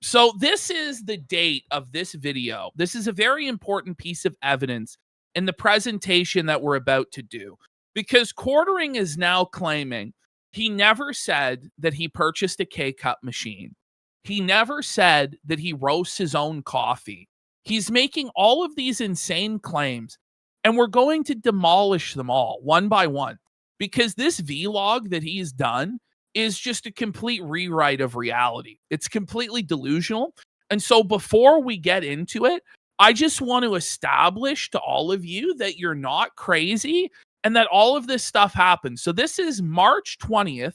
So this is the date of this video. This is a very important piece of evidence in the presentation that we're about to do, because Quartering is now claiming he never said that he purchased a K-Cup machine. He never said that he roasts his own coffee. He's making all of these insane claims, and we're going to demolish them all one by one, because this vlog that he's done is just a complete rewrite of reality. It's completely delusional. And so before we get into it, I just want to establish to all of you that you're not crazy and that all of this stuff happens. So this is March 20th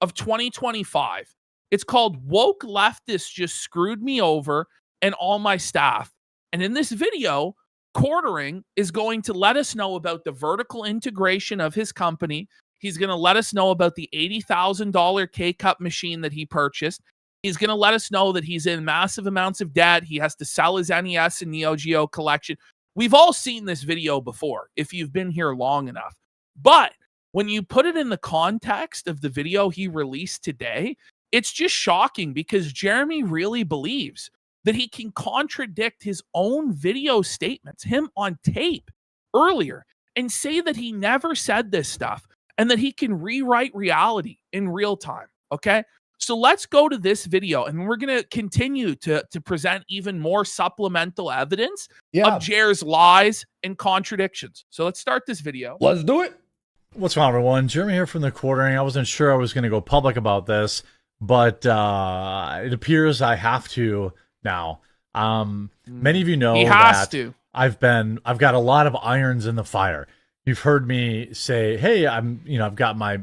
of 2025. It's called Woke Leftists Just Screwed Me Over and All My Staff. And in this video, Quartering is going to let us know about the vertical integration of his company. He's going to let us know about the $80,000 K-Cup machine that he purchased. He's going to let us know that he's in massive amounts of debt. He has to sell his NES and Neo Geo collection. We've all seen this video before if you've been here long enough. But when you put it in the context of the video he released today, it's just shocking, because Jeremy really believes that he can contradict his own video statements, him on tape earlier, and say that he never said this stuff and that he can rewrite reality in real time. Okay? So let's go to this video, and we're going to continue to present even more supplemental evidence of Jer's lies and contradictions. So let's start this video. Let's do it. What's wrong, everyone? Jeremy here from The Quartering. I wasn't sure I was going to go public about this, but it appears I have to now. Many of you know I've got a lot of irons in the fire. You've heard me say, hey, I've got my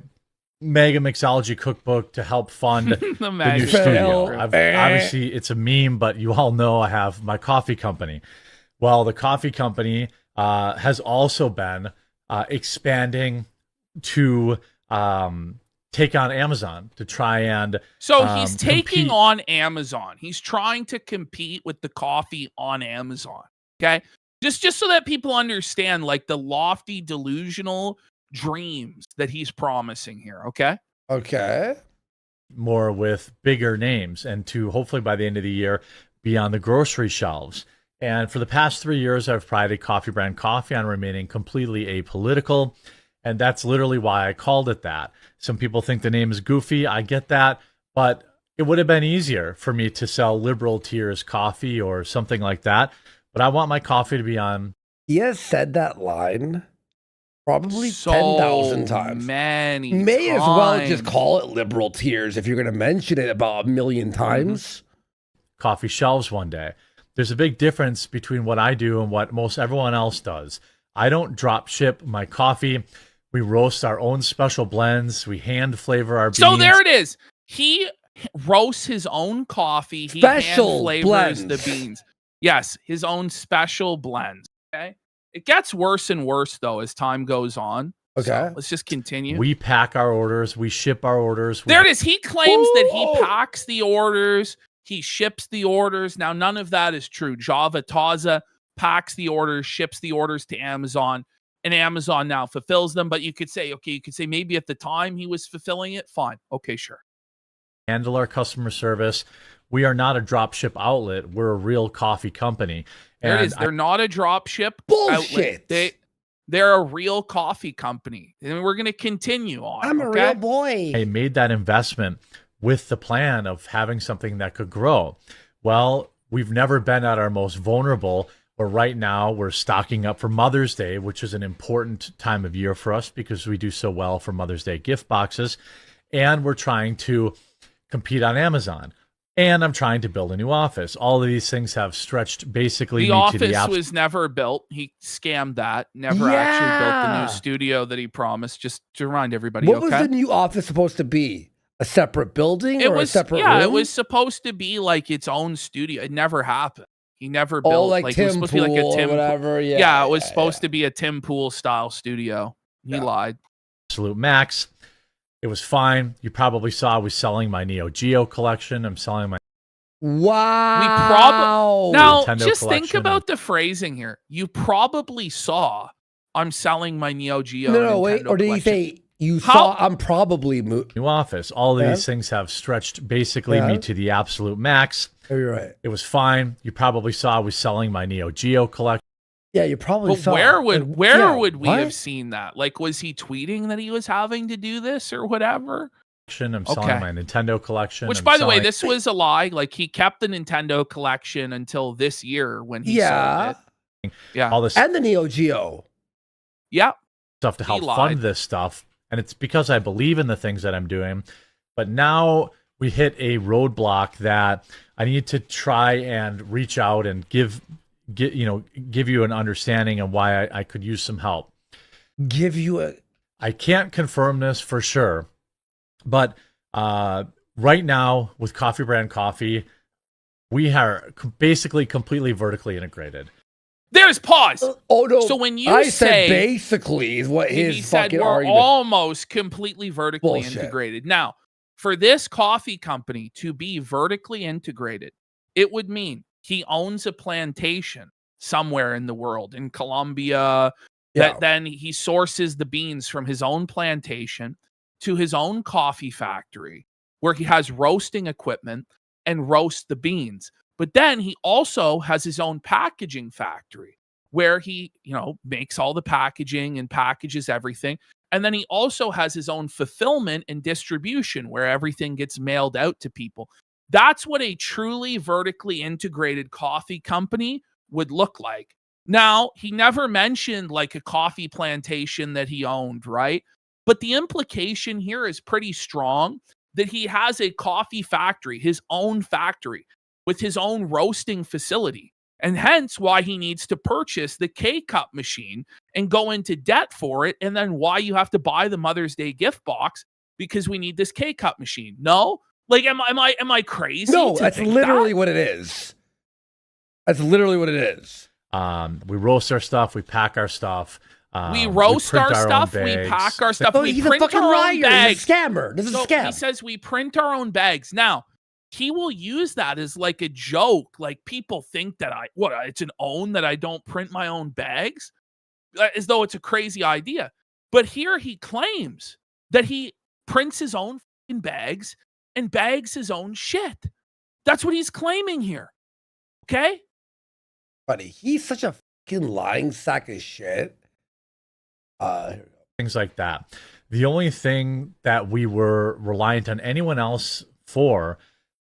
Mega Mixology cookbook to help fund the new studio. Obviously, it's a meme, but you all know I have my coffee company. Well, the coffee company has also been expanding to take on Amazon to try and he's taking on Amazon. He's trying to compete with the coffee on Amazon. Okay, just so that people understand, like, the lofty, delusional dreams that he's promising here. Okay. More with bigger names, and to hopefully by the end of the year be on the grocery shelves. And for the past 3 years, I've prided Coffee Brand Coffee on remaining completely apolitical. And that's literally why I called it that. Some people think the name is goofy. I get that. But it would have been easier for me to sell Liberal Tears coffee or something like that. But I want my coffee to be on. He has said that line probably 10,000 times. May as well just call it Liberal Tears if you're going to mention it about 1 million times. Coffee shelves one day. There's a big difference between what I do and what most everyone else does. I don't drop ship my coffee. We roast our own special blends. We hand flavor our beans. So there it is. He roasts his own coffee. He hand flavors the beans. Yes, his own special blends. Okay. It gets worse and worse, though, as time goes on. Okay. So let's just continue. We pack our orders. We ship our orders. There it is. He claims that he packs the orders. He ships the orders. Now, none of that is true. Java Taza packs the orders, ships the orders to Amazon, and Amazon now fulfills them. But you could say, maybe at the time he was fulfilling it. Fine. Okay, sure. Handle our customer service. We are not a drop ship outlet. We're a real coffee company. There it is. They're not a drop ship bullshit. Outlet. They're a real coffee company. And we're going to continue on. I'm a real boy. I made that investment with the plan of having something that could grow. Well, we've never been at our most vulnerable, but right now we're stocking up for Mother's Day, which is an important time of year for us because we do so well for Mother's Day gift boxes. And we're trying to compete on Amazon. And I'm trying to build a new office. All of these things have stretched basically. The office was never built. He scammed that. Never actually built the new studio that he promised. Just to remind everybody. What was the new office supposed to be? A separate building or a separate room? It was supposed to be like its own studio. It never happened. He never built like Tim it was supposed to be like a Tim or whatever. Yeah, it was supposed to be a Tim Pool style studio. He lied. Absolute max. It was fine. You probably saw I was selling my Neo Geo collection. I'm selling my Wow. Now, Nintendo just collection. think about the phrasing here. You probably saw I'm selling my Neo Geo. No, wait. Or did he say You saw I'm probably new office. All of these things have stretched basically me to the absolute max. You're right. It was fine. You probably saw I was selling my Neo Geo collection. Yeah, you probably saw. Where would we have seen that? Like, was he tweeting that he was having to do this or whatever? I'm selling my Nintendo collection. Which, by the way, this was a lie. Like, he kept the Nintendo collection until this year when he sold it. Yeah. All this and the Neo Geo. Yeah. Stuff to help fund this stuff. And it's because I believe in the things that I'm doing. But now we hit a roadblock that I need to try and reach out and give you an understanding of why I could use some help. I can't confirm this for sure. But right now, with Coffee Brand Coffee, we are basically completely vertically integrated. There's pause. Oh no! So when you say basically is what his he said fucking we're argument. Almost completely vertically integrated. Now, for this coffee company to be vertically integrated, it would mean he owns a plantation somewhere in the world, in Colombia. That then he sources the beans from his own plantation to his own coffee factory, where he has roasting equipment and roasts the beans. But then he also has his own packaging factory where he, makes all the packaging and packages everything. And then he also has his own fulfillment and distribution where everything gets mailed out to people. That's what a truly vertically integrated coffee company would look like. Now, he never mentioned like a coffee plantation that he owned, right? But the implication here is pretty strong that he has a coffee factory, his own factory, with his own roasting facility, and hence why he needs to purchase the K-Cup machine and go into debt for it, and then why you have to buy the Mother's Day gift box because we need this K-Cup machine. No? Like, am I crazy? No, that's literally what it is. That's literally what it is. We roast our stuff, we pack our stuff. We roast our stuff, we pack our stuff, we print our own bags. He's a scammer. This is a scam. He says we print our own bags. Now, he will use that as like a joke. Like, people think that it's an own that I don't print my own bags, as though it's a crazy idea. But here he claims that he prints his own fucking bags and bags his own shit. That's what he's claiming here. Okay? Buddy, he's such a fucking lying sack of shit. Things like that. The only thing that we were reliant on anyone else for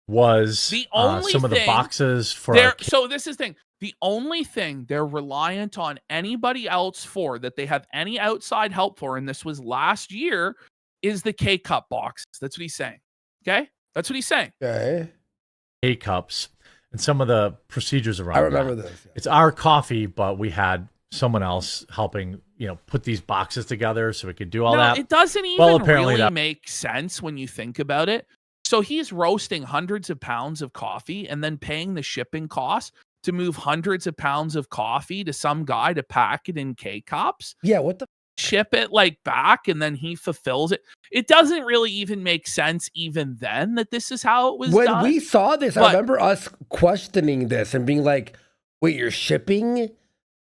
was some of the boxes for so this is the thing. The only thing they're reliant on anybody else for, that they have any outside help for, and this was last year, is the K-Cup boxes. That's what he's saying. Okay? That's what he's saying. Okay. K-Cups and some of the procedures around I remember this. Yeah. It's our coffee, but we had someone else helping, put these boxes together so we could do all that. It doesn't even really make sense when you think about it. So he's roasting hundreds of pounds of coffee and then paying the shipping costs to move hundreds of pounds of coffee to some guy to pack it in K-Cups. Yeah, what the ship it back, and then he fulfills it. It doesn't really even make sense even then that this is how it was done. When we saw this, I remember us questioning this and being like, wait, you're shipping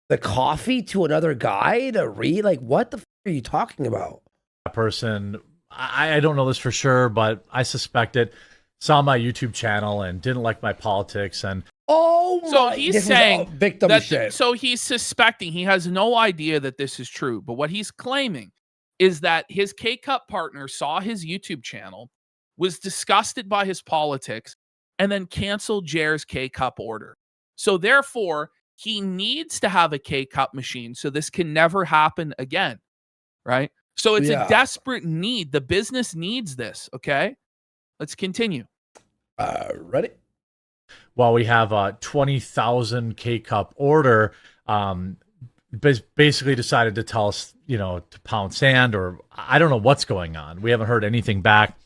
the coffee to another guy to read? Like, what the are you talking about? That person, I don't know this for sure, but I suspect it, saw my YouTube channel and didn't like my politics. And so he's saying victim that, shit. So he's suspecting, he has no idea that this is true, but what he's claiming is that his K-Cup partner saw his YouTube channel, was disgusted by his politics, and then canceled Jer's K-Cup order. So therefore, he needs to have a K-Cup machine so this can never happen again, right? So it's a desperate need. The business needs this, okay? Let's continue. Ready? While we have a 20,000 K-Cup order, basically decided to tell us, to pound sand, or I don't know what's going on. We haven't heard anything back.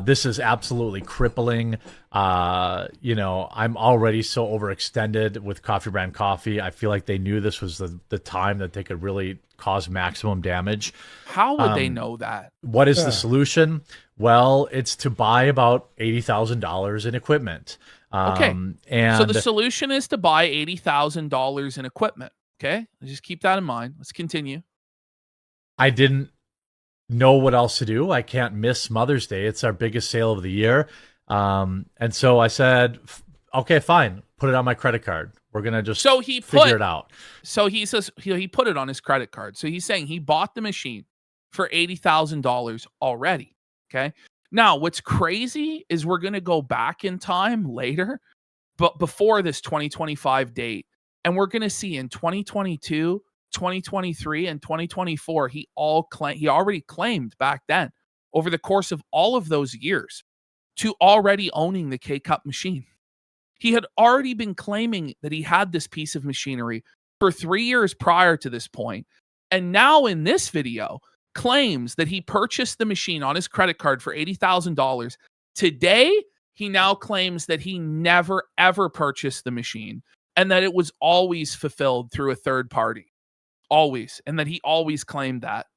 This is absolutely crippling. I'm already so overextended with Coffee Brand Coffee. I feel like they knew this was the time that they could really cause maximum damage. How would they know that? What is the solution? Well, it's to buy about $80,000 in equipment. Okay. And so the solution is to buy $80,000 in equipment. Okay. Just keep that in mind. Let's continue. I didn't know what else to do. I can't miss Mother's Day. It's our biggest sale of the year. And so I said, okay, fine. Put it on my credit card. We're going to just figure it out. So he says he put it on his credit card. So he's saying he bought the machine for $80,000 already. Okay. Now, what's crazy is we're going to go back in time later, but before this 2025 date, and we're going to see in 2022, 2023, and 2024, he already claimed back then, over the course of all of those years, to already owning the K-Cup machine. He had already been claiming that he had this piece of machinery for 3 years prior to this point, and now in this video, claims that he purchased the machine on his credit card for $80,000. Today, he now claims that he never, ever purchased the machine and that it was always fulfilled through a third party. Always. And that he always claimed that.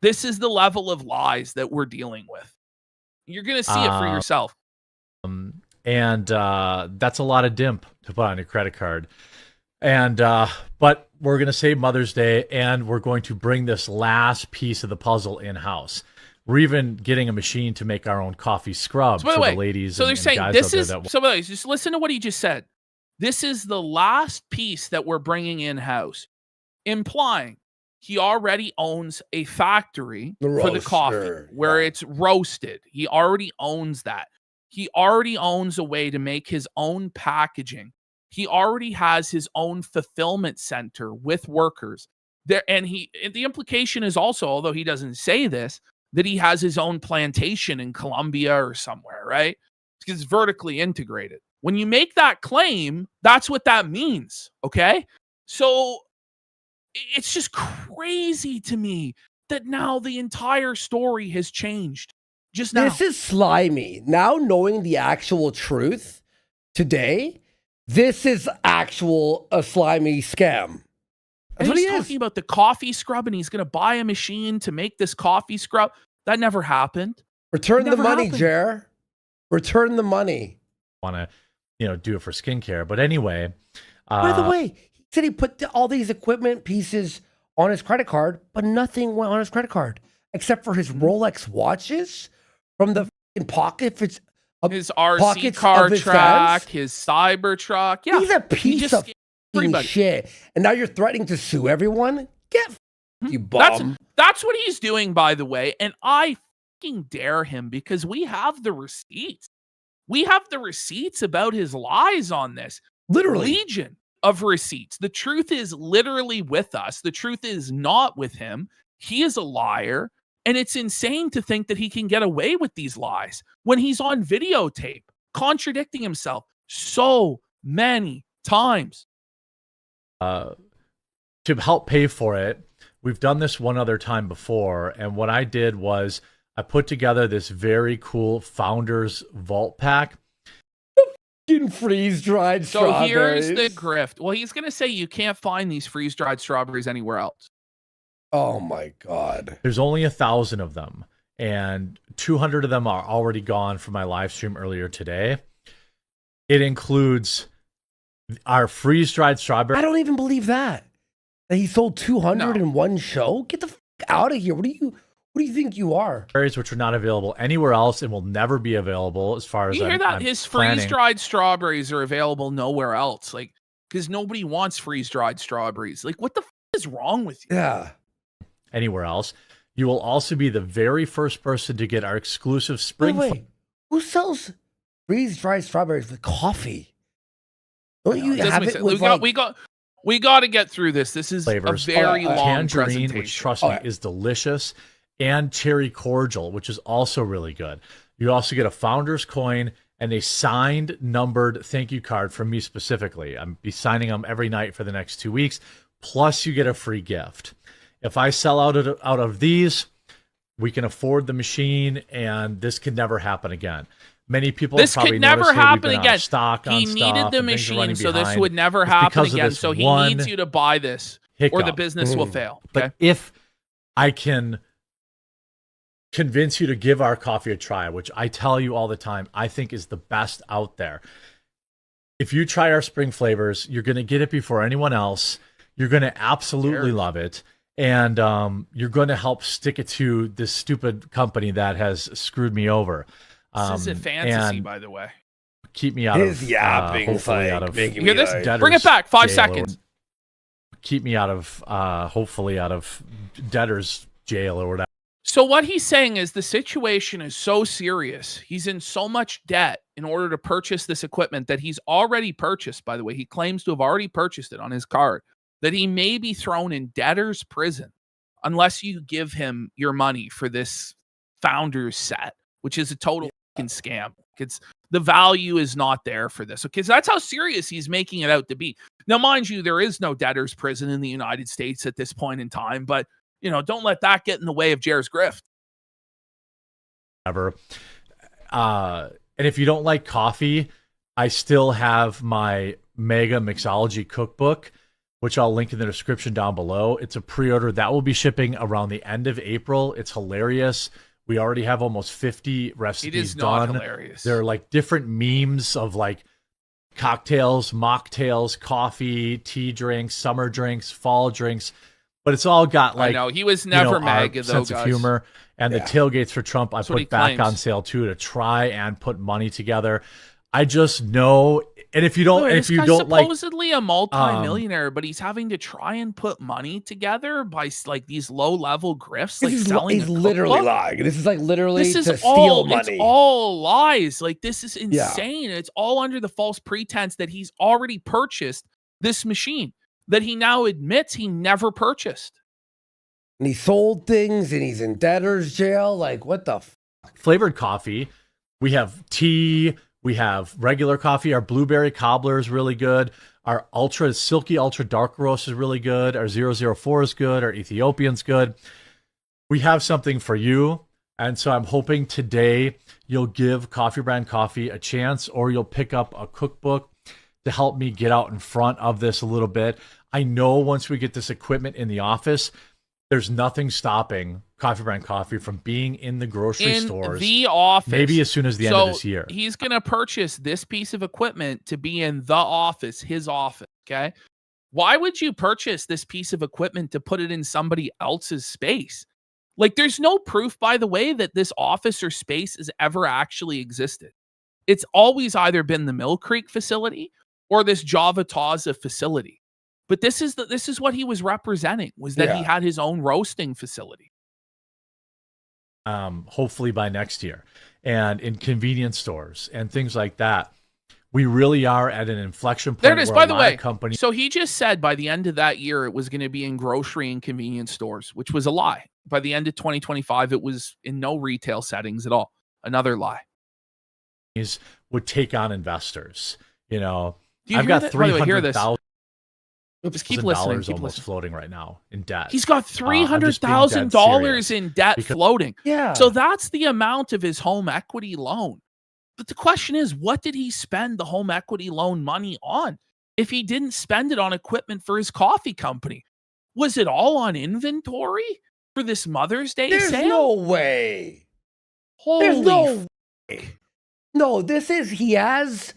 This is the level of lies that we're dealing with. You're going to see it for yourself. And that's a lot of dimp to put on your credit card. And but we're going to save Mother's Day, and we're going to bring this last piece of the puzzle in-house. We're even getting a machine to make our own coffee scrub for the ladies. So they're saying this is, so by the way, just listen to what he just said. This is the last piece that we're bringing in-house, implying he already owns a factory for the coffee where it's roasted. He already owns that. He already owns a way to make his own packaging. He already has his own fulfillment center with workers there. And the implication is also, although he doesn't say this, that he has his own plantation in Colombia or somewhere, right? Because it's vertically integrated. When you make that claim, that's what that means. Okay. So it's just crazy to me that now the entire story has changed. Just now. This is slimy. Now knowing the actual truth today, this is a slimy scam. That's what he's talking about, the coffee scrub, and he's going to buy a machine to make this coffee scrub. That never happened. Return the money, Jer. Return the money. Want to, do it for skincare, but anyway. By the way, he said he put all these equipment pieces on his credit card, but nothing went on his credit card except for his Rolex watches from the pocket. His RC car track, his Cybertruck. Yeah, he's a piece of shit. And now you're threatening to sue everyone? Get you bum. That's what he's doing, by the way. And I fucking dare him, because we have the receipts. We have the receipts about his lies on this. Literally. Legion of receipts. The truth is literally with us. The truth is not with him. He is a liar. And it's insane to think that he can get away with these lies when he's on videotape, contradicting himself so many times. To help pay for it, we've done this one other time before. And what I did was I put together this very cool Founders Vault Pack. Freeze-dried strawberries. So here's the grift. Well, he's going to say you can't find these freeze-dried strawberries anywhere else. Oh my God. There's only 1,000 of them, and 200 of them are already gone from my live stream earlier today. It includes our freeze-dried strawberry. I don't even believe that he sold 200 in one show. Get the fuck out of here. What do you think you are? Which are not available anywhere else and will never be available as far as you hear that? His freeze-dried strawberries are available nowhere else. Like, because nobody wants freeze-dried strawberries. Like, what the is wrong with you? Yeah. Anywhere else. You will also be the very first person to get our exclusive spring. Wait. Who sells freeze-dried strawberries with coffee? Don't you have it with we got to get through this. This is flavors. A very long tangerine, presentation. which trust me is delicious, and cherry cordial, which is also really good. You also get a Founder's coin and a signed, numbered thank you card from me specifically. I'm be signing them every night for the next 2 weeks. Plus, you get a free gift. If I sell out of these, we can afford the machine, and this can never happen again. Many people this have probably could never happen again. He needed the machine, so this would never happen again. So he needs you to buy this, or the business will fail. Okay? But if I can convince you to give our coffee a try, which I tell you all the time, I think is the best out there. If you try our spring flavors, you're going to get it before anyone else. You're going to absolutely love it. and you're going to help stick it to this stupid company that has screwed me over. This is a fantasy, by the way. Keep me out His of yapping, hopefully out of. You hear this? Bring it back. 5 seconds. Keep me out of hopefully out of debtor's jail or whatever. So what he's saying is the situation is so serious. He's in so much debt in order to purchase this equipment that he's already purchased, by the way. He claims to have already purchased it on his card, that he may be thrown in debtor's prison unless you give him your money for this founder's set, which is a total fucking scam. It's the value is not there for this. Okay, so that's how serious he's making it out to be. Now, mind you, there is no debtor's prison in the United States at this point in time, but you know, don't let that get in the way of Jer's grift. Ever. And if you don't like coffee, I still have my Mega Mixology cookbook, which I'll link in the description down below. It's a pre-order that will be shipping around the end of April. It's hilarious. We already have almost 50 recipes done. It is not hilarious. They're like different memes of like cocktails, mocktails, coffee, tea drinks, summer drinks, fall drinks. But it's all got like, I know he was never MAGA though, sense of humor. And the tailgates for Trump, I put back on sale too to try and put money together. I just know, and if you don't, if you don't like, supposedly a multi-millionaire, but he's having to try and put money together by like these low-level grifts, like selling. He's literally lying. This is like literally this is to all, steal money. It's all lies. Like this is insane. It's all under the false pretense that he's already purchased this machine that he now admits he never purchased. And he sold things, and he's in debtor's jail. Like, what the flavored coffee? We have tea. We have regular coffee. Our blueberry cobbler is really good. Our silky ultra dark roast is really good. Our 004 is good. Our Ethiopian's good. We have something for you. And so I'm hoping today you'll give Coffee Brand Coffee a chance, or you'll pick up a cookbook to help me get out in front of this a little bit. I know once we get this equipment in the office, there's nothing stopping Coffee Brand Coffee from being in the grocery stores. The office. Maybe as soon as the end of this year. He's going to purchase this piece of equipment to be in the office, his office, okay? Why would you purchase this piece of equipment to put it in somebody else's space? Like, there's no proof, by the way, that this office or space has ever actually existed. It's always either been the Mill Creek facility or this Java Taza facility. But this is what he was representing, was that he had his own roasting facility. Hopefully by next year, and in convenience stores and things like that. We really are at an inflection point. There it is, by the way. Companies. So he just said by the end of that year, it was going to be in grocery and convenience stores, which was a lie. By the end of 2025, it was in no retail settings at all. Another lie. Would take on investors. You know, I've got 300,000. Just keep listening. Keep almost floating right now in debt. He's got $300,000 in debt floating. Yeah. So that's the amount of his home equity loan. But the question is, what did he spend the home equity loan money on? If he didn't spend it on equipment for his coffee company, was it all on inventory for this Mother's Day sale? There's no way. Holy No, he has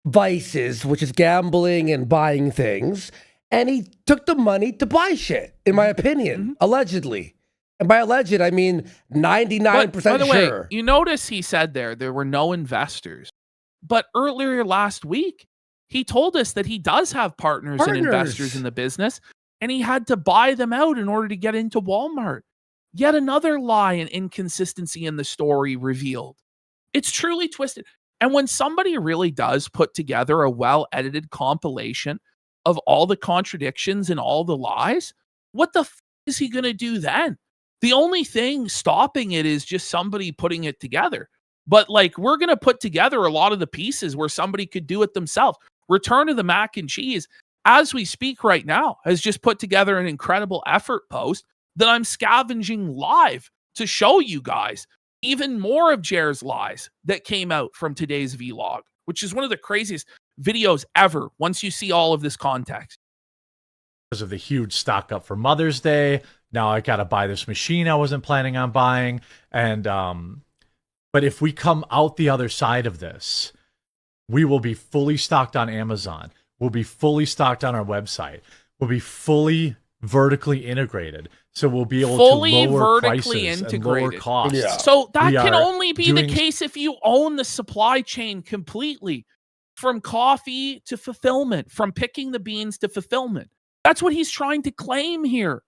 vices, which is gambling and buying things. And he took the money to buy shit, in my opinion, allegedly. And by alleged, I mean 99% by the sure. way, you notice he said there were no investors. But earlier last week, he told us that he does have partners and investors in the business, and he had to buy them out in order to get into Walmart. Yet another lie and inconsistency in the story revealed. It's truly twisted. And when somebody really does put together a well-edited compilation of all the contradictions and all the lies, what the is he going to do then? The only thing stopping it is just somebody putting it together. But like, we're going to put together a lot of the pieces where somebody could do it themselves. Return of the Mac and Cheese, as we speak right now, has just put together an incredible effort post that I'm scavenging live to show you guys even more of Jer's lies that came out from today's vlog, which is one of the craziest videos ever once you see all of this context. Because of the huge stock up for Mother's Day. Now I got to buy this machine I wasn't planning on buying. And, but if we come out the other side of this, we will be fully stocked on Amazon. We'll be fully stocked on our website. We'll be fully vertically integrated, so we'll be able fully to lower vertically prices integrated. and lower costs. Yeah. So that We can are only be the case if you own the supply chain completely, from coffee to fulfillment, from picking the beans to fulfillment. That's what he's trying to claim here.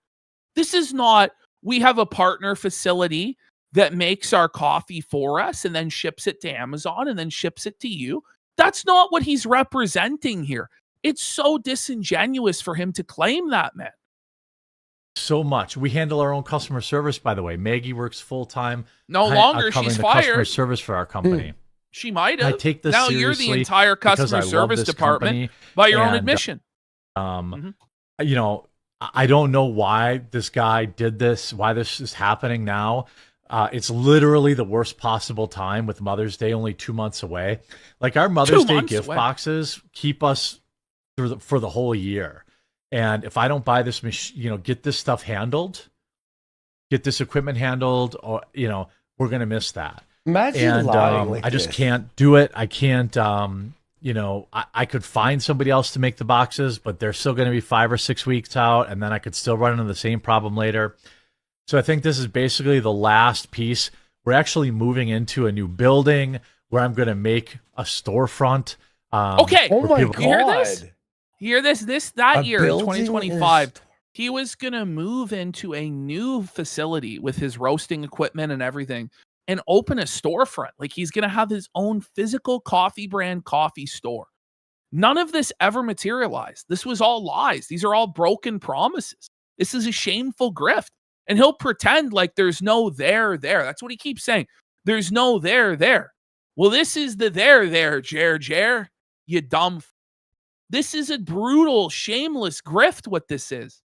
This is not, we have a partner facility that makes our coffee for us and then ships it to Amazon and then ships it to you. That's not what he's representing here. It's so disingenuous for him to claim that, man. So much. We handle our own customer service, by the way. Maggie works full-time. No longer, she's the customer fired. service for our company. She might have. I take this now seriously. You're the entire customer service department by your own admission. You know, I don't know why this guy did this, why this is happening now. It's literally the worst possible time with Mother's Day only 2 months away. Like, our Mother's Day gift boxes keep us for the whole year. And if I don't buy this, get this stuff handled, get this equipment handled, or, we're going to miss that. Imagine lying like I just can't do it. I can't, I could find somebody else to make the boxes, but they're still going to be 5 or 6 weeks out. And then I could still run into the same problem later. So I think this is basically the last piece. We're actually moving into a new building where I'm going to make a storefront. Okay. Oh my God. Hear this? That year, 2025, he was going to move into a new facility with his roasting equipment and everything and open a storefront. Like, he's going to have his own physical coffee brand coffee store. None of this ever materialized. This was all lies. These are all broken promises. This is a shameful grift. And he'll pretend like there's no there. That's what he keeps saying. There's no there. Well, this is the there, Jer, you dumb. This is a brutal, shameless grift, what this is.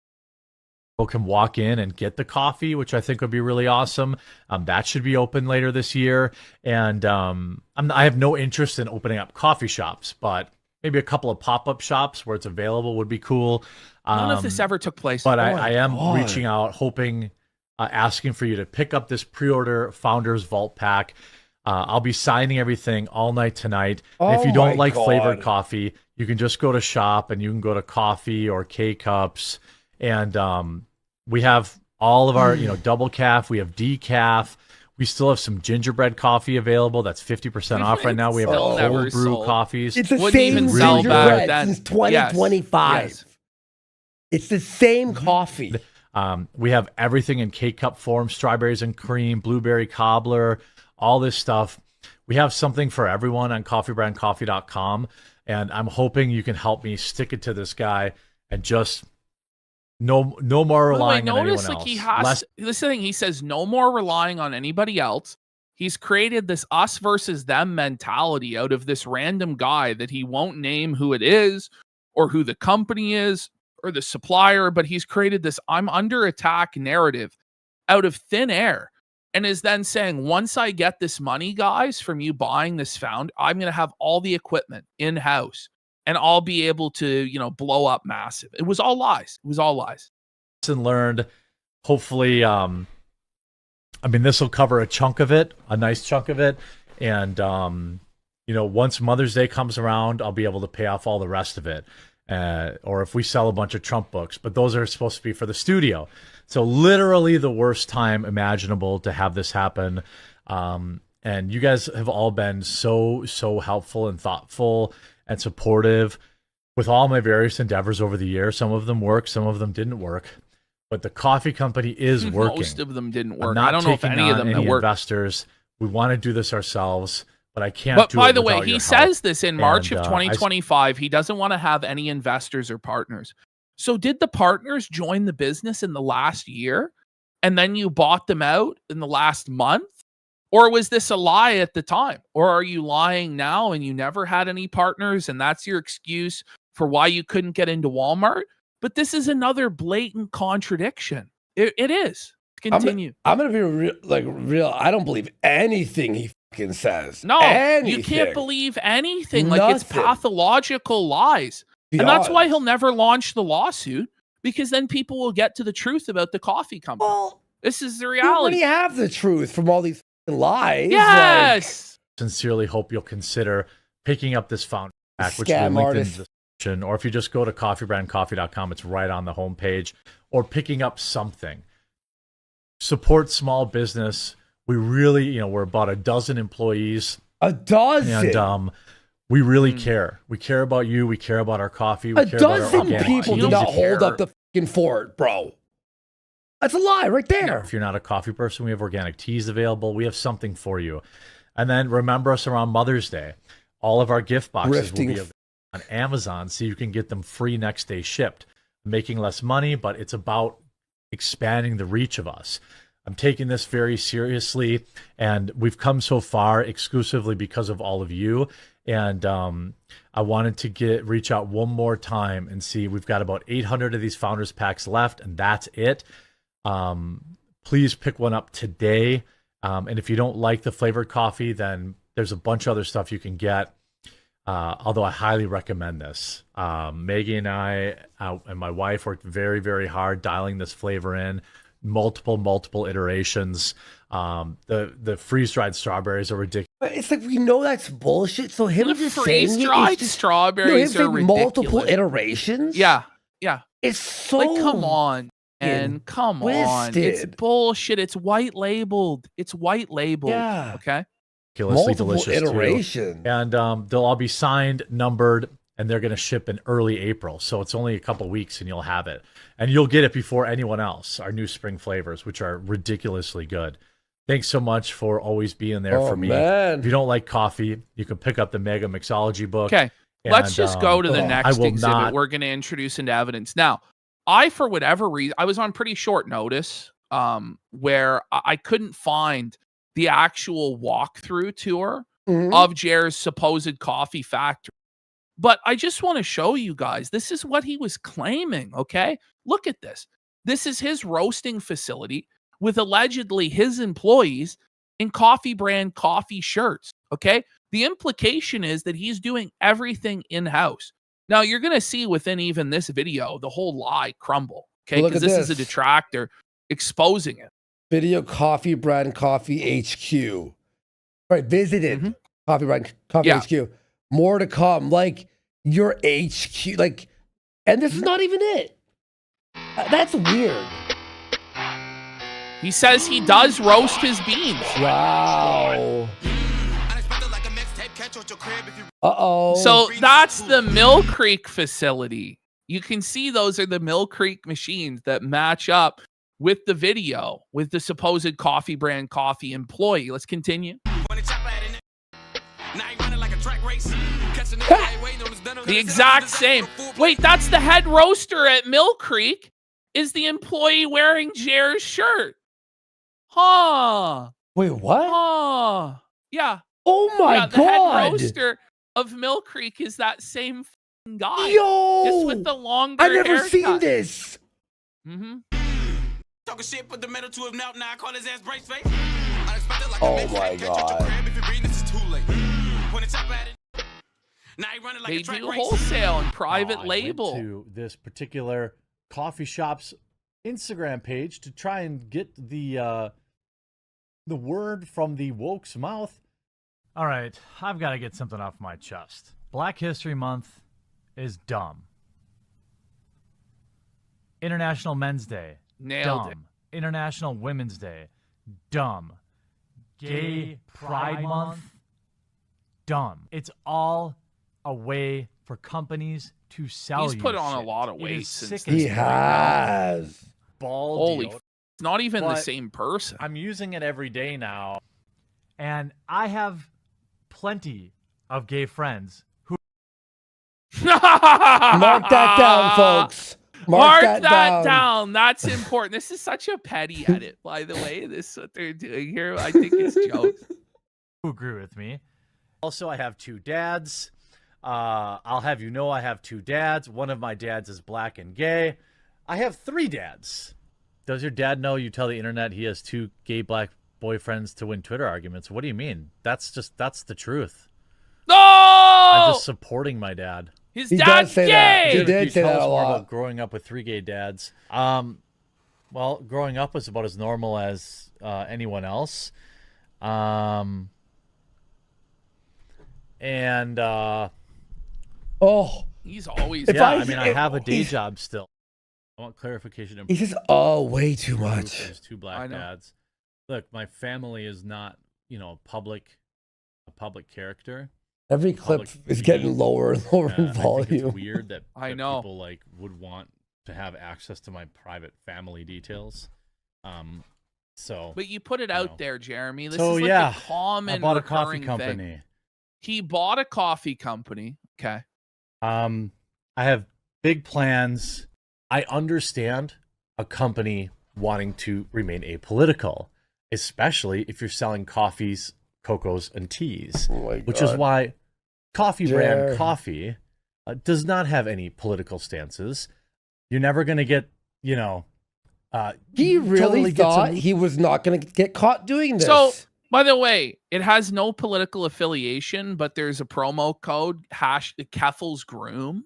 People can walk in and get the coffee, which I think would be really awesome. That should be open later this year. And I have no interest in opening up coffee shops, but maybe a couple of pop-up shops where it's available would be cool. None of this ever took place. But I am reaching out, hoping, asking for you to pick up this pre-order Founders Vault Pack. I'll be signing everything all night tonight. And if you don't like flavored coffee, you can just go to shop and you can go to coffee or K-Cups. And we have all of our, double calf. We have decaf. We still have some gingerbread coffee available. That's 50% off right now. We have cold brew coffees. It's the same gingerbread since 2025. Yes. It's the same coffee. We have everything in K-Cup form, strawberries and cream, blueberry cobbler, all this stuff. We have something for everyone on coffeebrandcoffee.com. And I'm hoping you can help me stick it to this guy and just no more relying on anyone else. This thing, he says no more relying on anybody else. He's created this us versus them mentality out of this random guy that he won't name who it is or who the company is or the supplier, but he's created this I'm under attack narrative out of thin air and is then saying, once I get this money, guys, from you buying this found, I'm going to have all the equipment in-house and I'll be able to, blow up massive. It was all lies. It was all lies. Lesson learned. Hopefully, this will cover a chunk of it, a nice chunk of it. And, once Mother's Day comes around, I'll be able to pay off all the rest of it. Or if we sell a bunch of Trump books, but those are supposed to be for the studio. So literally the worst time imaginable to have this happen. And you guys have all been so helpful and thoughtful and supportive with all my various endeavors over the year. Some of them worked, some of them didn't work. But the coffee company is working. Most of them didn't work. I don't know if any of them that worked. Investors. We want to do this ourselves, but I can't But do it by the without way, he your says help. this in March of 2025. He doesn't want to have any investors or partners. So did the partners join the business in the last year and then you bought them out in the last month? Or was this a lie at the time? Or are you lying now and you never had any partners and that's your excuse for why you couldn't get into Walmart? But this is another blatant contradiction. It is. Continue. I'm going to be real. I don't believe anything he fucking says. No, anything. You can't believe anything. Like, it's pathological lies. And that's why he'll never launch the lawsuit, because then people will get to the truth about the coffee company. Well, this is the reality. You already have the truth from all these lies. Yes. Sincerely hope you'll consider picking up this founder pack, which scam will link artist. in the or if you just go to coffeebrandcoffee.com, it's right on the homepage, or picking up something. Support small business. We really, we're about a dozen employees. A dozen? And we really care. We care about you. We care about our coffee. We care about our organic people teas. do not hold up the fucking fort, bro. That's a lie right there. If you're not a coffee person, we have organic teas available. We have something for you. And then remember us around Mother's Day. All of our gift boxes will be available on Amazon, so you can get them free next day shipped. Making less money, but it's about expanding the reach of us. I'm taking this very seriously, and we've come so far exclusively because of all of you. And I wanted to reach out one more time and see. We've got about 800 of these Founders Packs left, and that's it. Please pick one up today. And if you don't like the flavored coffee, then there's a bunch of other stuff you can get. Although I highly recommend this. Maggie and I and my wife worked very, very hard dialing this flavor in. Multiple iterations. The freeze-dried strawberries are ridiculous. It's like, we know that's bullshit. So him just saying freeze-dried strawberries are ridiculous. Multiple iterations. Yeah. It's so like, come on. And come on, it's bullshit. It's white labeled. Yeah. Okay. Multiple delicious iteration. Too. And they'll all be signed, numbered, and they're going to ship in early April. So it's only a couple weeks and you'll have it. And you'll get it before anyone else, our new spring flavors, which are ridiculously good. Thanks so much for always being there for me. Man. If you don't like coffee, you can pick up the Mega Mixology book. Okay. Let's just go to the next exhibit we're going to introduce into evidence. Now, for whatever reason, I was on pretty short notice where I couldn't find the actual walkthrough tour of Jer's supposed coffee factory. But I just want to show you guys, this is what he was claiming, okay? Look at this. This is his roasting facility with allegedly his employees in coffee brand coffee shirts, okay? The implication is that he's doing everything in-house. Now, you're going to see within even this video, the whole lie crumble, okay? Because this is a detractor exposing it. Video Coffee Brand Coffee HQ. Right, visited Coffee Brand Coffee HQ. More to come. Like, your HQ, like, and this is not even it. That's weird. He says he does roast his beans. Wow. Uh-oh. So that's the Mill Creek facility. You can see those are the Mill Creek machines that match up with the video with the supposed coffee brand coffee employee. Let's continue. The exact same. Wait, that's the head roaster at Mill Creek. Is the employee wearing Jer's shirt? Huh. Wait, what? Huh. Yeah. Oh my God. The head roaster of Mill Creek is that same guy. Yo. Just with the longer I've never haircut. seen this. Talking shit, put the metal to him now I call his ass brace face. Oh my God. They do wholesale and private label. I went to this particular coffee shop's Instagram page to try and get the word from the woke's mouth. All right, I've got to get something off my chest. Black History Month is dumb. International Men's Day, Nailed dumb. International Women's Day, dumb. Gay Pride Month, dumb. It's all a way for companies to sell you. He's put on shit. a lot of weight since He has. Bald. Holy, it's not even the same person. I'm using it every day now. And I have plenty of gay friends who Mark that down, folks. Mark that down. That's important. This is such a petty edit, by the way. This is what they're doing here. I think it's jokes. who agree with me. Also, I have two dads. I'll have you know I have two dads. One of my dads is black and gay. I have three dads. Does your dad know you tell the internet he has two gay black boyfriends to win Twitter arguments? What do you mean? That's the truth. No! I'm just supporting my dad. His He dad's does say gay! that. He did Can you say tell that us a more lot. about growing up with three gay dads? Well, growing up was about as normal as anyone else. Oh, He's always. I mean, I have a day job still. I want clarification. He says, "Oh, way too much." There's 2 black dads. Look, my family is not, a public character. Every clip is getting lower and lower in volume. I think it's weird that, people like would want to have access to my private family details. But you put it out there, Jeremy. This is like a common I bought a coffee recurring company. thing. He bought a coffee company. Okay. I have big plans. I understand a company wanting to remain apolitical, especially if you're selling coffees, cocos, and teas, which is why coffee brand coffee does not have any political stances. You're never going to get, he really thought he was not going to get caught doing this. So, by the way, it has no political affiliation, but there's a promo code #Keffel's Groom.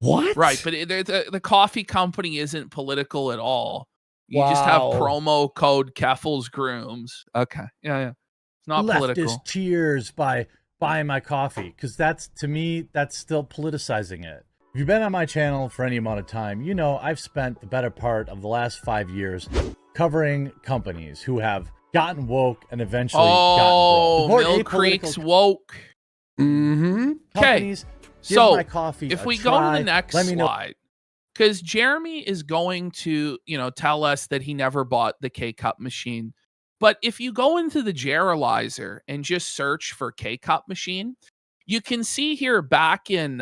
What? Right, but the coffee company isn't political at all. You just have promo code Keffel's Grooms. Okay, yeah. It's not political. Leftist cheers by buying my coffee, because to me, that's still politicizing it. If you've been on my channel for any amount of time, I've spent the better part of the last 5 years covering companies who have gotten woke and eventually gotten broke. Mill Creek's woke. Mm-hmm. Okay. So if we go to the next slide, because Jeremy is going to, tell us that he never bought the K-Cup machine. But if you go into the Jerilizer and just search for K-Cup machine, you can see here back in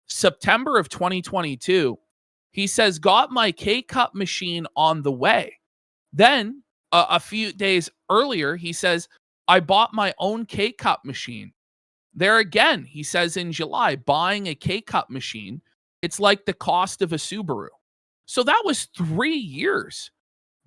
September of 2022, he says, got my K-Cup machine on the way. Then a few days earlier, he says, I bought my own K-Cup machine. There again, he says in July, buying a K-Cup machine, it's like the cost of a Subaru. So that was 3 years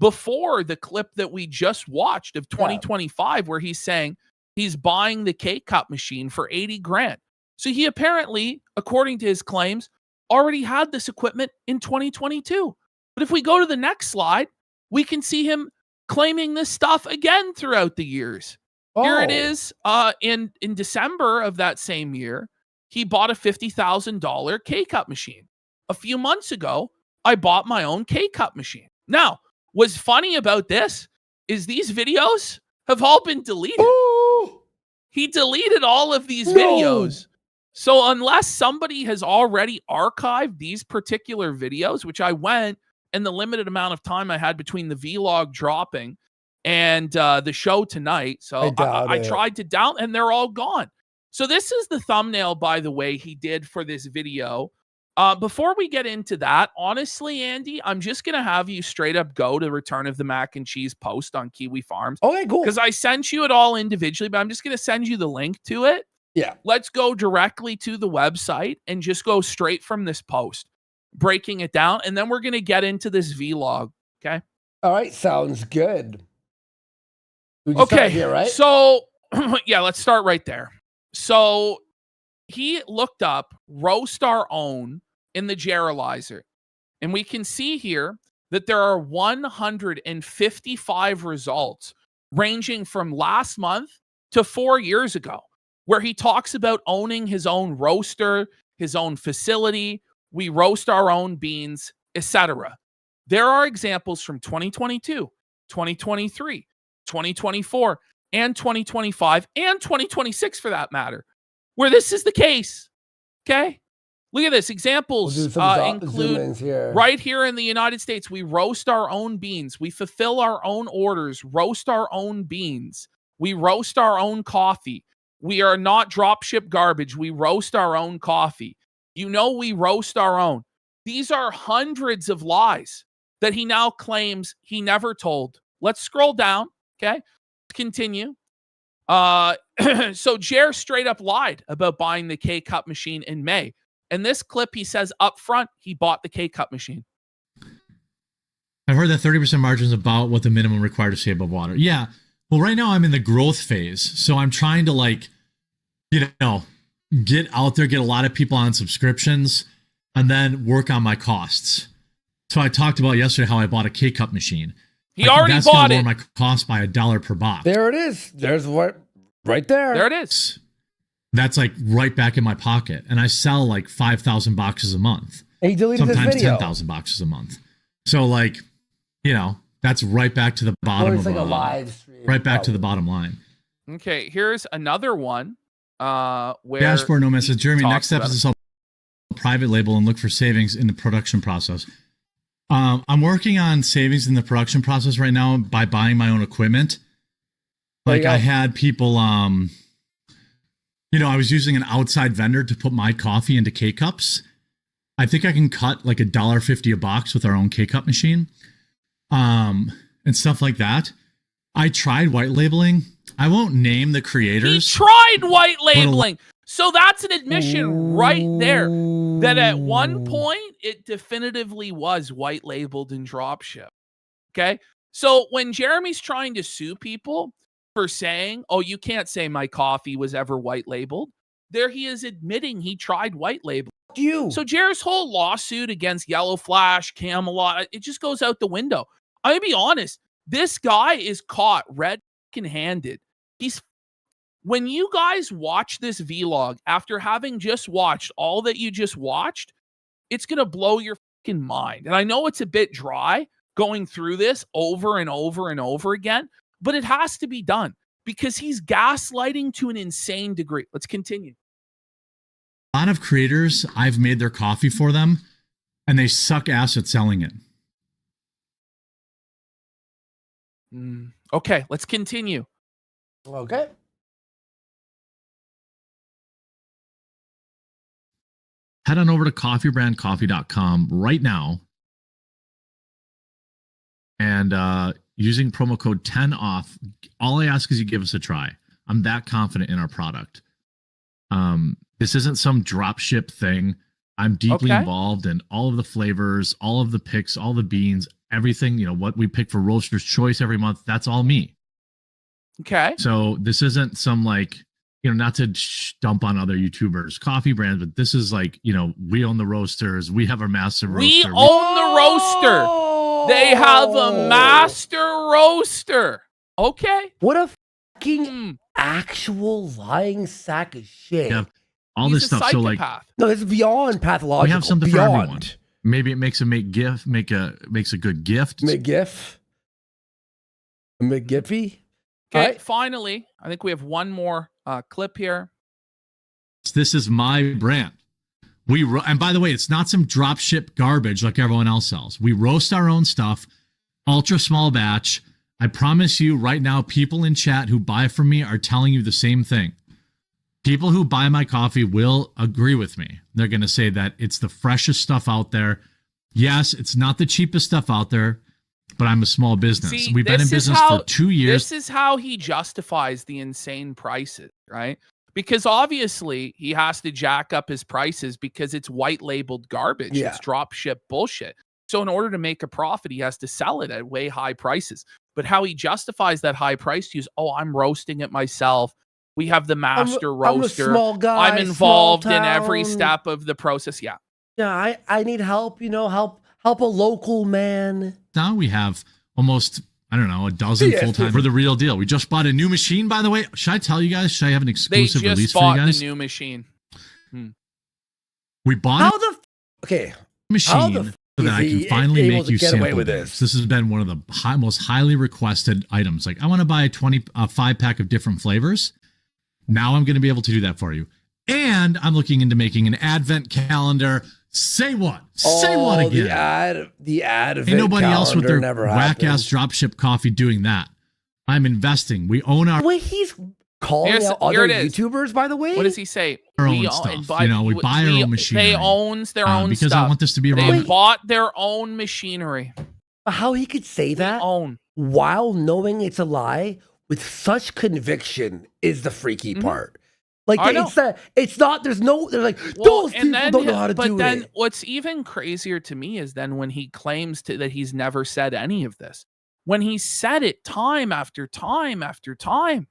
before the clip that we just watched of 2025, where he's saying he's buying the K-Cup machine for 80 grand. So he apparently, according to his claims, already had this equipment in 2022. But if we go to the next slide, we can see him claiming this stuff again throughout the years. Here it is. In December of that same year, he bought a $50,000 K-Cup machine. A few months ago, I bought my own K-Cup machine. Now, what's funny about this is these videos have all been deleted. Ooh. He deleted all of these videos. So unless somebody has already archived these particular videos, which I went in the limited amount of time I had between the vlog dropping and the show tonight. So I tried to down, and they're all gone. So this is the thumbnail, by the way, he did for this video. Before we get into that, honestly, Andy, I'm just going to have you straight up go to Return of the Mac and Cheese post on Kiwi Farms. Okay, cool. Because I sent you it all individually, but I'm just going to send you the link to it. Yeah. Let's go directly to the website and just go straight from this post, breaking it down. And then we're going to get into this vlog. Okay. All right. Sounds good. Okay. Here, right? So, yeah, let's start right there. So he looked up roast our own in the Jerilizer. And we can see here that there are 155 results ranging from last month to 4 years ago, where he talks about owning his own roaster, his own facility. We roast our own beans, etc. There are examples from 2022, 2023, 2024, and 2025, and 2026 for that matter, where this is the case. Okay? Look at this. Examples include right here in the United States, we roast our own beans. We fulfill our own orders, roast our own beans. We roast our own coffee. We are not dropship garbage. We roast our own coffee. We roast our own. These are hundreds of lies that he now claims he never told. Let's scroll down. Okay. Continue. So Jer straight up lied about buying the K-Cup machine in May. In this clip, he says up front, he bought the K-Cup machine. I've heard that 30% margin is about what the minimum required to stay above water. Yeah. Well, right now I'm in the growth phase. So I'm trying to get out there, get a lot of people on subscriptions, and then work on my costs. So I talked about yesterday how I bought a K-Cup machine. He already bought it. Lower my cost by $1 per box. There it is. There's what right there. There it is. that's like right back in my pocket. And I sell like 5,000 boxes a month. And he deleted sometimes this video. 10,000 boxes a month. So like, you know, that's right back to the bottom Or it's of like a live stream. right back to the bottom line. Okay, here's another one. Where Dashboard Nomad says, Jeremy, talks next step about is to sell private label and look for savings in the production process. I'm working on savings in the production process right now by buying my own equipment. Like I had people, you know, I was using an outside vendor to put my coffee into K-Cups. I think I can cut like $1.50 a box with our own K-Cup machine, and stuff like that. I tried white labeling. I won't name the creators. He tried white labeling. So that's an admission right there that at one point it definitively was white labeled and dropship. Okay. So when Jeremy's trying to sue people for saying, oh, you can't say my coffee was ever white labeled, there he is admitting he tried white label. So Jared's whole lawsuit against Yellow Flash, Camelot, it just goes out the window. I'm gonna be honest. This guy is caught red-handed. When you guys watch this vlog after having just watched all that you just watched, it's gonna blow your fucking mind. And I know it's a bit dry going through this over and over and over again, but it has to be done because he's gaslighting to an insane degree. Let's continue. A lot of creators, I've made their coffee for them, and they suck ass at selling it. Okay, let's continue. Okay. Head on over to coffeebrandcoffee.com right now. And using promo code 10 off, all I ask is you give us a try. I'm that confident in our product. This isn't some drop ship thing. I'm deeply involved in all of the flavors, all of the picks, all the beans, everything, you know, what we pick for Roaster's Choice every month. That's all me. Okay. So this isn't some like, you know, not to dump on other YouTubers, coffee brands, but this is like, you know, we own the roasters. We have our master roaster. We own the roaster. They have a master roaster. Okay. What a fucking actual lying sack of shit. Yeah. All this stuff. So like, no, it's beyond pathological. We have something beyond. for everyone. Maybe it makes a makes a good gift. Make gif. Make gify. Okay. Right. Finally, I think we have one more clip here. This is my brand. And by the way, it's not some drop ship garbage like everyone else sells. We roast our own stuff, ultra small batch. I promise you right now, people in chat who buy from me are telling you the same thing. People who buy my coffee will agree with me. They're going to say that it's the freshest stuff out there. Yes, it's not the cheapest stuff out there, but I'm a small business. See, we've been in business for 2 years. This is how he justifies the insane prices, right? Because obviously he has to jack up his prices because it's white labeled garbage. Yeah. It's drop ship bullshit. So in order to make a profit, he has to sell it at way high prices. But how he justifies that high price to use, oh, I'm roasting it myself. We have the master roaster. I'm a small guy. I'm involved in every step of the process. Yeah. Yeah, I need help, you know, help a local man. Now we have almost, I don't know, a dozen full-time for the real deal. We just bought a new machine, by the way. Should I tell you guys? Should I have an exclusive release for you guys? They just bought the new machine. We bought machine so that I can finally make you sample this. This has been one of the most highly requested items. Like, I want to buy a 5-pack of different flavors. Now I'm going to be able to do that for you. And I'm looking into making an advent calendar. Say what? Say what again? The advent Ain't nobody else with their whack-ass happened. dropship coffee doing that. I'm investing. We own our... Wait, he's calling out other YouTubers, by the way? What does he say? Our own stuff. You know, we buy our own machinery. They owns their own because stuff. I want this to be They around. bought their own machinery. How he could say that own while knowing it's a lie with such conviction is the freaky part. Like, it's not, they're like, those people don't know how to do it. But then what's even crazier to me is then when he claims that he's never said any of this. When he said it time after time after time.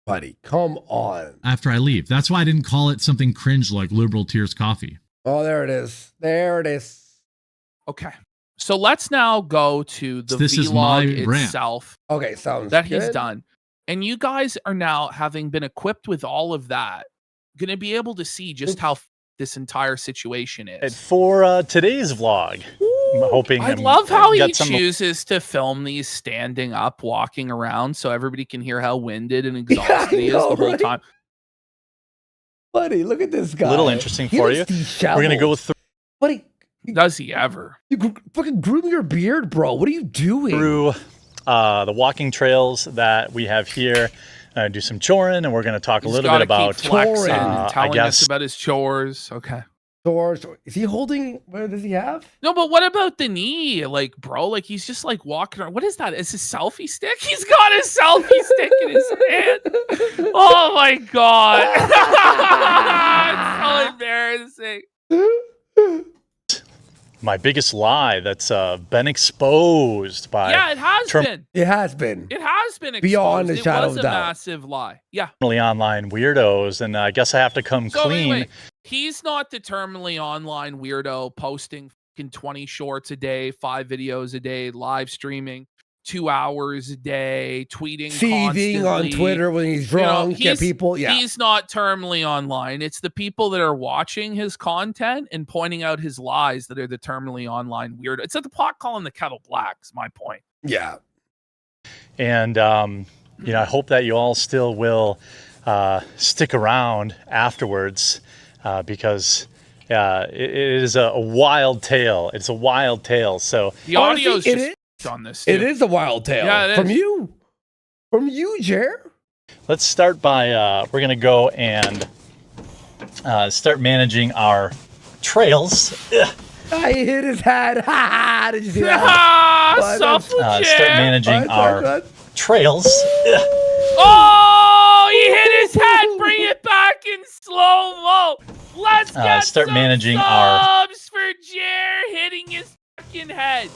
Buddy, come on. After I leave. That's why I didn't call it something cringe like Liberal Tears Coffee. Oh, there it is. There it is. Okay. So let's now go to the vlog itself. Okay, sounds that good. He's done. And you guys are now, having been equipped with all of that, going to be able to see just how this entire situation is. And for today's vlog, I'm hoping I love how he chooses to film these standing up, walking around, so everybody can hear how winded and exhausted he is the whole time. Buddy, look at this guy. A little interesting for you. We're going to go through. Buddy, does he ever? You fucking groom your beard, bro. What are you doing? Through the walking trails that we have here. Do some choring, and we're going to talk a little bit about flexing and telling us about his chores. Okay. Chores. Is he holding? What does he have? No, but what about the knee? Like, bro, like he's just like walking around. What is that? Is his selfie stick? He's got his selfie stick in his hand. Oh my god. It's so embarrassing. My biggest lie that's been exposed by it has been. It has been. It has been exposed. Beyond a shadow of doubt. It was a massive lie. Yeah. Online weirdos, and I guess I have to come clean. Wait. He's not the terminally online weirdo posting fucking 20 shorts a day, 5 videos a day, live streaming 2 hours a day, tweeting seething on Twitter when he's drunk. He's not terminally online. It's the people that are watching his content and pointing out his lies that are the terminally online weirdo. It's at the pot calling the kettle black, is my point. Yeah. And I hope that you all still will stick around afterwards because it is a wild tale. It's a wild tale. So the audio is just on this too. It is a wild tale. Yeah, from you, Jer. Let's start by we're gonna go and start managing our trails. I hit his head. Did you see that? Start managing our trails. Oh, he hit his head. Bring it back in slow-mo. Let's get start some managing subs for Jer hitting his fucking head.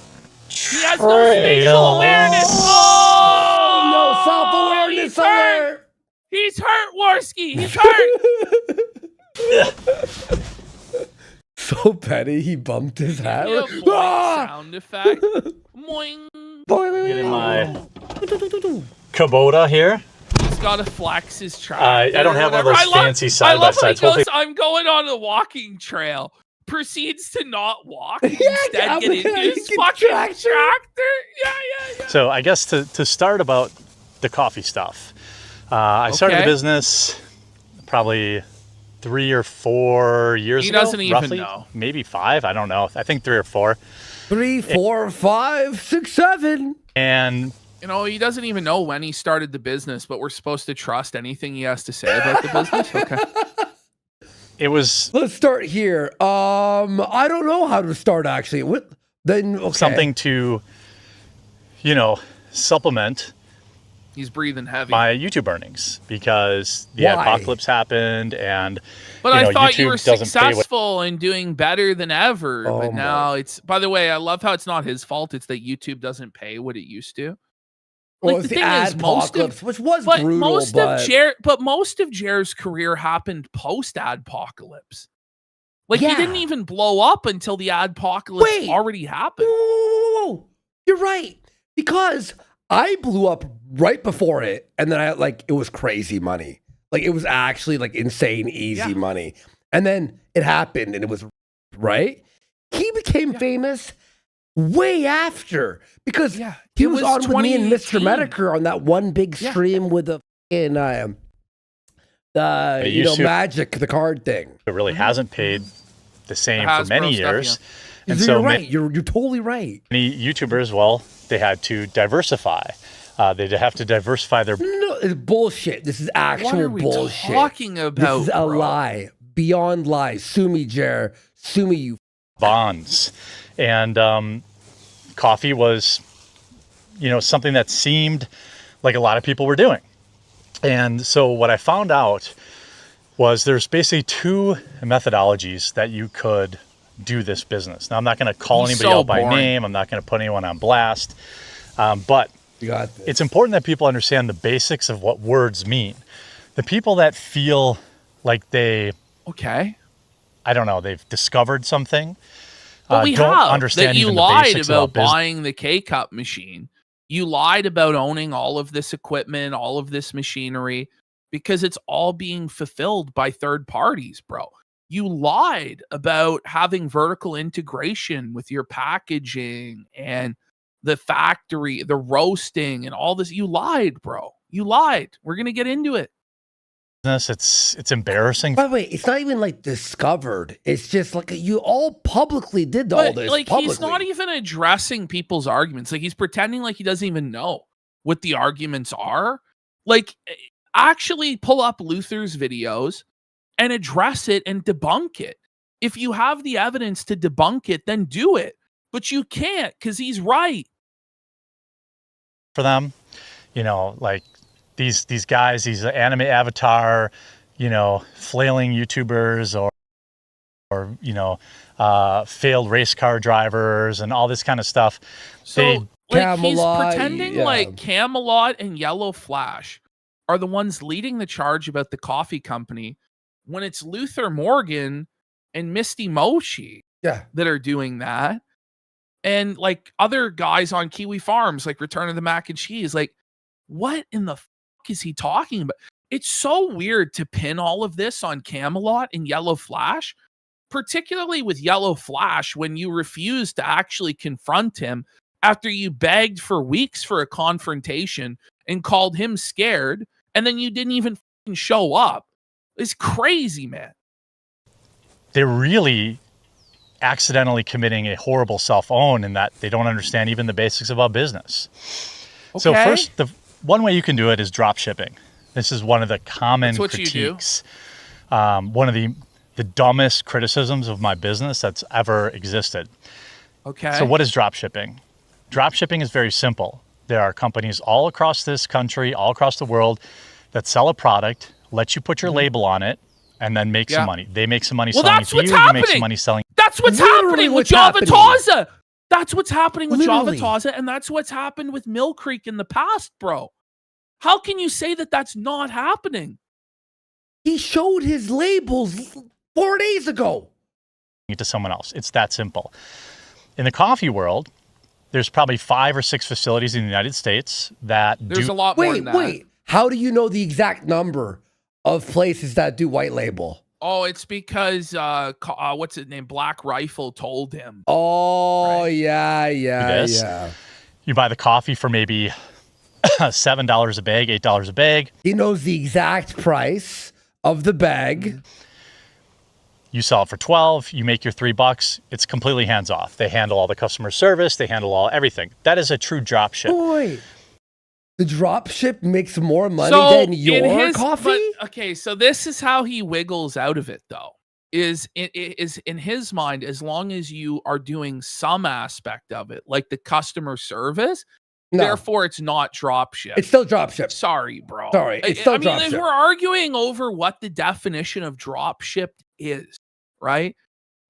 He has no spatial awareness. Oh, no self-awareness alert. He's hurt, Warski. He's hurt. So petty, he bumped his head. Sound effect. Moing. Getting my Kubota here. He's got to flex his track. I don't have one of those fancy side by sides. I'm going on a walking trail. Proceeds to not walk. Instead, get into his fucking tractor. Yeah. So I guess to start about the coffee stuff. I started the business probably 3 or 4 years ago. He doesn't even roughly, know. Maybe 5. I don't know. I think 3 or 4. 3, 4, 5, 6, 7. And he doesn't even know when he started the business, but we're supposed to trust anything he has to say about the business. Okay. It was. Let's start here. I don't know how to start actually. Something to, supplement. He's breathing heavy. My YouTube earnings because the apocalypse happened, and I thought YouTube you were successful and doing better than ever. But now it's. By the way, I love how it's not his fault. It's that YouTube doesn't pay what it used to. Well, the thing is, which was brutal, but most of Jer's career happened post adpocalypse. He didn't even blow up until the adpocalypse already happened. Whoa. You're right, because I blew up right before it, and then it was crazy money. It was actually insane easy money, and then it happened, and it was right. He became famous way after because he was on with me and Mr. Medicare on that one big stream with the magic, the card thing. It really hasn't paid the same for many years. And so you're right. You're totally right. Many YouTubers, they had to diversify. They'd have to diversify their. No, it's bullshit. This is actual bullshit. What are we talking about? This is a lie. Beyond lies. Sue me, Jer. Sue me, you. Bonds. And coffee was, something that seemed like a lot of people were doing. And so what I found out was there's basically 2 methodologies that you could do this business. Now, I'm not going to call anybody out by name. I'm not going to put anyone on blast. But it's important that people understand the basics of what words mean. The people that feel like they, I don't know, they've discovered something. But we don't have understand that you even the lied basics about buying the K-Cup machine. You lied about owning all of this equipment, all of this machinery. because it's all being fulfilled by third parties, bro. You lied about having vertical integration with your packaging and the factory, the roasting and all this. You lied, bro. You lied. We're going to get into it. It's embarrassing. By the way, it's not even like discovered. It's just like you all publicly did all this. Like publicly. He's not even addressing people's arguments. Like he's pretending like he doesn't even know what the arguments are. Like actually pull up Luther's videos and address it and debunk it. If you have the evidence to debunk it, then do it. But you can't because he's right. For them, you know, like these guys, these anime avatar, you know, flailing YouTubers or you know, failed race car drivers and all this kind of stuff. So like he's Camelot, pretending like Camelot and Yellow Flash are the ones leading the charge about the coffee company when it's Luther Morgan and Misty Moshi that are doing that. And like other guys on Kiwi Farms, like Return of the Mac and Cheese, like what in the fuck is he talking about? It's so weird to pin all of this on Camelot and Yellow Flash, particularly with Yellow Flash when you refuse to actually confront him after you begged for weeks for a confrontation and called him scared, and then you didn't even show up. It's crazy, man. They're really accidentally committing a horrible self-own in that they don't understand even the basics of our business. Okay. So first, the one way you can do it is drop shipping. This is one of the common critiques. One of the dumbest criticisms of my business that's ever existed. Okay. So what is drop shipping? Drop shipping is very simple. There are companies all across this country, all across the world that sell a product, let you put your label on it, and then make some money. They make some money selling it to you. You make some money selling. That's what's happening with Java Taza. That's what's happening with Java Taza, and that's what's happened with Mill Creek in the past, bro. How can you say that that's not happening? He showed his labels 4 days ago. To someone else. It's that simple. In the coffee world, there's probably 5 or 6 facilities in the United States that There's a lot more than that. Wait. How do you know the exact number of places that do white label? Oh, it's because what's his name? Black Rifle told him. Oh, right? Yeah. You buy the coffee for maybe $7 a bag, $8 a bag. He knows the exact price of the bag. You sell it for $12, you make your $3. It's completely hands off. They handle all the customer service, they handle everything. That is a true drop ship. Boy, the drop ship makes more money than your coffee? Okay, so this is how he wiggles out of it, though. Is in his mind, as long as you are doing some aspect of it, like the customer service, therefore it's not drop ship. It's still drop ship. Sorry, bro. Sorry, it's still drop ship. We're arguing over what the definition of drop ship is, right?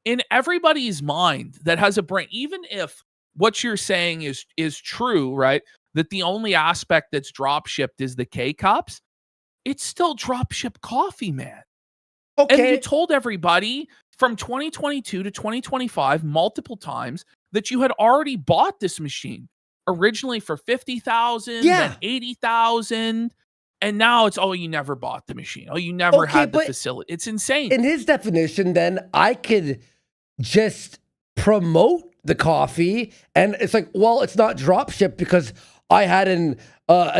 In everybody's mind that has a brain, even if what you're saying is true, right? That the only aspect that's drop shipped is the K-Cups, it's still drop ship coffee, man. Okay. And you told everybody from 2022 to 2025 multiple times that you had already bought this machine originally for $50,000, then $80,000, and now it's you never bought the machine. You never had the facility. It's insane. In his definition, then I could just promote the coffee, and it's like, well, it's not drop ship because I had an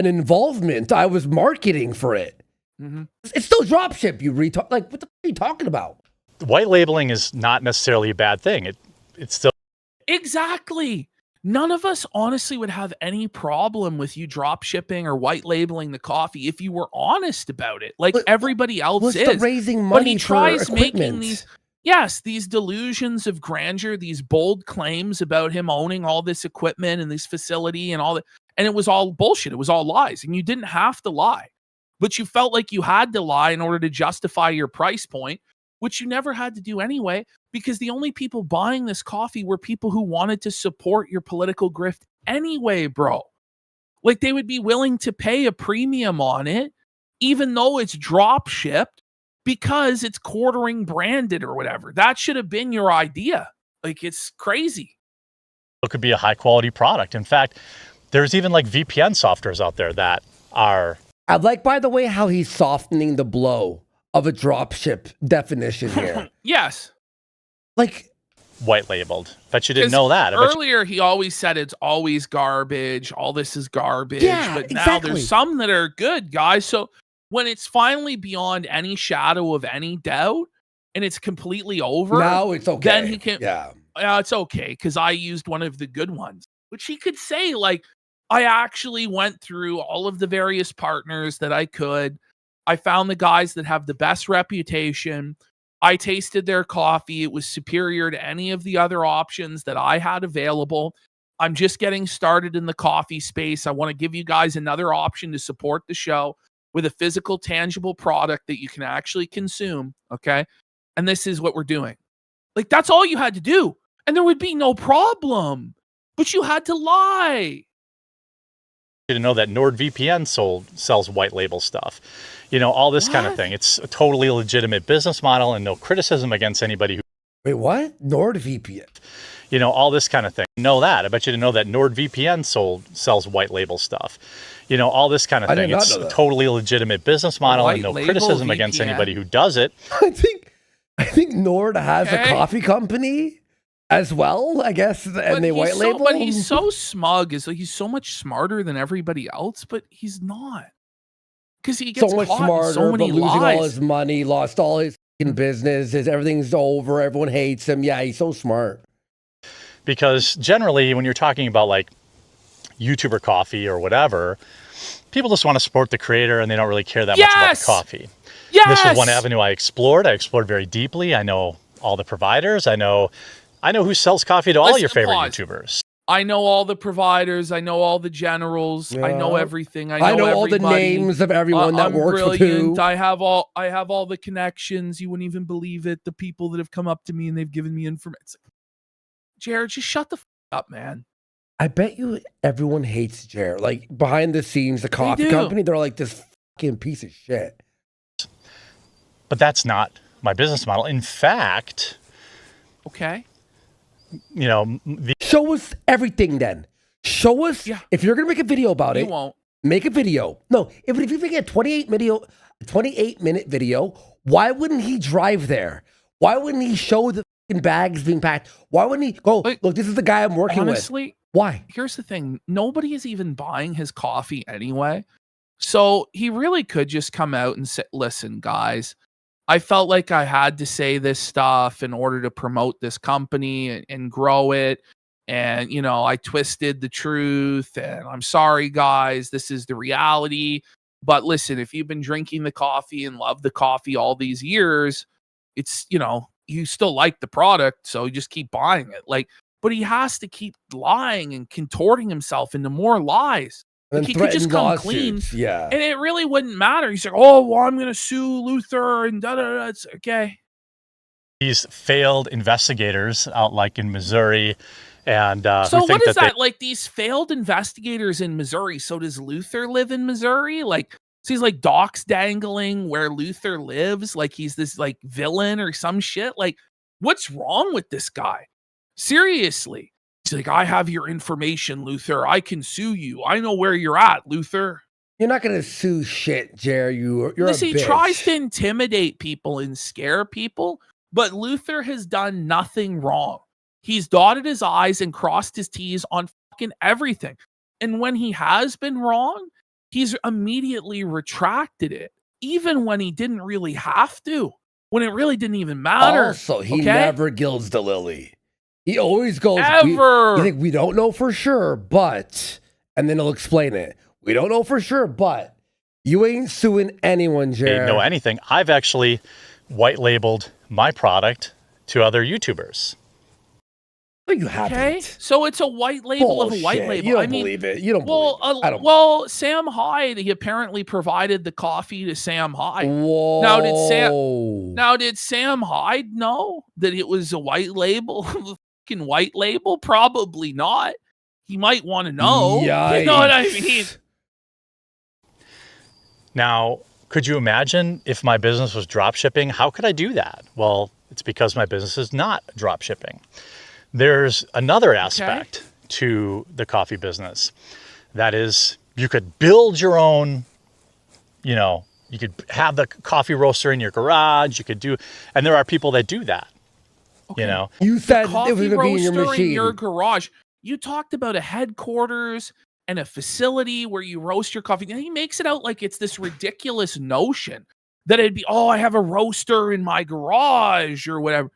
involvement. I was marketing for it. Mm-hmm. It's still drop ship, you retard. Like, what the fuck are you talking about? White labeling is not necessarily a bad thing. It's still... Exactly. None of us honestly would have any problem with you drop shipping or white labeling the coffee if you were honest about it, like everybody else is. The raising money but he for tries equipment. making these delusions of grandeur, these bold claims about him owning all this equipment and this facility and all that. And it was all bullshit. It was all lies. And you didn't have to lie, but you felt like you had to lie in order to justify your price point, which you never had to do anyway, because the only people buying this coffee were people who wanted to support your political grift anyway, bro. Like, they would be willing to pay a premium on it, even though it's drop shipped, because it's quartering branded or whatever. That should have been your idea. Like, it's crazy. It could be a high quality product. In fact, there's even like VPN softwares out there that are I like, by the way, how he's softening the blow of a dropship definition here. Yes. Like, white labeled. Bet you didn't know that. Earlier, he always said it's always garbage. All this is garbage. Yeah, but now exactly. there's some that are good, guys. So when it's finally beyond any shadow of any doubt and it's completely over, now it's okay. Then he can. Yeah. It's okay because I used one of the good ones, which he could say, like, I actually went through all of the various partners that I could. I found the guys that have the best reputation. I tasted their coffee. It was superior to any of the other options that I had available. I'm just getting started in the coffee space. I want to give you guys another option to support the show with a physical, tangible product that you can actually consume. Okay. And this is what we're doing. Like, that's all you had to do. And there would be no problem. But you had to lie. To know that NordVPN sells white label stuff, all this kind of thing. It's a totally legitimate business model, and no criticism against anybody who. Wait, what? NordVPN. All this kind of thing. Know that? I bet you didn't know that NordVPN sells white label stuff. All this kind of thing. It's a totally legitimate business model, and no criticism against anybody who does it. I think Nord has a coffee company as well, I guess, and they white label. But he's so smug. He's so much smarter than everybody else, but he's not. Because he gets so much caught smarter, in so many but losing lies. all his money, lost all his business, everything's over, everyone hates him. Yeah, he's so smart. Because generally, when you're talking about like YouTuber coffee or whatever, people just want to support the creator and they don't really care that much about the coffee. Yes! This was one avenue I explored. I explored very deeply. I know all the providers. I know who sells coffee to all your favorite YouTubers. I know all the providers. I know all the generals. I know everything. I know all the names of everyone that works for who. I have all the connections. You wouldn't even believe it. The people that have come up to me and they've given me information. Jared, just shut the up, man. I bet you everyone hates Jared. Like, behind the scenes, the coffee company, they're like, this fucking piece of shit. But that's not my business model. In fact, okay. Show us everything then. Show us, if you're going to make a video about it, won't. Make a video. No, if you make a 28-minute video, why wouldn't he drive there? Why wouldn't he show the fucking bags being packed? Why wouldn't he go, look, this is the guy I'm working with? Why? Here's the thing. Nobody is even buying his coffee anyway. So he really could just come out and say, listen, guys, I felt like I had to say this stuff in order to promote this company and grow it. And, I twisted the truth and I'm sorry, guys. This is the reality. But listen, if you've been drinking the coffee and love the coffee all these years, it's, you still like the product. So you just keep buying it. But he has to keep lying and contorting himself into more lies. He could just come clean. Yeah. And it really wouldn't matter. He's like, oh, well, I'm going to sue Luther and da-da-da. It's okay. These failed investigators out like in Missouri. And so what is that? Like these failed investigators in Missouri. So does Luther live in Missouri? So he's like docs dangling where Luther lives. Like he's this like villain or some shit. Like what's wrong with this guy? Seriously. He's like, I have your information, Luther. I can sue you. I know where you're at, Luther. You're not going to sue shit, Jerry. You're Listen, he tries to intimidate people and scare people, but Luther has done nothing wrong. He's dotted his I's and crossed his T's on fucking everything. And when he has been wrong, he's immediately retracted it, even when he didn't really have to, when it really didn't even matter. Also, he never gilds the lily. He always goes, ever. We don't know for sure, but, and then he'll explain it. We don't know for sure, but you ain't suing anyone, Jared. Know anything. I've actually white labeled my product to other YouTubers. No, you haven't. Okay, so it's a white label of a white label. You don't believe it. You don't believe it. I don't well, Sam Hyde, he apparently provided the coffee to Sam Hyde. Whoa. Now did Sam Hyde know that it was a white label? Fucking white label? Probably not. He might want to know. Yikes. You know what I mean? Now, could you imagine if my business was drop shipping? How could I do that? Well, it's because my business is not drop shipping. There's another aspect to the coffee business. That is, you could build your own you know, you could have the coffee roaster in your garage. You could do, and there are people that do that. Okay. You know, You said it was Coffee going to be in your roaster in machine. your garage. You talked about a headquarters and a facility where you roast your coffee. And he makes it out like it's this ridiculous notion that it'd be, oh, I have a roaster in my garage or whatever.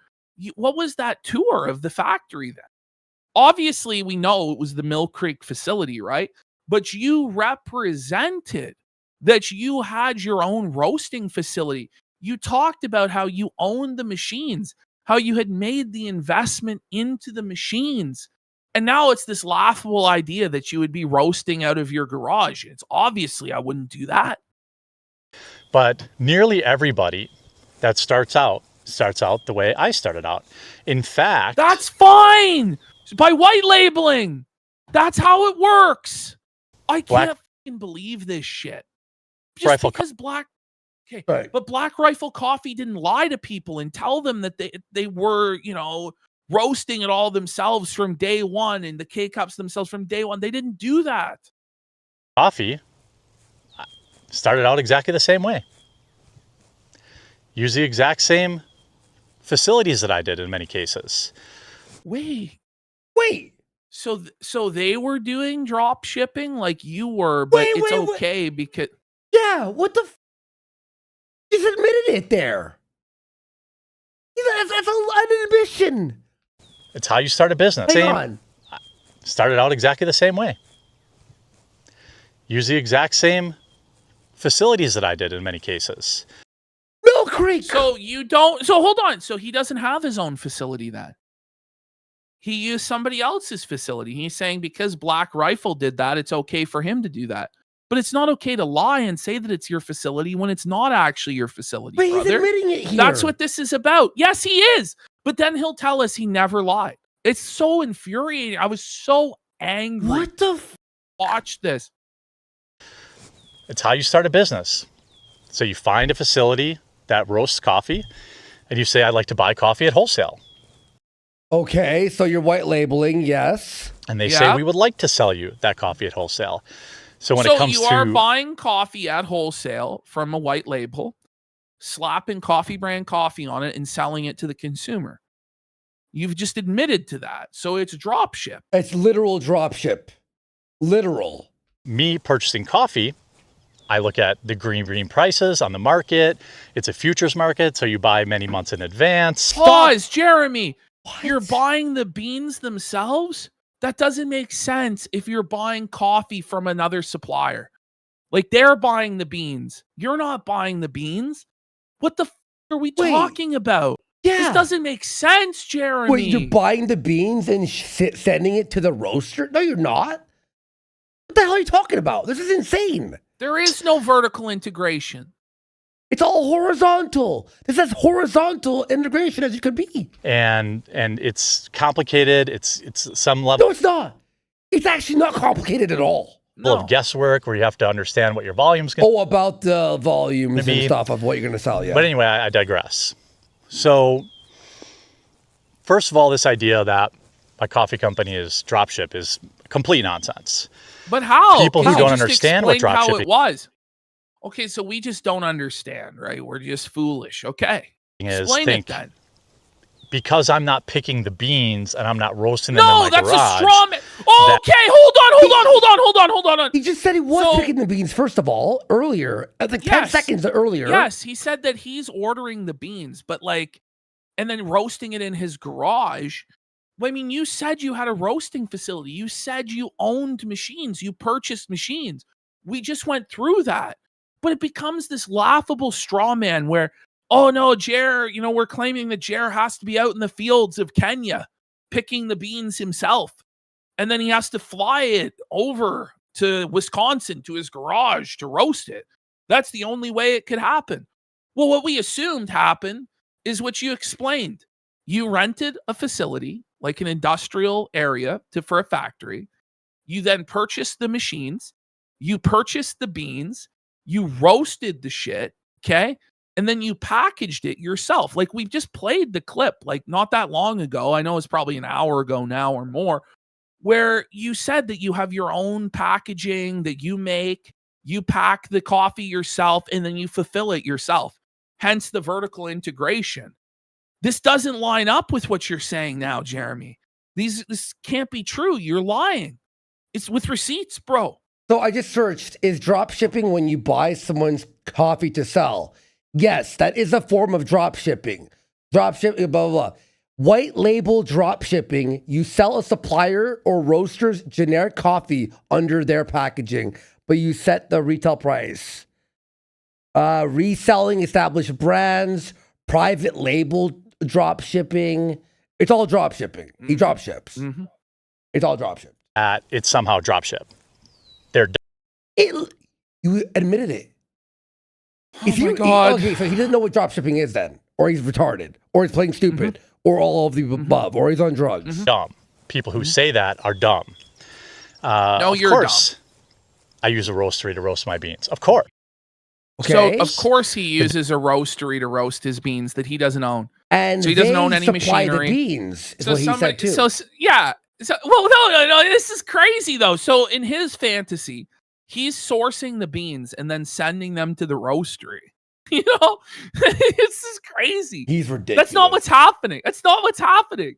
What was that tour of the factory then? Obviously, we know it was the Mill Creek facility, right? But you represented that you had your own roasting facility. You talked about how you owned the machines, how you had made the investment into the machines. And now it's this laughable idea that you would be roasting out of your garage. It's obviously I wouldn't do that. but nearly everybody that starts out the way I started out. In fact, That's fine. By white labeling. That's how it works. I can't fucking believe this shit. Just Rifle because Black Okay. Right. But Black Rifle Coffee didn't lie to people and tell them that they were, you know, roasting it all themselves from day one and the K-Cups themselves from day one. They didn't do that. coffee started out exactly the same way. Use the exact same facilities that I did in many cases. Wait. So So they were doing drop shipping like you were, but it's okay because yeah, what the? He's admitted it there. That's an admission. It's how you start a business. Hang on. Started out exactly the same way. Use the exact same facilities that I did in many cases. Mill Creek. So you don't. So hold on. So he doesn't have his own facility then. He used somebody else's facility. He's saying because Black Rifle did that, it's okay for him to do that. But it's not okay to lie and say that it's your facility when it's not actually your facility. But he's brother. admitting it here. That's what this is about. Yes, he is. But then he'll tell us he never lied. It's so infuriating. I was so angry. What the? Watch this. It's how you start a business. So you find a facility that roasts coffee and you say, I'd like to buy coffee at wholesale. Okay, so you're white labeling, yes. And they say, we would like to sell you that coffee at wholesale. So when it comes you are buying coffee at wholesale from a white label, slapping coffee brand coffee on it and selling it to the consumer. You've just admitted to that. So it's drop ship. It's literal drop ship. Literal. me purchasing coffee, I look at the green prices on the market. It's a futures market, so you buy many months in advance. Pause, Jeremy. What? You're buying the beans themselves? That doesn't make sense if you're buying coffee from another supplier. Like, they're buying the beans. You're not buying the beans. What the are we talking about? Yeah. This doesn't make sense, Jeremy. Wait, you're buying the beans and sending it to the roaster? No, you're not. What the hell are you talking about? This is insane. There is no vertical integration. It's all horizontal. This is as horizontal integration as you could be. And it's complicated. It's some level. No, it's not. It's actually not complicated at all. Of guesswork where you have to understand what your volume's going to be. Oh, about the volumes and stuff of what you're going to sell, yeah. But anyway, I digress. So, first of all, this idea that my coffee company is dropship is complete nonsense. But how? People who don't understand what dropshipping how it was. Okay, so we just don't understand, right? We're just foolish. Okay. Explain it then. Because I'm not picking the beans and I'm not roasting them in my garage. No, that's a straw man. Okay, hold on. He just said he was picking the beans, first of all, earlier. Like 10 seconds earlier. Yes, he said that he's ordering the beans, but and then roasting it in his garage. I mean, you said you had a roasting facility. You said you owned machines. You purchased machines. We just went through that. But it becomes this laughable straw man where, oh no, Jer, we're claiming that Jer has to be out in the fields of Kenya picking the beans himself. And then he has to fly it over to Wisconsin to his garage to roast it. That's the only way it could happen. Well, what we assumed happened is what you explained. You rented a facility, like an industrial area for a factory. You then purchased the machines. You purchased the beans. You roasted the shit, okay? And then you packaged it yourself. Like, we just played the clip, like, not that long ago. I know it's probably an hour ago now or more, where you said that you have your own packaging that you make You pack the coffee yourself and then you fulfill it yourself. Hence the vertical integration. This doesn't line up with what you're saying now, Jeremy. This can't be true. You're lying. It's with receipts, bro. So I just searched, is drop shipping when you buy someone's coffee to sell? Yes, that is a form of drop shipping. Drop shipping, blah, blah, blah. White label drop shipping, you sell a supplier or roaster's generic coffee under their packaging, but you set the retail price. Reselling established brands, private label drop shipping. It's all drop shipping. He drop ships. Mm-hmm. It's all drop shipped. It's somehow drop ship. They're You admitted it. Oh my God. Okay, so he doesn't know what drop shipping is then, or he's retarded, or he's playing stupid, or all of the above, or he's on drugs. dumb. People who say that are dumb. No, you're Of course, I use a roastery to roast my beans. Of course. Okay. So, of course, he uses a roastery to roast his beans that he doesn't own. And so he doesn't they own any supply machinery. The beans is So what he said too. Yeah. So, well, no. This is crazy though. So in his fantasy, he's sourcing the beans and then sending them to the roastery. You know, this is crazy. He's ridiculous. That's not what's happening. That's not what's happening.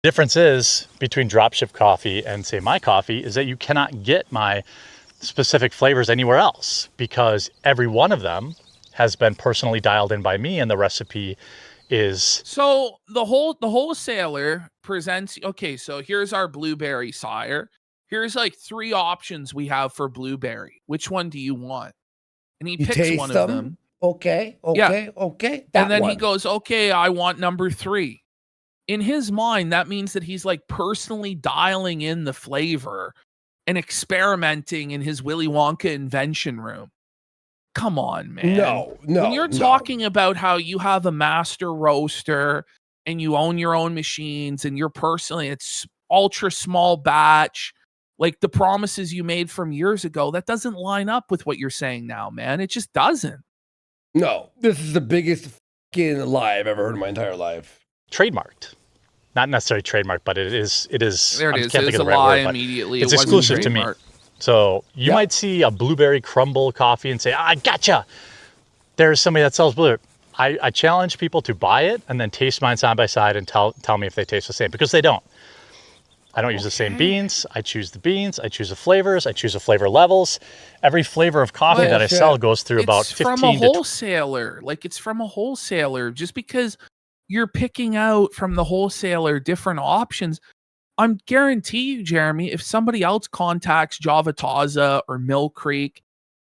Difference is between dropship coffee and say my coffee is that you cannot get my specific flavors anywhere else because every one of them has been personally dialed in by me and the recipe is So the wholesaler presents, okay, so here's our blueberry sire. Here's like 3 options we have for blueberry. Which one do you want? And he You picks taste one them? of them. Okay. Yeah. That And then he one. goes, okay, I want number 3. In his mind, that means that he's like personally dialing in the flavor and experimenting in his Willy Wonka invention room. Come on, man. No. When you're talking about how you have a master roaster and you own your own machines and you're personally, it's ultra small batch, like the promises you made from years ago, that doesn't line up with what you're saying now, man. It just doesn't. No, this is the biggest fucking lie I've ever heard in my entire life. trademarked. Not necessarily trademarked, but it is. There it is. Can't It's think of a the right lie word, but immediately. it's It wasn't exclusive to me. trademarked. So you might see a blueberry crumble coffee and say, I gotcha. There's somebody that sells blueberry. I challenge people to buy it and then taste mine side by side and tell me if they taste the same, because they don't. I don't use the same beans. I choose the beans. I choose the flavors. I choose the flavor levels. Every flavor of coffee that I sell goes through about 15 to... It's from a wholesaler. Like, it's from a wholesaler. Just because you're picking out from the wholesaler different options, I'm guarantee you, Jeremy, if somebody else contacts Java Taza or Mill Creek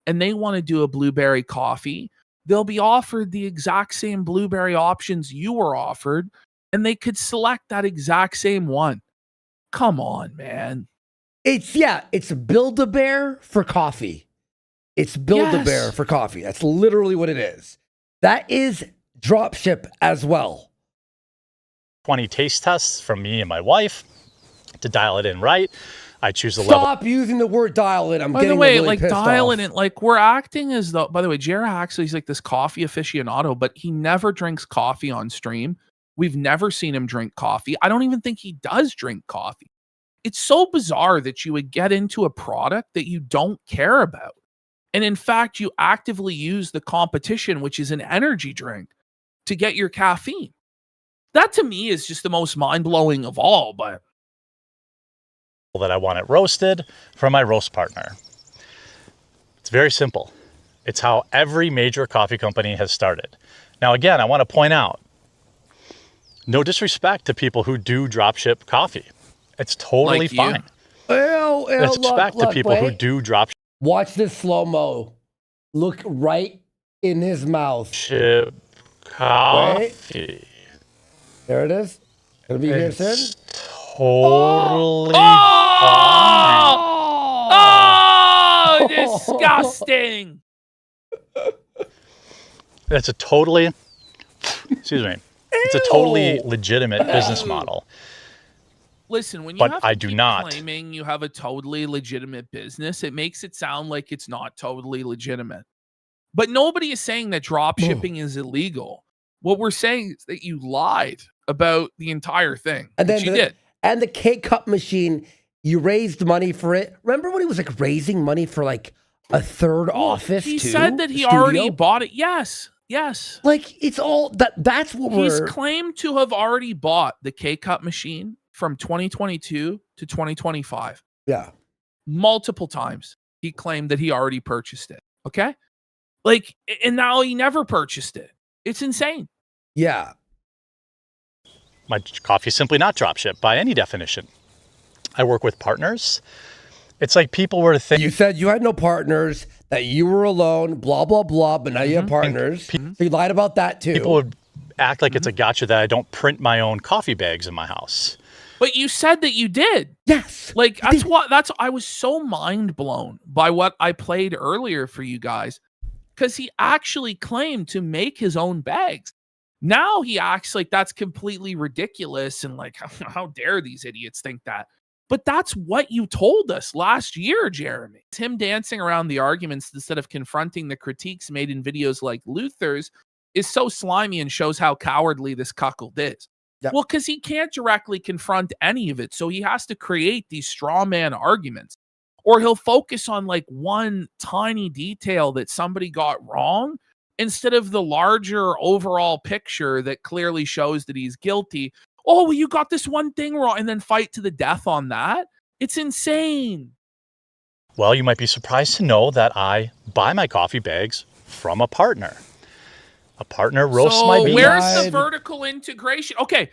and they want to do a blueberry coffee, they'll be offered the exact same blueberry options you were offered, and they could select that exact same one. Come on, man. It's Build-A-Bear for coffee. It's Build-A-Bear for coffee. That's literally what it is. That is dropship as well. 20 taste tests from me and my wife to dial it in right. I choose the level. Stop using the word dial in. By the way, like dialing it, like we're acting as though, by the way, Jared Axley's like this coffee aficionado, but he never drinks coffee on stream. We've never seen him drink coffee. I don't even think he does drink coffee. It's so bizarre that you would get into a product that you don't care about. And in fact, you actively use the competition, which is an energy drink, to get your caffeine. That to me is just the most mind-blowing of all, but that I want it roasted from my roast partner. It's very simple. It's how every major coffee company has started. Now, again, I want to point out, no disrespect to people who do dropship coffee. It's totally like fine. Respect to people who do dropship Watch this slow-mo. Look right in his mouth. coffee. Wait. There it is. It'll be here soon. Totally oh, disgusting. That's a totally, excuse me. It's a totally legitimate business model. Listen, when you But have to I do keep not. claiming you have a totally legitimate business, it makes it sound like it's not totally legitimate. But nobody is saying that drop shipping is illegal. What we're saying is that you lied about the entire thing. And then you did. And the K-Cup machine, you raised money for it. Remember when he was like raising money for like a third office He too? said that he Studio? already bought it. Yes. Like, it's all that's what He's we're... claimed to have already bought the K-Cup machine from 2022 to 2025. Yeah. Multiple times. He claimed that he already purchased it. Okay? Like, and now he never purchased it. It's insane. Yeah. My coffee's simply not drop shipped by any definition. I work with partners. It's like people were to think... You said you had no partners, that you were alone, blah, blah, blah, but now you have partners. So you lied about that too. People would act like it's a gotcha that I don't print my own coffee bags in my house. But you said that you did. Yes. Like, I was so mind blown by what I played earlier for you guys, because he actually claimed to make his own bags. Now he acts like that's completely ridiculous and like, how dare these idiots think that? But that's what you told us last year, Jeremy. It's him dancing around the arguments instead of confronting the critiques made in videos like Luther's is so slimy and shows how cowardly this cuckold is. Yep. Well, because he can't directly confront any of it, so he has to create these straw man arguments. Or he'll focus on like one tiny detail that somebody got wrong instead of the larger overall picture that clearly shows that he's guilty. Oh, well, you got this one thing wrong, and then fight to the death on that. It's insane. Well, you might be surprised to know that I buy my coffee bags from a partner. A partner roasts my beans. Where's the vertical integration? Okay,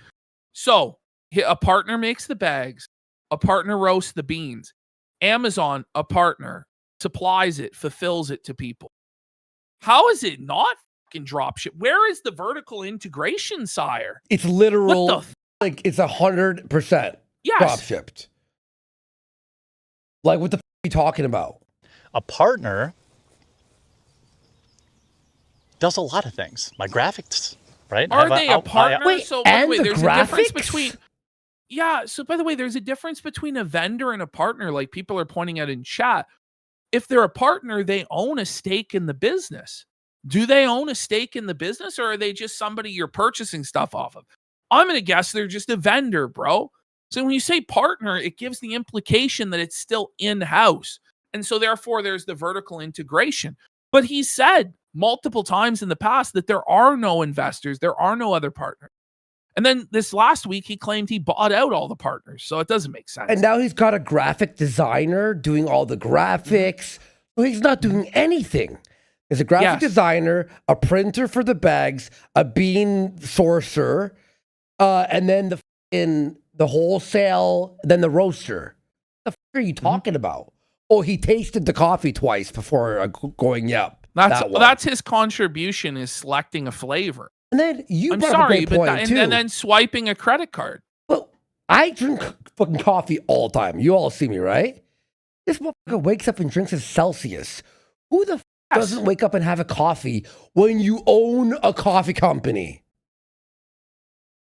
so a partner makes the bags. A partner roasts the beans. Amazon, a partner, supplies it, fulfills it to people. How is it not fucking dropship? Where is the vertical integration, sire? It's literal. Like, it's 100% drop shipped. Like, what the f are you talking about? A partner does a lot of things. My graphics, right? Are they a partner? Wait, so, by the way, there's a difference graphics? between... Yeah, so by the way, there's a difference between a vendor and a partner, like people are pointing out in chat. If they're a partner, they own a stake in the business. Do they own a stake in the business, or are they just somebody you're purchasing stuff off of? I'm going to guess they're just a vendor, bro. So when you say partner, it gives the implication that it's still in-house. And so therefore, there's the vertical integration. But he said multiple times in the past that there are no investors, there are no other partners. And then this last week, he claimed he bought out all the partners. So it doesn't make sense. And now he's got a graphic designer doing all the graphics. So he's not doing anything. There's a graphic designer, a printer for the bags, a bean sourcer, and then the wholesale, then the roaster. What the fuck are you talking about? Oh, he tasted the coffee twice before going, yep. That's his contribution, is selecting a flavor. And then you I'm brought sorry, up a great point, too. And then swiping a credit card. Well, I drink fucking coffee all the time. You all see me, right? This motherfucker wakes up and drinks a Celsius. Who the doesn't wake up and have a coffee when you own a coffee company?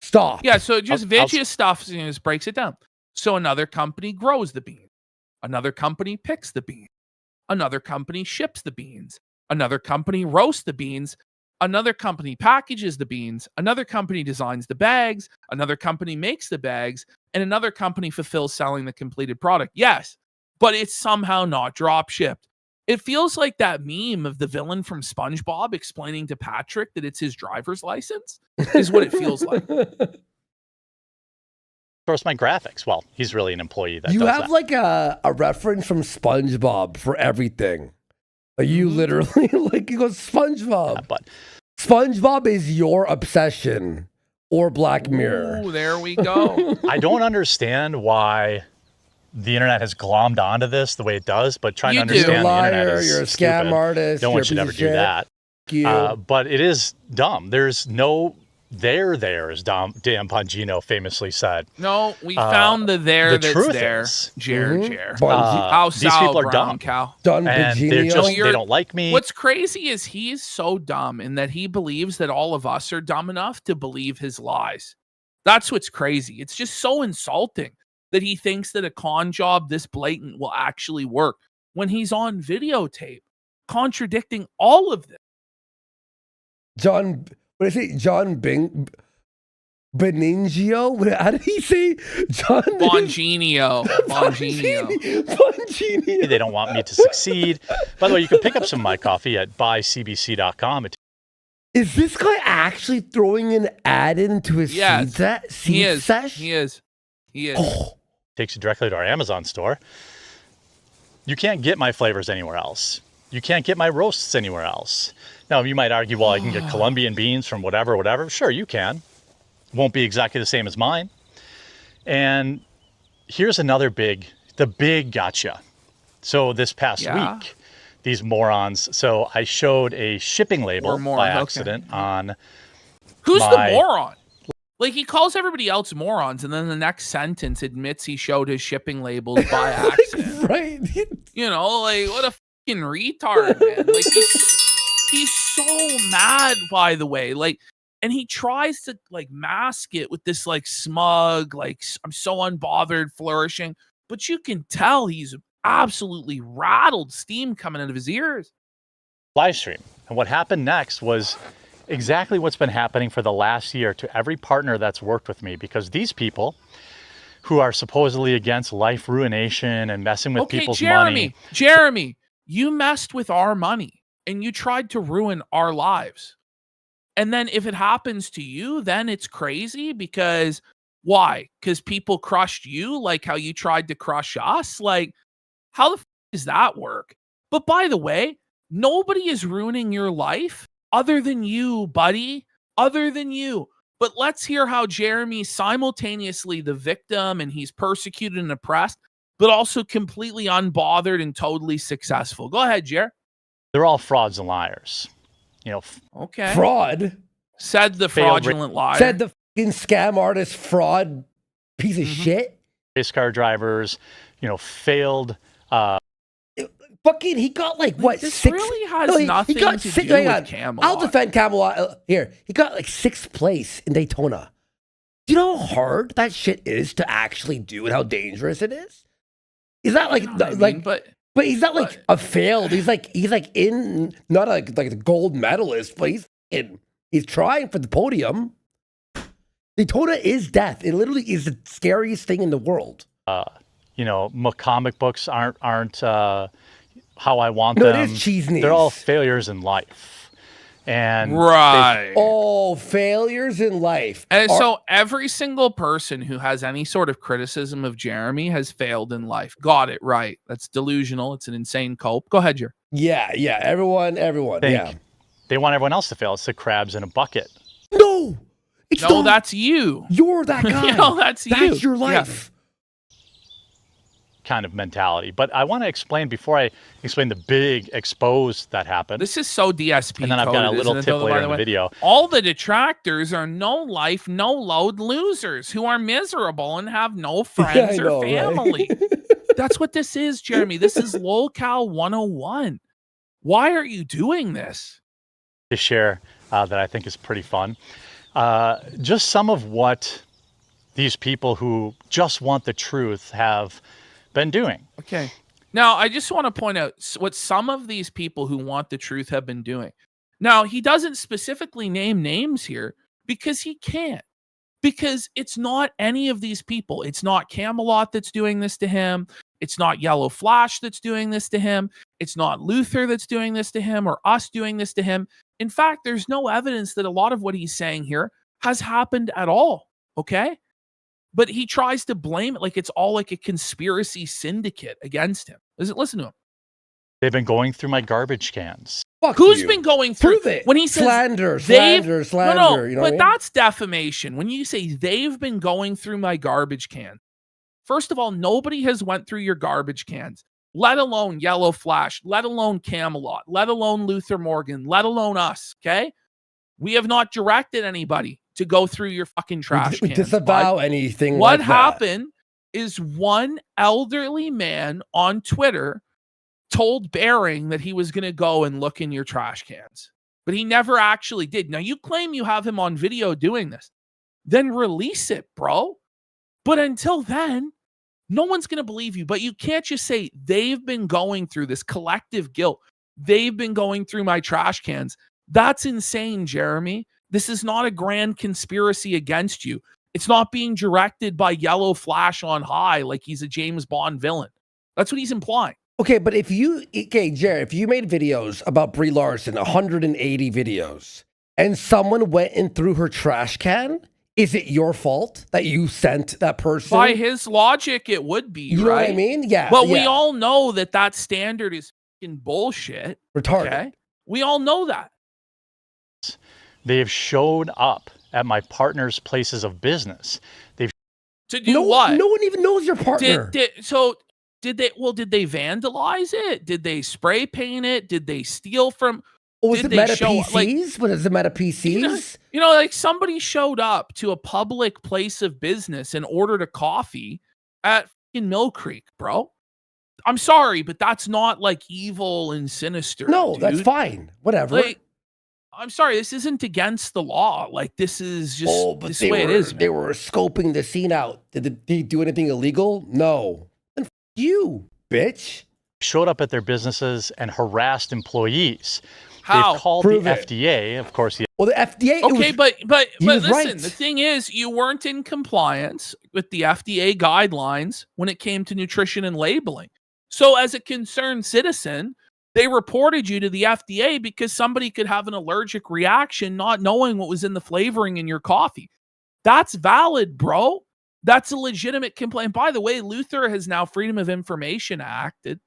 Stop. Yeah, so just Vigia stuff just breaks it down. So another company grows the bean. Another company picks the bean. Another company ships the beans. Another company roasts the beans. Another company packages the beans. Another company designs the bags. Another company makes the bags. And another company fulfills selling the completed product. Yes, but it's somehow not drop shipped. It feels like that meme of the villain from SpongeBob explaining to Patrick that it's his driver's license is what it feels like. Source my graphics. Well, he's really an employee that you does have that. Like a reference from SpongeBob for everything. You literally like, you go SpongeBob. Yeah, but SpongeBob is your obsession, or Black Mirror. Oh, there we go. I don't understand why the internet has glommed onto this the way it does, but trying to understand You're a liar, the internet is you're a stupid. scam artist. No one should ever do that. But it is dumb. There's no there is damn Bongino famously said. No, we found the that's truth there. is, Jer. these people are dumb. Cow. Done and they don't like me. What's crazy is he's so dumb in that he believes that all of us are dumb enough to believe his lies. That's what's crazy. It's just so insulting that he thinks that a con job this blatant will actually work when he's on videotape contradicting all of this. John Bing. Beningio? How did he say? John Bonginio. Bonginio. They don't want me to succeed. By the way, you can pick up some of my coffee at buycbc.com. Is this guy actually throwing an ad into his seed sesh? He is. Oh. Takes you directly to our Amazon store. You can't get my flavors anywhere else. You can't get my roasts anywhere else. Now, you might argue, well, I can get Colombian beans from whatever. Sure, you can. Won't be exactly the same as mine. And here's another big gotcha. So this past week, these morons, so I showed a shipping label by accident on Who's the moron? Like, he calls everybody else morons, and then the next sentence admits he showed his shipping labels by accident. Right. You know, like, what a fucking retard, man. Like, he's so mad, by the way. Like, and he tries to, like, mask it with this, like, smug, like, I'm so unbothered, flourishing. But you can tell he's absolutely rattled, steam coming out of his ears. Live stream. And what happened next was exactly what's been happening for the last year to every partner that's worked with me, because these people who are supposedly against life ruination and messing with people's money. Jeremy, you messed with our money and you tried to ruin our lives. And then if it happens to you, then it's crazy because why? Because people crushed you like how you tried to crush us? Like, how the does that work? But by the way, nobody is ruining your life other than you, buddy, other than you. But let's hear how Jeremy's simultaneously the victim and he's persecuted and oppressed, but also completely unbothered and totally successful. Go ahead, Jer. They're all frauds and liars. You know, okay. Fraud? Said the fraudulent liar. Said the fucking scam artist fraud piece of shit. Race car drivers, you know, failed. Fucking, he got like what? This 6? really has nothing to do with Camelot. I'll defend Camelot. Here, he got like 6th place in Daytona. Do you know how hard that shit is to actually do and how dangerous it is? Is that like but he's not like a failed. He's like in not like the gold medalist, but he's trying for the podium. Daytona is death. It literally is the scariest thing in the world. You know, comic books aren't how I want them. It is cheese knees. They're all failures in life. And failures in life. And so every single person who has any sort of criticism of Jeremy has failed in life. Got it right. That's delusional. It's an insane cope. Go ahead, Jer. Yeah. Everyone. They want everyone else to fail. It's the crabs in a bucket. No, that's you. You're that guy. No, that's you. That's your life. Kind of mentality. But I want to explain before I explain the big expose that happened. This is so DSP. And then I've got a little tip later in the video. All the detractors are no life, no load losers who are miserable and have no friends or family. Right? That's what this is, Jeremy. This is LOLCal 101. Why are you doing this? To share that I think is pretty fun. Just some of what these people who just want the truth have been doing. Okay. Now, I just want to point out what some of these people who want the truth have been doing. Now, he doesn't specifically name names here because he can't. Because it's not any of these people. It's not Camelot that's doing this to him. It's not Yellow Flash that's doing this to him. It's not Luther that's doing this to him or us doing this to him. In fact, there's no evidence that a lot of what he's saying here has happened at all. Okay? But he tries to blame it like it's all like a conspiracy syndicate against him. Listen to him. They've been going through my garbage cans. Who's been going through? Prove it. When he says slander. No, you know but that's defamation. When you say they've been going through my garbage can, first of all, nobody has went through your garbage cans, let alone Yellow Flash, let alone Camelot, let alone Luther Morgan, let alone us. Okay, we have not directed anybody to go through your fucking trash cans. We disavow anything what like happened is one elderly man on Twitter told Bering that he was going to go and look in your trash cans, but he never actually did. Now, you claim you have him on video doing this. Then release it, bro. But until then, no one's going to believe you. But you can't just say they've been going through this collective guilt. They've been going through my trash cans. That's insane, Jeremy. This is not a grand conspiracy against you. It's not being directed by yellow flash on high like he's a James Bond villain. That's what he's implying. Okay, but Jared, if you made videos about Brie Larson, 180 videos, and someone went in through her trash can, is it your fault that you sent that person? By his logic, it would be, You know what I mean? Yeah. But we all know that standard is fucking bullshit. Retarded. Okay? We all know that. They have showed up at my partner's places of business. They've to do what? No one even knows your partner. Did they vandalize it? Did they spray paint it? Did they steal from? Was it Meta PCs? What is it, Meta PCs? You know, like somebody showed up to a public place of business and ordered a coffee at fucking Mill Creek, bro. I'm sorry, but that's not like evil and sinister. No, dude. that's fine. Whatever. Like, I'm sorry, this isn't against the law. Like, this is just this way it is. Man. They were scoping the scene out. Did they do anything illegal? No. Then you, bitch. Showed up at their businesses and harassed employees. How? They've called Prove the it. FDA, of course. Well, the FDA. Okay, but listen, right. The thing is, you weren't in compliance with the FDA guidelines when it came to nutrition and labeling. So as a concerned citizen, they reported you to the FDA because somebody could have an allergic reaction not knowing what was in the flavoring in your coffee. That's valid, bro. That's a legitimate complaint. By the way, Luther has now Freedom of Information Acted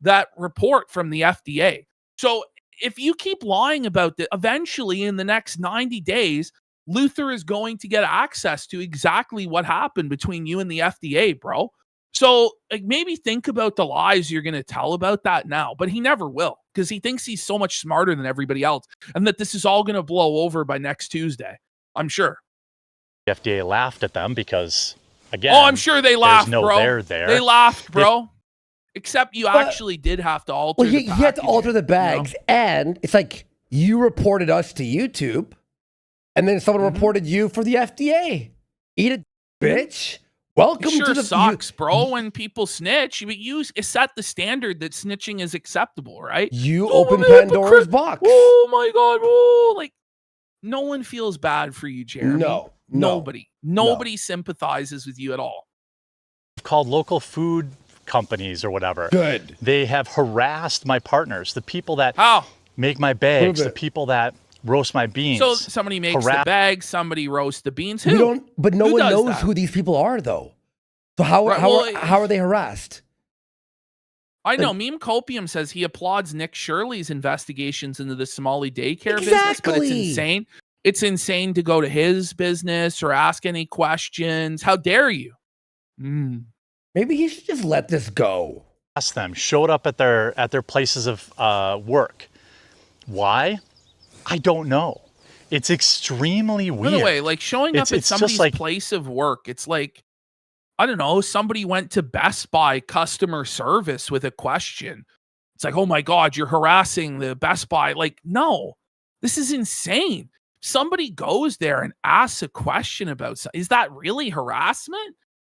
that report from the FDA. So if you keep lying about that, eventually in the next 90 days, Luther is going to get access to exactly what happened between you and the FDA, bro. So like maybe think about the lies you're going to tell about that now, but he never will because he thinks he's so much smarter than everybody else and that this is all going to blow over by next Tuesday. I'm sure. The FDA laughed at them because, again, I'm sure they laughed, there's no bro. there there. They laughed, bro. Except you actually did have to alter the packaging. You had to alter the bags, and it's like you reported us to YouTube, and then someone reported you for the FDA. Eat it, bitch. Welcome it sure to the sucks, bro, when people snitch. But you set the standard that snitching is acceptable, right? You open Pandora's box. Oh my god! Oh, like no one feels bad for you, Jeremy. No. Nobody sympathizes with you at all. Called local food companies or whatever. Good. They have harassed my partners, the people that make my bags, the people that roast my beans. So somebody makes the bags, somebody roasts the beans. Who? We don't, but no one knows who these people are, though. So how are they harassed? I know. Meme Copium says he applauds Nick Shirley's investigations into the Somali daycare business, but it's insane. It's insane to go to his business or ask any questions. How dare you? Maybe he should just let this go. Ask them. Showed up at their places of work. Why? I don't know. It's extremely weird. By the way, like showing up at somebody's place of work, it's like, I don't know, somebody went to Best Buy customer service with a question. It's like, oh my God, you're harassing the Best Buy. Like, no, this is insane. Somebody goes there and asks a question about something. Is that really harassment?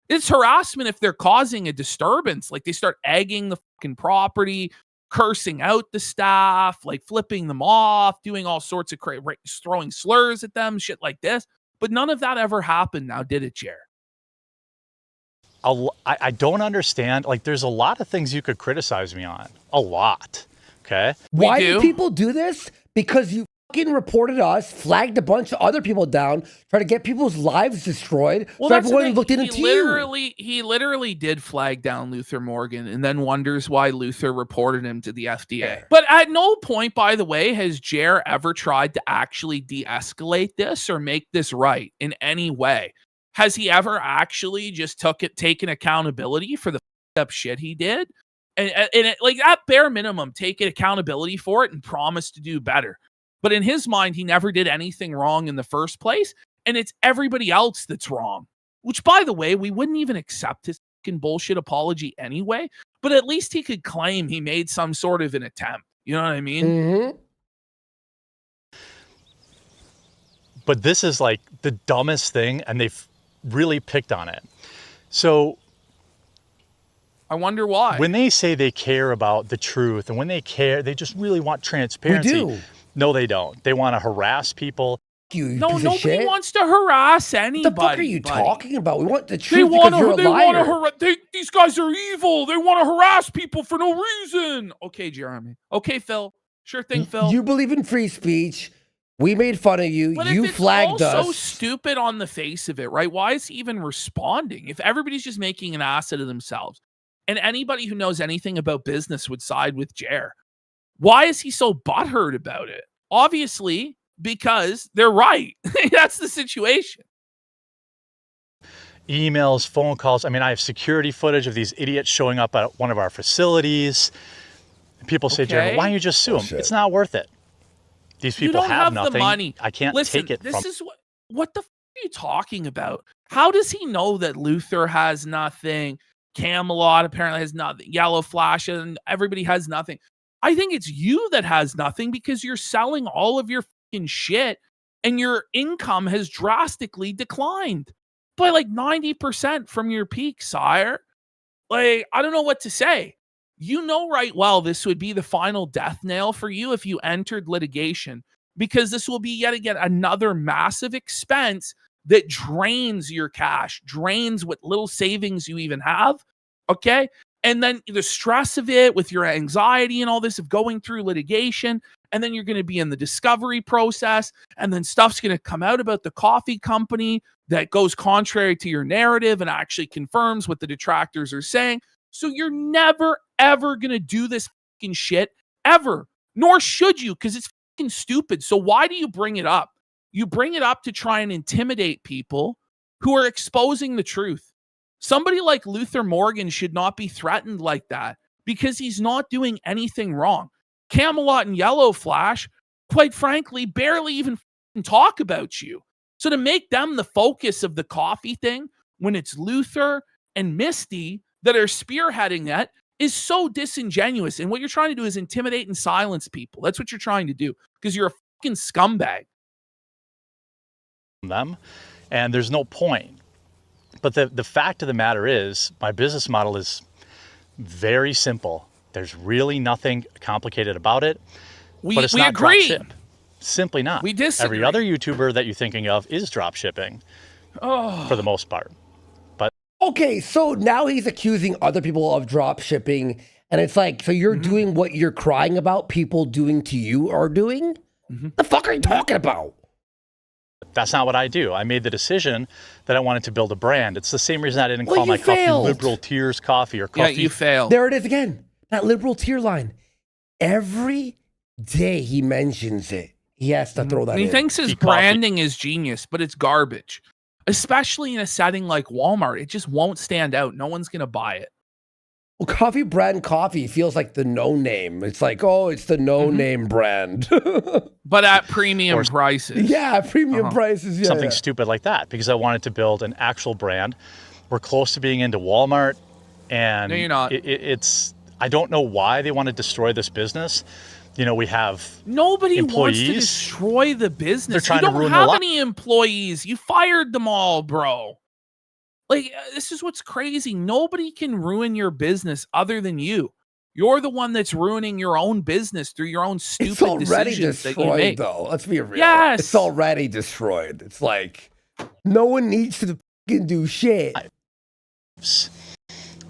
It's harassment if they're causing a disturbance. Like they start egging the fucking property, cursing out the staff, like flipping them off, doing all sorts of throwing slurs at them, shit like this. But none of that ever happened now, did it, Jer? I don't understand. Like, there's a lot of things you could criticize me on. A lot. Okay? Why do people do this? Because you fucking reported us, flagged a bunch of other people down, try to get people's lives destroyed. Well, so everyone looked into you. He literally did flag down Luther Morgan and then wonders why Luther reported him to the FDA. But at no point, by the way, has Jer ever tried to actually de-escalate this or make this right in any way. Has he ever actually just taken accountability for the up shit he did? And like at bare minimum, taken accountability for it and promised to do better. But in his mind, he never did anything wrong in the first place. And it's everybody else that's wrong. Which, by the way, we wouldn't even accept his fucking bullshit apology anyway. But at least he could claim he made some sort of an attempt. You know what I mean? Mm-hmm. But this is like the dumbest thing, and they've really picked on it. So I wonder why. When they say they care about the truth and when they care, they just really want transparency. We do. No, they don't. They want to harass people. you No, piece of nobody shit. wants to harass anybody. What the fuck are you talking about? We want the They truth want because you're a liar. these guys are evil. They want to harass people for no reason. Okay, Jeremy. Okay, Phil. Sure thing, Phil. You believe in free speech. We made fun of you. But You if it's flagged all us. so stupid on the face of it, right? Why is he even responding? If everybody's just making an ass out of themselves, and anybody who knows anything about business would side with Jer, why is he so butthurt about it? Obviously, because they're right. That's the situation. Emails, phone calls. I mean, I have security footage of these idiots showing up at one of our facilities. People say, Jeremy, why don't you just sue them? It's not worth it. These people have nothing. The money. I can't take it this from. is what the f are you talking about? How does he know that Luther has nothing? Camelot apparently has nothing. Yellow Flash and everybody has nothing. I think it's you that has nothing because you're selling all of your fucking shit and your income has drastically declined by like 90% from your peak, sire. Like, I don't know what to say. You know right well this would be the final death nail for you if you entered litigation, because this will be yet again another massive expense that drains your cash, drains what little savings you even have, okay? And then the stress of it with your anxiety and all this of going through litigation, and then you're going to be in the discovery process, and then stuff's going to come out about the coffee company that goes contrary to your narrative and actually confirms what the detractors are saying. So you're never, ever going to do this fucking shit, ever. Nor should you, because it's fucking stupid. So why do you bring it up? You bring it up to try and intimidate people who are exposing the truth. Somebody like Luther Morgan should not be threatened like that because he's not doing anything wrong. Camelot and Yellow Flash, quite frankly, barely even talk about you. So to make them the focus of the coffee thing when it's Luther and Misty that are spearheading that is so disingenuous. And what you're trying to do is intimidate and silence people. That's what you're trying to do because you're a fucking scumbag. Them, and there's no point. But the fact of the matter is, my business model is very simple. There's really nothing complicated about it. But it's not drop ship. Simply not. We disagree. Every other YouTuber that you're thinking of is drop shipping for the most part. But okay, so now he's accusing other people of drop shipping, and it's like, so you're doing what you're crying about people doing to you are doing? The fuck are you talking about? that's not what I do. I made the decision that I wanted to build a brand. It's the same reason I didn't call my coffee Liberal Tears Coffee or coffee. Yeah, you failed. There it is again. That liberal tier line. Every day he mentions it, he has to throw that in. He thinks his branding is genius, but it's garbage. Especially in a setting like Walmart. It just won't stand out. No one's going to buy it. Well, Coffee Brand Coffee feels like the no-name. It's like, oh, it's the no-name brand. But at premium prices. Yeah, premium prices. Yeah, something stupid like that, because I wanted to build an actual brand. We're close to being into Walmart. And no, you're not. It's I don't know why they want to destroy this business. You know, we have nobody employees. wants to destroy the business. They're trying you to ruin don't their have any employees. You fired them all, bro. Like, this is what's crazy. Nobody can ruin your business other than you. You're the one that's ruining your own business through your own stupid decisions. It's already destroyed, though. Let's be real. Yes. It's already destroyed. It's like, no one needs to fucking do shit.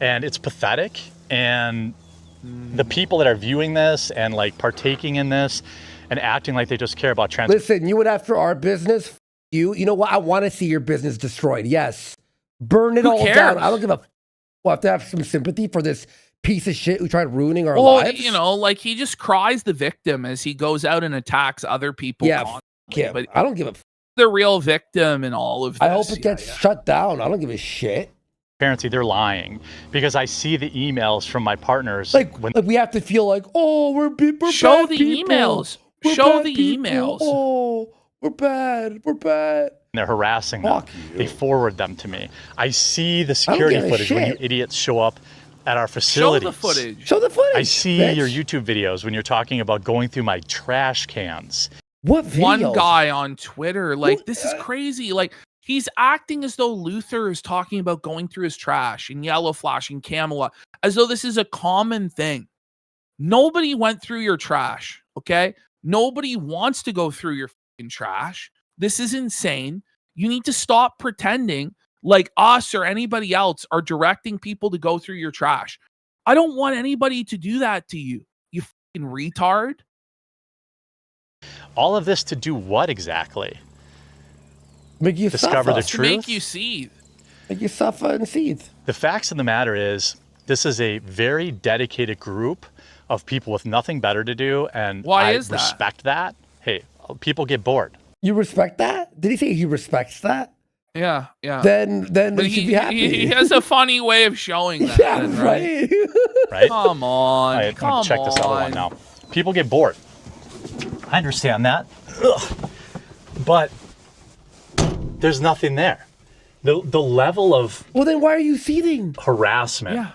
And it's pathetic. And the people that are viewing this and like partaking in this and acting like they just care about trans. Listen, you went after our business. You know what? I want to see your business destroyed. Yes. Burn it all down. I don't give a we'll have to have some sympathy for this piece of shit who tried ruining our lives. You know, like he just cries the victim as he goes out and attacks other people. Yeah, but I don't give a the real victim in all of this. I hope it gets shut down. I don't give a shit. Transparency, they're lying because I see the emails from my partners. Like we have to feel like, oh, we're show bad the people. emails. We're show bad the people. emails. Oh, we're bad. We're bad. They're harassing them. They forward them to me. I see the security footage when you idiots show up at our facilities. Show the footage. Show the footage. I see your YouTube videos when you're talking about going through my trash cans. What videos? One guy on Twitter, like, this is crazy. Like, he's acting as though Luther is talking about going through his trash and Yellow Flash and Camelot, as though this is a common thing. Nobody went through your trash, okay? Nobody wants to go through your fucking trash. This is insane. You need to stop pretending like us or anybody else are directing people to go through your trash. I don't want anybody to do that to you, you fucking retard. All of this to do what exactly? Make you discover suffer. the truth? To make you seethe. Make you suffer and seethe. The facts of the matter is, this is a very dedicated group of people with nothing better to do, and Why I is that? respect that. Hey, people get bored. You respect that? Did he say he respects that? Yeah, yeah. Then But you should be happy. he has a funny way of showing that. Yeah, then, right? Right? Come on. All right, I'm come gonna check on. this other one now. People get bored. I understand that. Ugh. But there's nothing there. The level of Well, then why are you seething? harassment, Yeah.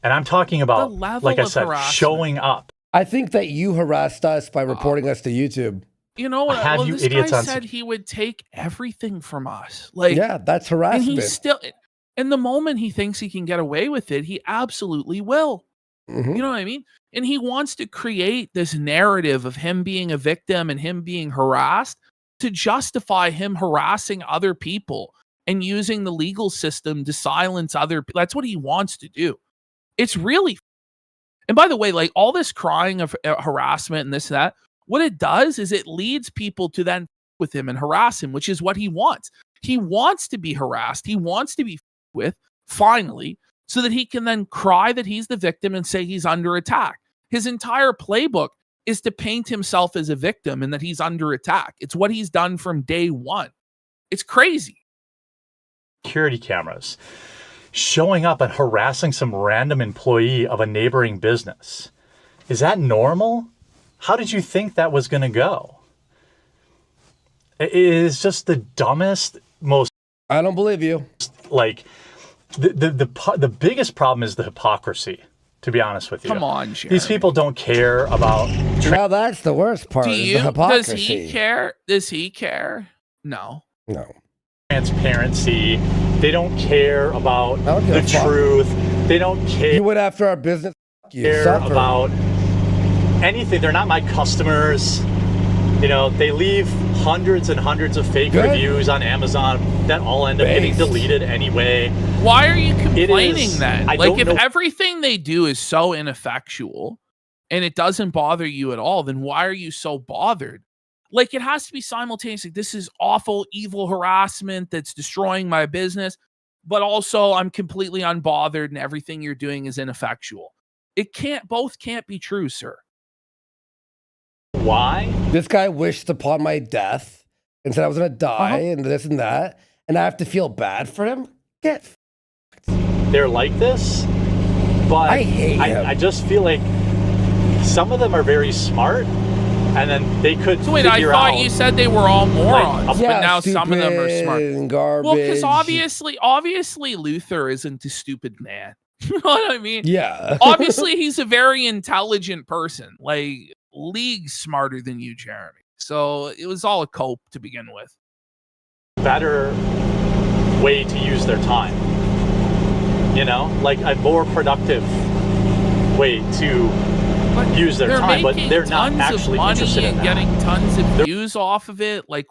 and I'm talking The about, level like I of said, harassment. showing up. I think that you harassed us by reporting us to YouTube. You know what? Have Well, you this idiots guy on said he would take everything from us. Like, Yeah, that's and harassment. he still, and the moment he thinks he can get away with it, he absolutely will. Mhm. You know what I mean? And he wants to create this narrative of him being a victim and him being harassed to justify him harassing other people and using the legal system to silence other people. That's what he wants to do. It's really, and by the way, like all this crying of harassment and this and that, what it does is it leads people to then with him and harass him, which is what he wants. He wants to be harassed. He wants to be with finally, so that he can then cry that he's the victim and say he's under attack. His entire playbook is to paint himself as a victim and that he's under attack. It's what he's done from day one. It's crazy. Security cameras, showing up and harassing some random employee of a neighboring business. Is that normal? How did you think that was going to go? It is just the dumbest, most I don't believe you. like the biggest problem is the hypocrisy. To be honest with you, Come on, Jeremy. these people don't care about. Now that's the worst part. Do is you? the hypocrisy. Does he care? Does he care? No. No. Transparency. They don't care about I don't give the a fuck. truth. They don't You care went after our business. You suffer. about anything. They're not my customers. You know, they leave hundreds and hundreds of fake Good. reviews on Amazon that all end up getting Based. deleted anyway. Why are you complaining is- then? I Like don't if know- everything they do is so ineffectual and it doesn't bother you at all, then why are you so bothered? Like it has to be simultaneous. Like, this is awful, evil harassment that's destroying my business, but also I'm completely unbothered and everything you're doing is ineffectual. Both can't be true, sir. Why? This guy wished upon my death and said I was gonna die and this and that, and I have to feel bad for him. Get. They're like this, but I hate him. I just feel like some of them are very smart, and then they could So wait, I figure thought out. you said they were all morons, Like, but now some of them are stupid smart. and garbage. Well, because obviously Luther isn't a stupid man. You know what I mean? Yeah. Obviously, he's a very intelligent person, like leagues smarter than you, Jeremy. So it was all a cope to begin with. Better way to use their time. You know, like a more productive way to use their time, but making they're not tons actually of money interested in and that. getting tons of views off of it. Like,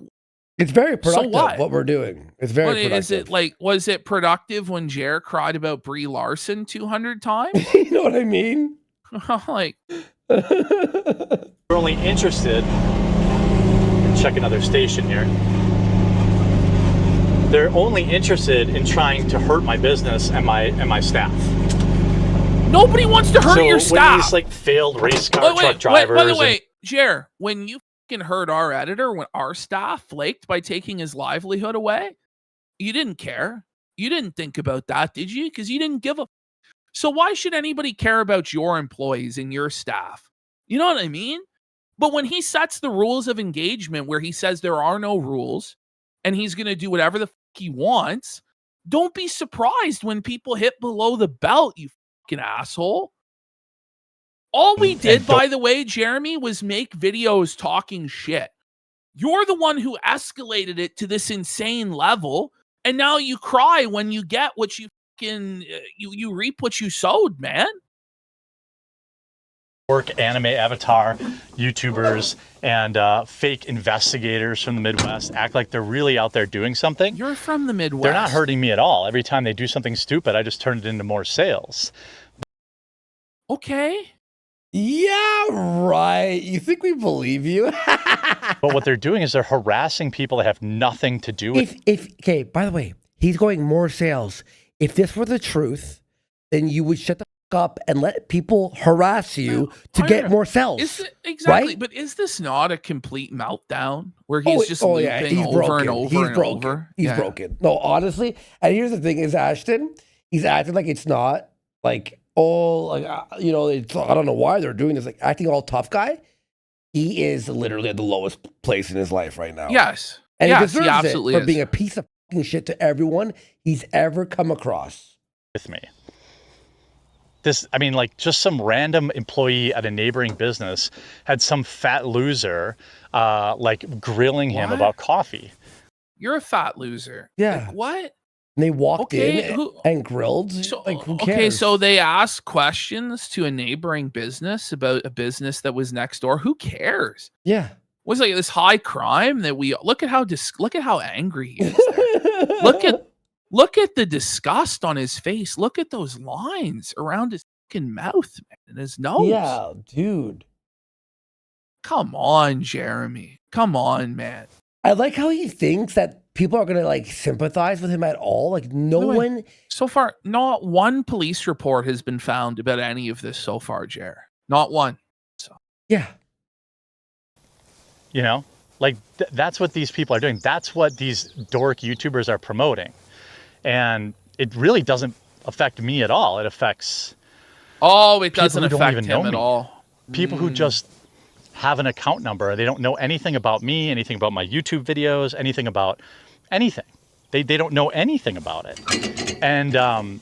It's very productive what? we're doing. It's very what productive. is it like? Was it productive when Jer cried about Brie Larson 200 times? You know what I mean? Like, We're only interested. Check another station here. They're only interested in trying to hurt my business and my staff. nobody wants to hurt so your when staff. these like failed race car truck drivers. By the way, Jer, when you fucking hurt our editor, when our staff flaked by taking his livelihood away, you didn't care. You didn't think about that, did you? Because you didn't give a. So why should anybody care about your employees and your staff? You know what I mean? But when he sets the rules of engagement where he says there are no rules and he's going to do whatever the fuck he wants, don't be surprised when people hit below the belt, you fucking asshole. All we did, by the way, Jeremy, was make videos talking shit. You're the one who escalated it to this insane level, and now you cry when you get what you fucking you reap what you sowed, man. Work anime avatar YouTubers and fake investigators from the Midwest act like they're really out there doing something. You're from the Midwest. They're not hurting me at all. Every time they do something stupid, I just turn it into more sales. Okay. Yeah, right. You think we believe you? But what they're doing is they're harassing people that have nothing to do with Okay, by the way, he's going more sales. If this were the truth, then you would shut the fuck up and let people harass you to get more sales. Exactly. Right? But is this not a complete meltdown where he's just yeah, looping he's over broken. and over He's and broken. over? He's broken. No, honestly. And here's the thing: is Ashton? He's acting like it's not like it's, I don't know why they're doing this. Like acting all tough guy. He is literally at the lowest place in his life right now. Yes. And yes, he deserves absolutely it for is. being a piece of fucking shit to everyone he's ever come across. with me. Just some random employee at a neighboring business had some fat loser grilling him about coffee. You're a fat loser. Yeah. Like, what? And they walked in and grilled. So, who cares? okay, so they asked questions to a neighboring business about a business that was next door. Who cares? Yeah. Was like this high crime that we look at how angry he is there. look at the disgust on his face. Look at those lines around his fucking mouth, man, and his nose. Yeah, dude. Come on, Jeremy. Come on, man. I like how he thinks that people are gonna sympathize with him at all. Like no one. So far, not one police report has been found about any of this so far, Jer. Not one. So yeah. That's what these people are doing. That's what these dork YouTubers are promoting. And it really doesn't affect me at all. It affects it doesn't people who affect don't even him know at me. all. People who just have an account number. They don't know anything about me, anything about my YouTube videos, anything about anything. They don't know anything about it. And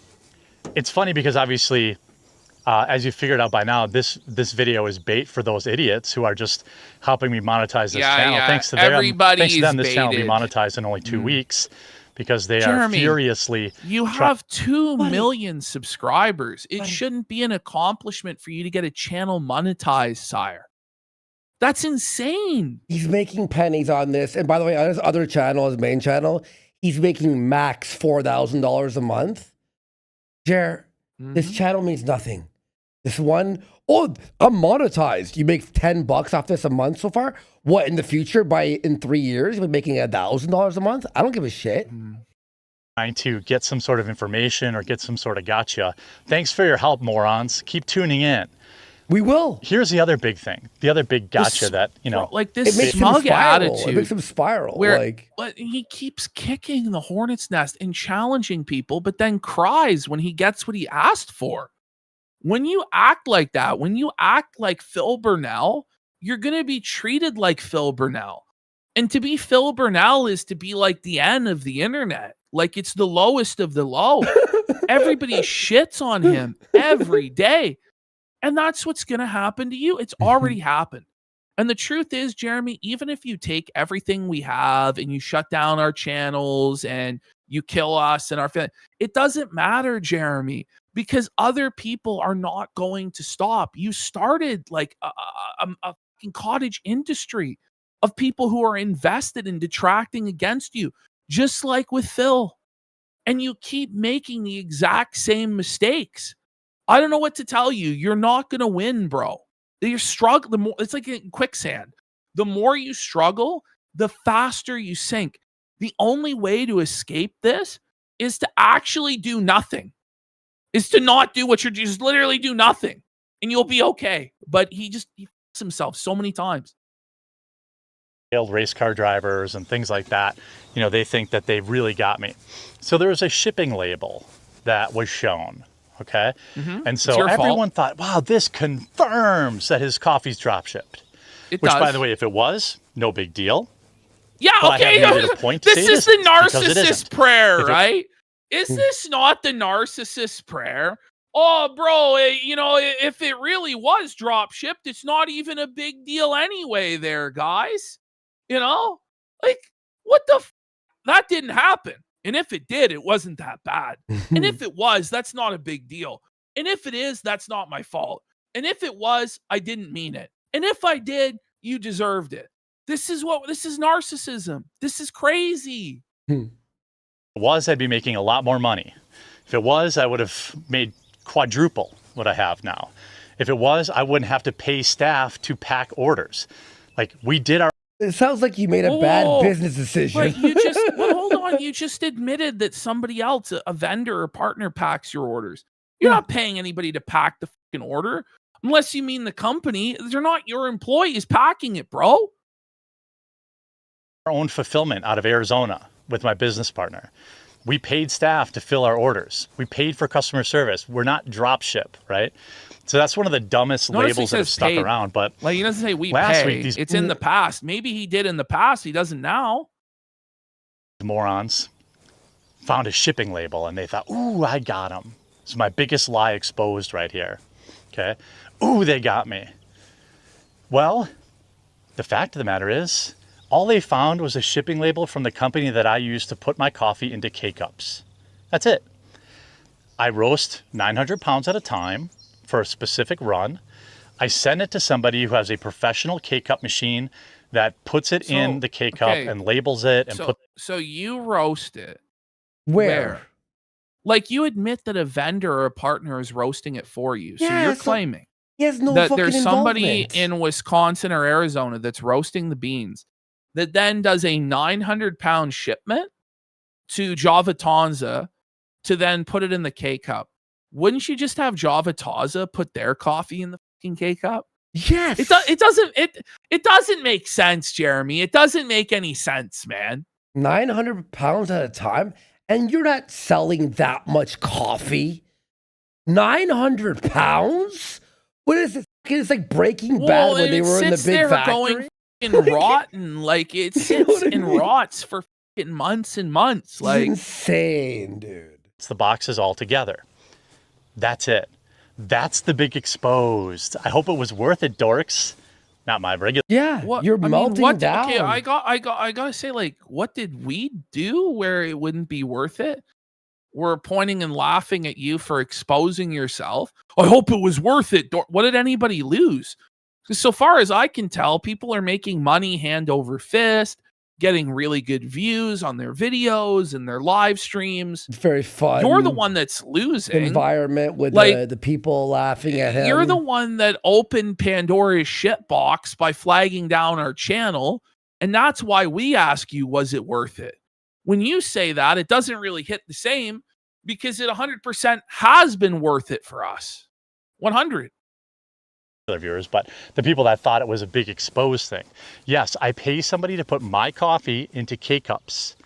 it's funny because obviously, as you figured out by now, this video is bait for those idiots who are just helping me monetize this channel. Yeah. Thanks to them, this channel will be baited. monetized in only 2 weeks because they Jeremy, are furiously. You have 2 million subscribers. It shouldn't be an accomplishment for you to get a channel monetized, sire. That's insane. He's making pennies on this. And by the way, on his other channel, his main channel, he's making max $4,000 a month. Jer, this channel means nothing. This one, I'm monetized. You make $10 off this a month so far. What, in the future, in 3 years, you'll be making $1,000 a month? I don't give a shit. Trying to get some sort of information or get some sort of gotcha. Thanks for your help, morons. Keep tuning in. We will. Here's the other big thing. The other big gotcha This it makes smug him spiral. attitude. It makes him spiral. But he keeps kicking the hornet's nest and challenging people, but then cries when he gets what he asked for. When you act like that, when you act like Phil Burnell, you're going to be treated like Phil Burnell. And to be Phil Burnell is to be like the end of the internet. Like it's the lowest of the low. Everybody shits on him every day. And that's what's going to happen to you. It's already happened. And the truth is, Jeremy, even if you take everything we have and you shut down our channels and you kill us and our family, it doesn't matter, Jeremy, because other people are not going to stop. You started like a fucking cottage industry of people who are invested in detracting against you, just like with Phil. And you keep making the exact same mistakes. I don't know what to tell you. You're not going to win, bro. You're struggling. The more, it's like in quicksand. The more you struggle, the faster you sink. The only way to escape this is to actually do nothing. Is to not do what you're just literally do nothing, and you'll be okay. But he f***s himself so many times. Race car drivers and things like that, they think that they really got me. So there was a shipping label that was shown. Okay. And so everyone thought, wow, this confirms that his coffee's drop shipped. Which, by the way, if it was, no big deal. Yeah, but okay. This is the narcissist prayer, right? Is this not the narcissist prayer? Oh, bro, if it really was drop shipped, it's not even a big deal anyway there, guys. What the that didn't happen. And if it did, it wasn't that bad. And if it was, that's not a big deal. And if it is, that's not my fault. And if it was, I didn't mean it. And if I did, you deserved it. This is narcissism. This is crazy. If it was, I'd be making a lot more money. If it was, I would have made quadruple what I have now. If it was, I wouldn't have to pay staff to pack orders. Like, we did our... It sounds like you made a bad business decision. But you just, hold on. You just admitted that somebody else, a vendor or partner, packs your orders. You're not paying anybody to pack the fucking order. Unless you mean the company. They're not your employees packing it, bro. Our own fulfillment out of Arizona with my business partner. We paid staff to fill our orders. We paid for customer service. We're not drop ship, right? So that's one of the dumbest labels that have stuck around. But like, he doesn't say we last pay. week, it's in the past. Maybe he did in the past. He doesn't now. Morons found a shipping label and they thought, ooh, I got them. It's my biggest lie exposed right here. Okay. Ooh, they got me. Well, the fact of the matter is, all they found was a shipping label from the company that I use to put my coffee into K-Cups. That's it. I roast 900 pounds at a time for a specific run. I send it to somebody who has a professional K-Cup machine that puts it in the K-Cup and labels it. And so you roast it. Where? Like, you admit that a vendor or a partner is roasting it for you. So you're claiming he has no that fucking there's somebody involvement. in Wisconsin or Arizona that's roasting the beans that then does a 900-pound shipment to Java Tonza to then put it in the K-Cup. Wouldn't you just have Java Tonza put their coffee in the fucking K-Cup? Yes. It doesn't make sense, Jeremy. It doesn't make any sense, man. 900 pounds at a time, and you're not selling that much coffee. 900 pounds? What is this? It's like Breaking Bad when they were in the big factory. Going rotten, like it sits and rots for fucking months and months. Like, it's insane, dude. it's the boxes all together. That's it. That's the big exposed. I hope it was worth it, dorks. Not my regular. Yeah, you're melting down. Okay, I gotta say, like, what did we do where it wouldn't be worth it? We're pointing and laughing at you for exposing yourself. I hope it was worth it. What did anybody lose? Because so far as I can tell, people are making money hand over fist, getting really good views on their videos and their live streams. It's very fun. You're the one that's losing. Environment with like, the people laughing at him. You're the one that opened Pandora's shit box by flagging down our channel. And that's why we ask you, was it worth it? When you say that, it doesn't really hit the same because it 100% has been worth it for us. 100. Viewers, but the people that thought it was a big exposed thing. Yes, I pay somebody to put my coffee into K-Cups.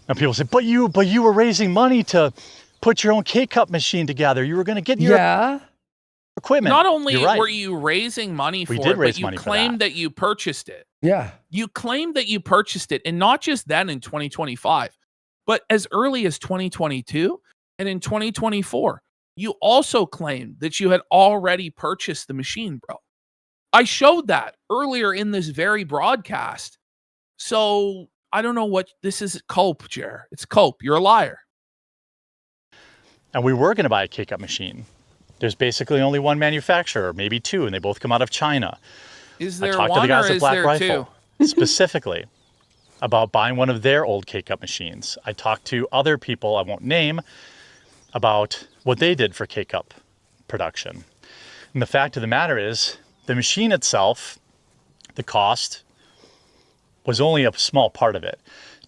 And people say, but you were raising money to put your own K-Cup machine together. You were going to get your equipment. Not only were you raising money for it, but you claimed that you purchased it. Yeah. You claimed that you purchased it, and not just then in 2025, but as early as 2022 and in 2024. You also claimed that you had already purchased the machine, bro. I showed that earlier in this very broadcast. So I don't know what this is. Cope, Jer. It's cope. You're a liar. And we were going to buy a K-Cup machine. There's basically only one manufacturer, maybe two, and they both come out of China. Is there I talked one to the guys or at is Black there Rifle specifically about buying one of their old K-Cup machines. I talked to other people I won't name about what they did for K-Cup production. And the fact of the matter is, the machine itself, the cost, was only a small part of it.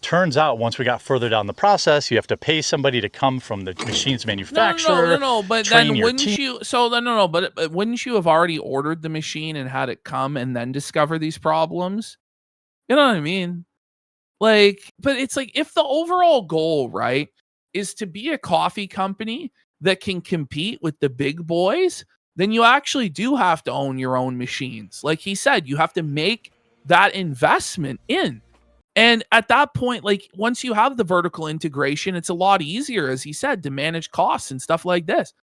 Turns out once we got further down the process, you have to pay somebody to come from the machine's manufacturer. No, but then wouldn't you, but wouldn't you have already ordered the machine and had it come and then discover these problems? You know what I mean? Like, but it's like, if the overall goal, right, is to be a coffee company that can compete with the big boys, then you actually do have to own your own machines. Like he said, you have to make that investment in. And at that point, like, once you have the vertical integration, it's a lot easier, as he said, to manage costs and stuff like this.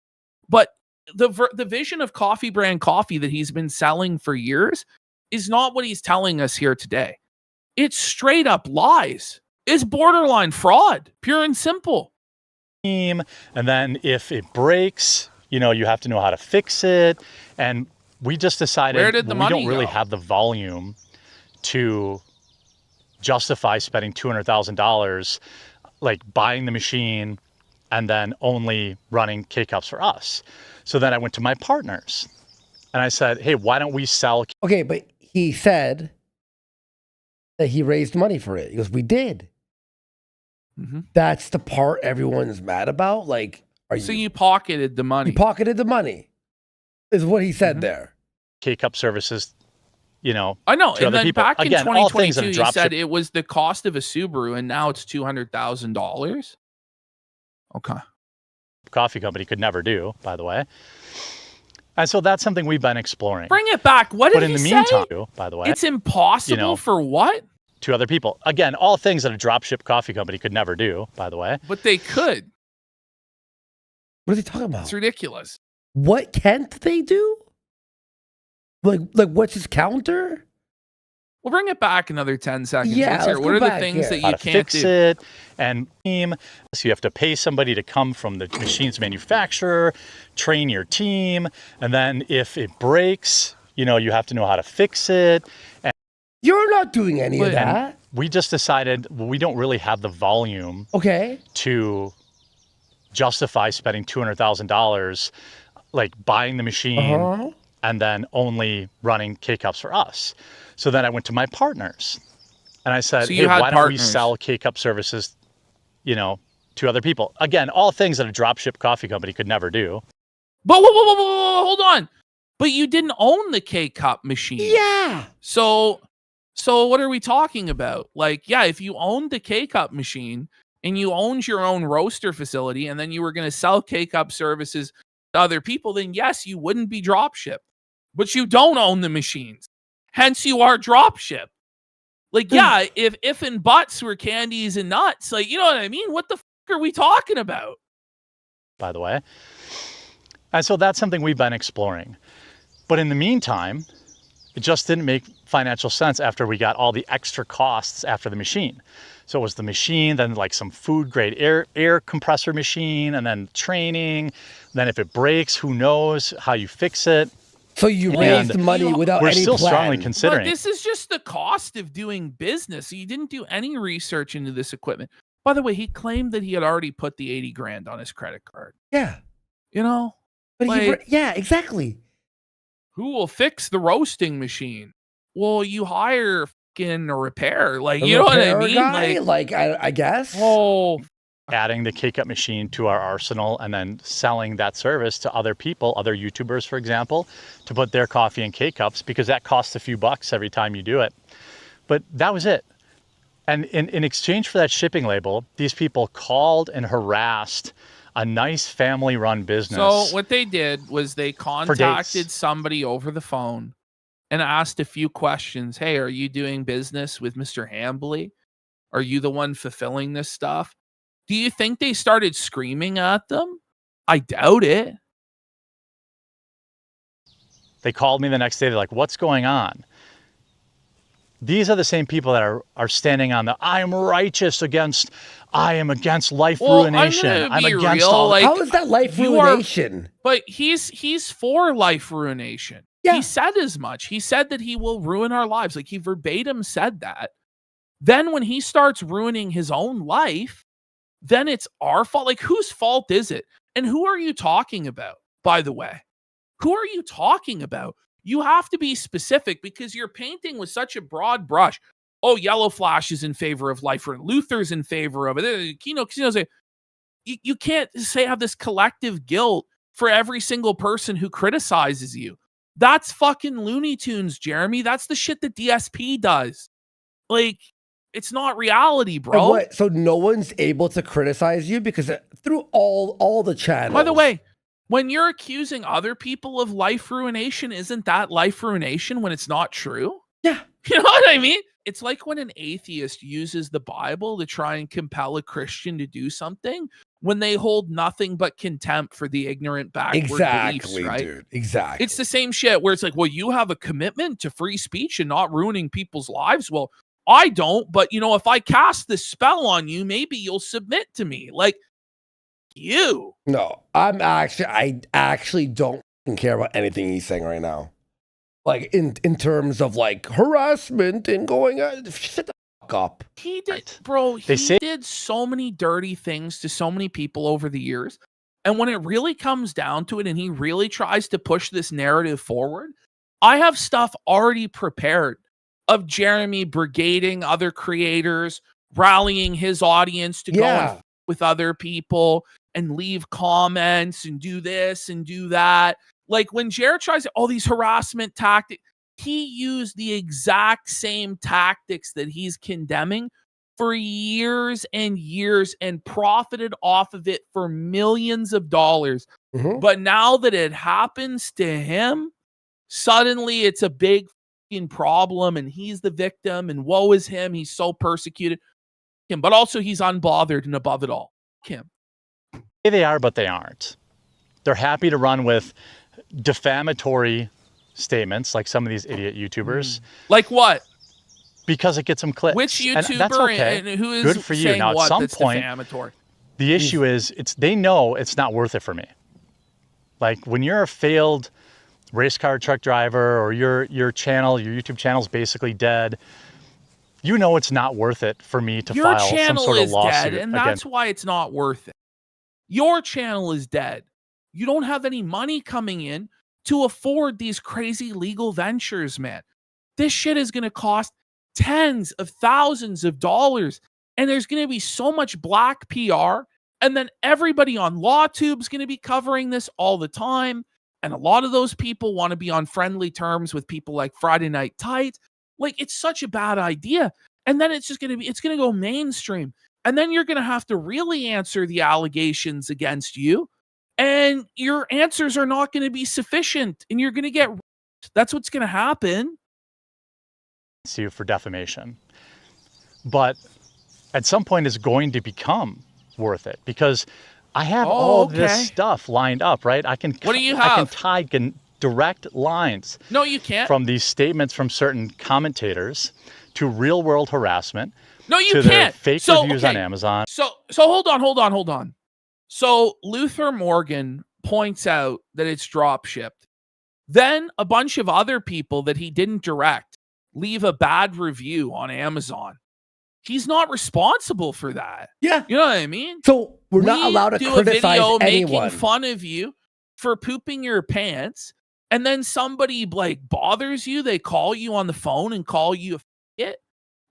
But the vision of Coffee Brand Coffee that he's been selling for years is not what he's telling us here today. It's straight up lies. It's borderline fraud, pure and simple. And then if it breaks, you have to know how to fix it. And we just decided Where did the we money don't really go? have the volume to justify spending $200,000 like buying the machine and then only running K-Cups for us. So then I went to my partners and I said, hey, why don't we sell? Okay, but he said that he raised money for it. He goes, we did. That's the part everyone's mad about. Like, so you pocketed the money. You pocketed the money, is what he said there. K-Cup services, I know. to And other then people. back in Again, all things 2022, that you drop said ship- it was the cost of a Subaru, and now it's $200,000. Okay. coffee company could never do, by the way. And so that's something we've been exploring. Bring it back. What did But in he the say? meantime, by the way, It's impossible for what? To other people. Again, all things that a dropship coffee company could never do, by the way. But they could. What is he talking about? It's ridiculous. What can't they do? Like what's his counter? We'll bring it back another 10 seconds. Yeah, Let's hear it. let's What go are the back, things that How you to can't fix do? it and team. So you have to pay somebody to come from the machine's manufacturer, train your team, and then if it breaks, you have to know how to fix it. And You're not doing any of that. we just decided we don't really have the volume to justify spending $200,000 like buying the machine and then only running K-Cups for us. So then I went to my partners and I said, hey, why don't we sell K-Cup services, to other people? Again, all things that a dropship coffee company could never do. But whoa, hold on. But you didn't own the K-Cup machine. Yeah. So what are we talking about? Like, yeah, if you owned the K-Cup machine and you owned your own roaster facility and then you were going to sell K-Cup services to other people, then yes, you wouldn't be dropship. But you don't own the machines. Hence, you are dropship. Like, yeah, if and buts were candies and nuts, like, you know what I mean? What the fuck are we talking about? By the way. And so that's something we've been exploring. But in the meantime, it just didn't make financial sense after we got all the extra costs after the machine. So it was the machine, then like some food grade air compressor machine, and then training. Then if it breaks, who knows how you fix it. So you raised money without any plan. We're still strongly considering. But this is just the cost of doing business. So you didn't do any research into this equipment. By the way, he claimed that he had already put the 80 grand on his credit card. Yeah. But yeah, exactly. Who will fix the roasting machine? Well, you hire fucking a repair. Like, you know what I mean? Guy, I guess. Oh. Adding the K-Cup machine to our arsenal and then selling that service to other people, other YouTubers, for example, to put their coffee in K-Cups, because that costs a few bucks every time you do it. But that was it. And in exchange for that shipping label, these people called and harassed a nice family-run business. So what they did was they contacted somebody over the phone and asked a few questions. Hey, are you doing business with Mr. Hambley? Are you the one fulfilling this stuff? Do you think they started screaming at them? I doubt it. They called me the next day. They're like, what's going on? These are the same people that are standing on the I am against life ruination. I'm against all. Like, how is that life ruination? But he's for life ruination. Yeah. He said as much. He said that he will ruin our lives. Like, he verbatim said that. Then when he starts ruining his own life, then it's our fault. Like, whose fault is it? And who are you talking about, by the way? Who are you talking about? You have to be specific, because you're painting with such a broad brush. Oh, Yellow Flash is in favor of life, or Luther's in favor of it. Kino's you can't say have this collective guilt for every single person who criticizes you. That's fucking Looney Tunes, Jeremy. That's the shit that DSP does. Like, it's not reality, bro. So no one's able to criticize you because through all the channels. By the way, when you're accusing other people of life ruination, isn't that life ruination when it's not true? Yeah. You know what I mean? It's like when an atheist uses the Bible to try and compel a Christian to do something when they hold nothing but contempt for the ignorant backward beliefs, right? Dude. Exactly. It's the same shit where it's like, well, you have a commitment to free speech and not ruining people's lives. Well, I don't, but if I cast this spell on you, maybe you'll submit to me. Like, you. No, I actually don't care about anything he's saying right now. Like in terms of like harassment and going, shut the fuck up. He did, bro. He did so many dirty things to so many people over the years. And when it really comes down to it and he really tries to push this narrative forward, I have stuff already prepared of Jeremy brigading other creators, rallying his audience to go and with other people and leave comments and do this and do that. Like when Jared tries all these harassment tactics, he used the exact same tactics that he's condemning for years and years and profited off of it for millions of dollars. But now that it happens to him, suddenly it's a big fucking problem and he's the victim and woe is him. He's so persecuted. But also he's unbothered and above it all. Kim. They are, but they aren't. They're happy to run with defamatory statements like some of these idiot YouTubers. Like what? Because it gets them clicks. Which YouTuber and that's okay. and who is good for you? Now at some point, defamatory? The issue is they know it's not worth it for me. Like when you're a failed race car truck driver or your YouTube channel's basically dead, you know it's not worth it for me to file some sort of lawsuit. Dead, and that's why it's not worth it. Your channel is dead. You don't have any money coming in to afford these crazy legal ventures, man. This shit is going to cost tens of thousands of dollars, and there's going to be so much black PR, and then everybody on LawTube's going to be covering this all the time, and a lot of those people want to be on friendly terms with people like Friday Night Tights. Like, it's such a bad idea, and then it's going to go mainstream, and then you're going to have to really answer the allegations against you, and your answers are not going to be sufficient, and you're going to get ripped. That's what's going to happen. You for defamation, but at some point it's going to become worth it because I have all this stuff lined up, right? I can. What do you have? I can tie direct lines. No, you can't. From these statements from certain commentators to real world harassment. No, you to can't. Their fake reviews on Amazon. So hold on. So Luther Morgan points out that it's drop shipped. Then a bunch of other people that he didn't direct leave a bad review on Amazon. He's not responsible for that. Yeah. You know what I mean? So we're not allowed to criticize anyone. Making fun of you for pooping your pants, and then somebody like bothers you, they call you on the phone and call you a f***it.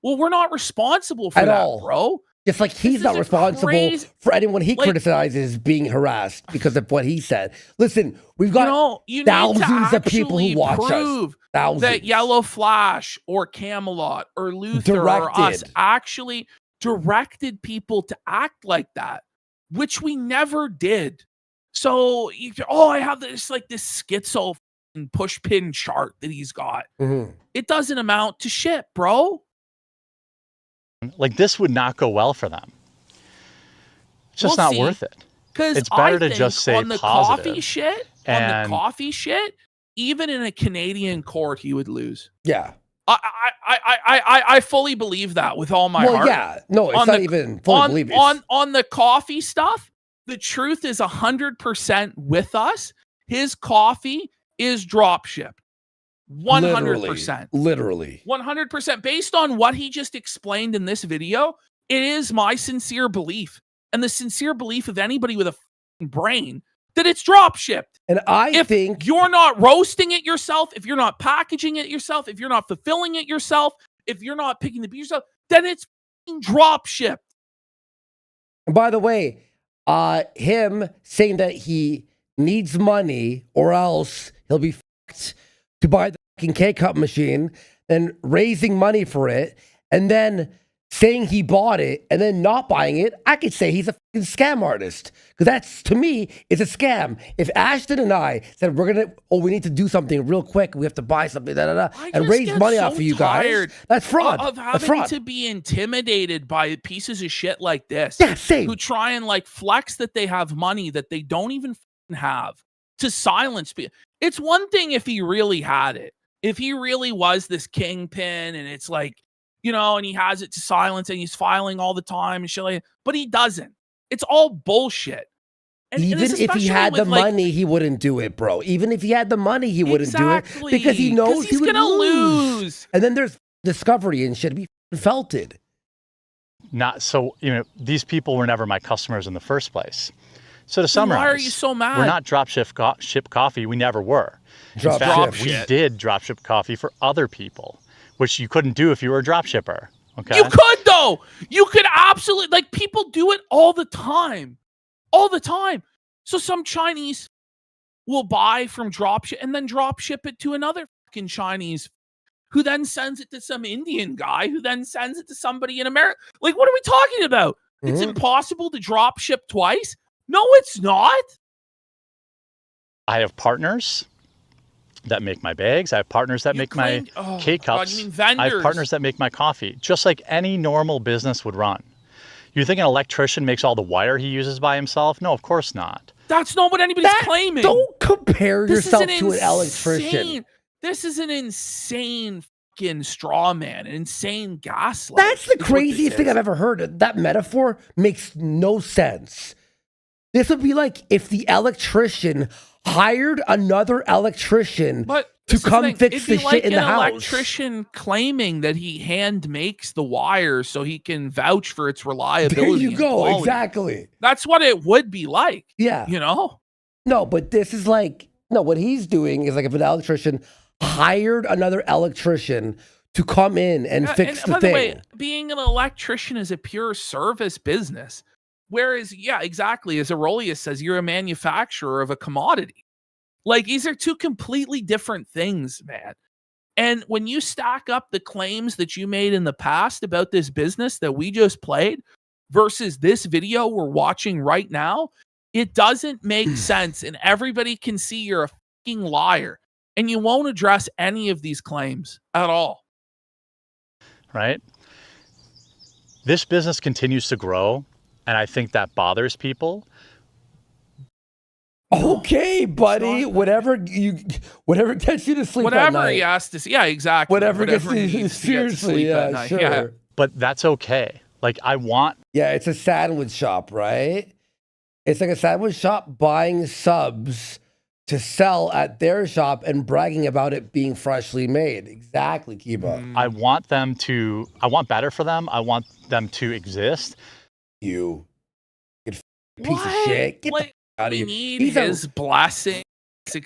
Well, we're not responsible for that, bro. Just like he's not responsible for anyone he criticizes being harassed because of what he said. Listen, we've got thousands of people who watch us. Thousands. That Yellow Flash or Camelot or Luther or us actually directed people to act like that, which we never did. So, I have this schizo push pin chart that he's got. It doesn't amount to shit, bro. Like this would not go well for them. It's just not worth it. Because it's better to just say on the positive. On the coffee shit, even in a Canadian court, he would lose. Yeah. I fully believe that with all my heart. Well, yeah. No, it's not even fully believe it. On the coffee stuff, the truth is 100% with us. His coffee is drop shipped. 100%. Literally. 100%. Based on what he just explained in this video, it is my sincere belief and the sincere belief of anybody with a brain that it's drop shipped. And I think you're not roasting it yourself, if you're not packaging it yourself, if you're not fulfilling it yourself, if you're not picking the beef yourself, then it's drop shipped. And by the way, him saying that he needs money or else he'll be fucked to buy the fucking K-Cup machine, then raising money for it, and then saying he bought it and then not buying it, I could say he's a fucking scam artist. Because that's, to me, is a scam. If Ashton and I said we need to do something real quick, we have to buy something, and raise money off of you guys, that's fraud. Of having to be intimidated by pieces of shit like this. Yeah, same. Who try and flex that they have money that they don't even have to silence people. It's one thing if he really had it. If he really was this kingpin and it's and he has it to silence and he's filing all the time and shit like that, but he doesn't. It's all bullshit. And Even this if he had the especially with, like, money, he wouldn't do it, bro. Even if he had the money, he wouldn't do it because he knows he's he would gonna lose. And then there's Discovery and shit. Be felted. Not so, these people were never my customers in the first place. So to summarize, why are you so mad? We're not drop ship coffee. We never were. Drop in fact, ship. we did drop ship coffee for other people, which you couldn't do if you were a drop shipper. Okay. You could though. You could absolutely, like, people do it all the time. All the time. So some Chinese will buy from dropship and then drop ship it to another fucking Chinese who then sends it to some Indian guy who then sends it to somebody in America. Like, what are we talking about? It's impossible to drop ship twice? No, it's not. I have partners that make my bags. I have partners that make my K-Cups. You mean vendors. I have partners that make my coffee, just like any normal business would run. You think an electrician makes all the wire he uses by himself? No, of course not. That's not what anybody's claiming. Don't compare yourself to an electrician. This is an insane fucking straw man, an insane gaslight. That's the craziest thing I've ever heard. That metaphor makes no sense. This would be like if the electrician hired another electrician to come fix the shit in the house. An electrician claiming that he hand makes the wires so he can vouch for its reliability. There you go. Quality. Exactly. That's what it would be like. Yeah. No, but this is like, no, what he's doing is like if an electrician hired another electrician to come in and fix the thing. By the way, being an electrician is a pure service business. Whereas, yeah, exactly, as Aurelius says, you're a manufacturer of a commodity. Like, these are two completely different things, man. And when you stack up the claims that you made in the past about this business that we just played versus this video we're watching right now, it doesn't make sense. And everybody can see you're a fucking liar. And you won't address any of these claims at all. Right? This business continues to grow. And I think that bothers people. Okay, buddy. Whatever gets you to sleep at night. He has to see. Yeah, exactly. Whatever gets you seriously, yeah, sure. Yeah. But that's okay. Like, I want... Yeah, it's a sandwich shop, right? It's like a sandwich shop buying subs to sell at their shop and bragging about it being freshly made. Exactly, Kiba. I want better for them. I want them to exist. You piece of shit. Get the out of here. He's his blessing.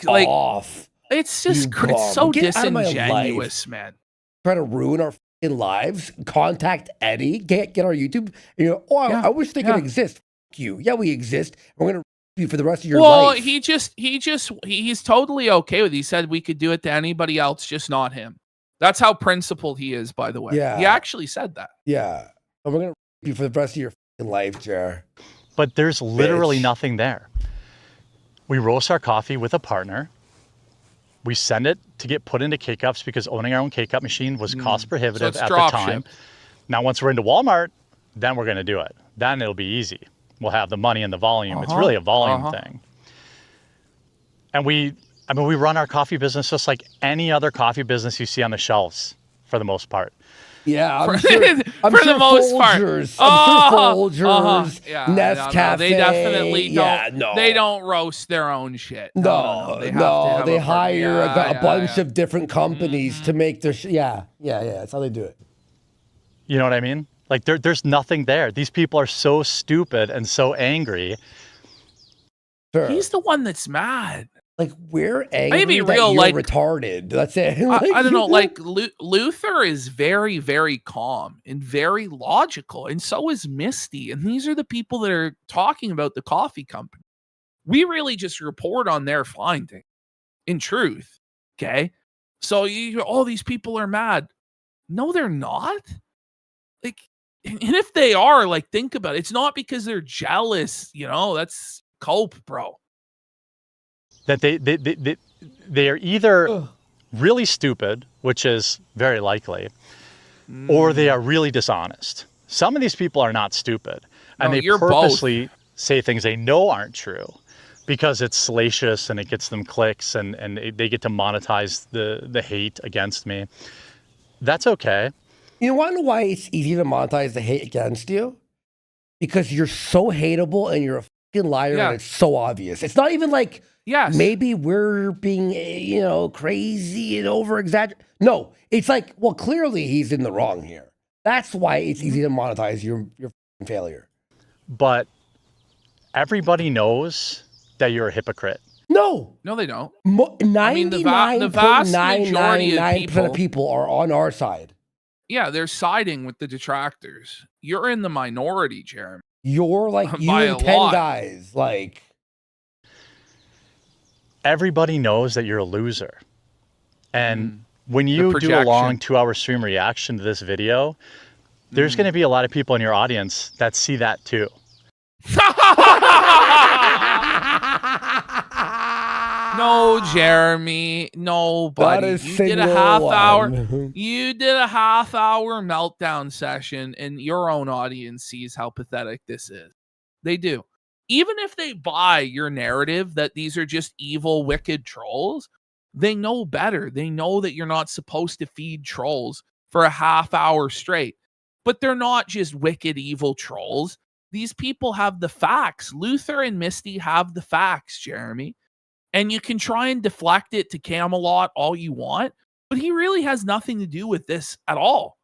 Like, off. It's just it's so disingenuous, man. Trying to ruin our fucking lives. Contact Eddie. Get our YouTube. And I wish they could exist. Fuck you. Yeah, we exist. We're gonna you for the rest of your life. Well, he's totally okay with it. He said we could do it to anybody else, just not him. That's how principled he is, by the way. Yeah. He actually said that. Yeah. And we're gonna you for the rest of your life, Jar. But there's literally nothing there. We roast our coffee with a partner. We send it to get put into K-Cups because owning our own K-Cup machine was cost prohibitive at the time. Now, once we're into Walmart, then we're going to do it. Then it'll be easy. We'll have the money and the volume. It's really a volume thing. And we run our coffee business just like any other coffee business you see on the shelves for the most part. Yeah, I'm for sure the most part. Folgers, Nescafe. They definitely don't. They don't roast their own shit. No, they hire a bunch of different companies to make their yeah. That's how they do it. You know what I mean? Like there's nothing there. These people are so stupid and so angry. Sure. He's the one that's mad. Like, we're angry that you're retarded. That's it. I don't know. Like, Luther is very, very calm and very logical. And so is Misty. And these are the people that are talking about the coffee company. We really just report on their finding, in truth. Okay? So, all these people are mad. No, they're not. Like, and if they are, like, think about it. It's not because they're jealous. That's cope, bro. That they are either really stupid, which is very likely, or they are really dishonest. Some of these people are not stupid, and they purposely say things they know aren't true because it's salacious and it gets them clicks and they get to monetize the hate against me. That's okay. You want to know why it's easy to monetize the hate against you? Because you're so hateable and you're a fucking liar, and it's so obvious. It's not even like, maybe we're being, crazy and over exaggerated. No, it's like, well, clearly he's in the wrong here. That's why it's easy to monetize your failure. But everybody knows that you're a hypocrite. No, they don't. 99.999% of people are on our side. Yeah, they're siding with the detractors. You're in the minority, Jeremy. You're like you and 10 guys. Like, everybody knows that you're a loser. And when you do a long 2-hour stream reaction to this video, there's going to be a lot of people in your audience that see that too. No, Jeremy, nobody. You did a half hour. You did a half-hour meltdown session, and your own audience sees how pathetic this is. They do. Even if they buy your narrative that these are just evil, wicked trolls, they know better. They know that you're not supposed to feed trolls for a half hour straight. But they're not just wicked, evil trolls. These people have the facts. Luther and Misty have the facts, Jeremy. And you can try and deflect it to Camelot all you want, but he really has nothing to do with this at all,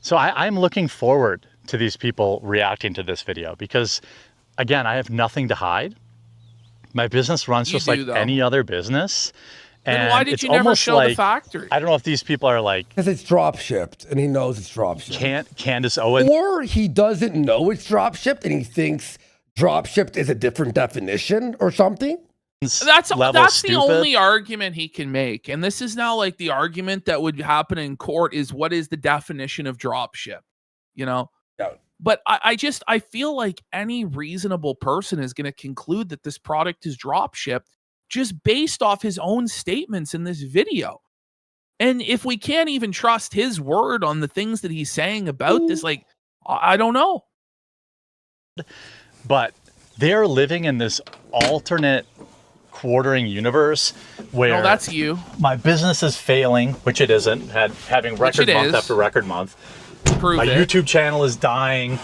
So I'm looking forward to these people reacting to this video because, again, I have nothing to hide. My business runs just like any other business. Then why did you never show the factory? I don't know if these people are like... Because it's drop shipped, and he knows it's drop shipped. Candace Owens. Or he doesn't know it's drop shipped, and he thinks drop shipped is a different definition or something. That's the only argument he can make. And this is now like the argument that would happen in court is what is the definition of drop ship? Yeah. But I feel like any reasonable person is going to conclude that this product is drop shipped just based off his own statements in this video. And if we can't even trust his word on the things that he's saying about this, like, I don't know. But they're living in this alternate quartering universe where that's you. My business is failing, which it isn't, having record month after record month. My YouTube channel is dying.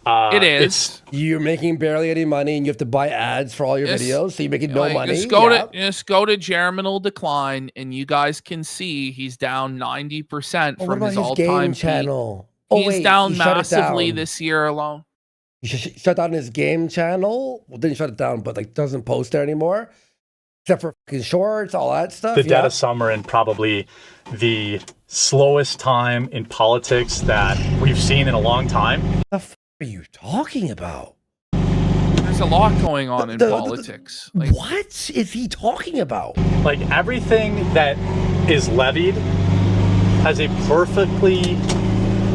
It is. You're making barely any money, and you have to buy ads for all your videos, so you're making no money. Just go to Germinal Decline, and you guys can see he's down 90% from his all-time channel. He's down massively this year alone. You shut down his game channel. Well, didn't shut it down, but like doesn't post there anymore, except for fucking shorts, all that stuff. The dead of summer and probably the slowest time in politics that we've seen in a long time. What the f are you talking about? There's a lot going on in politics. What is he talking about? Like everything that is levied has a perfectly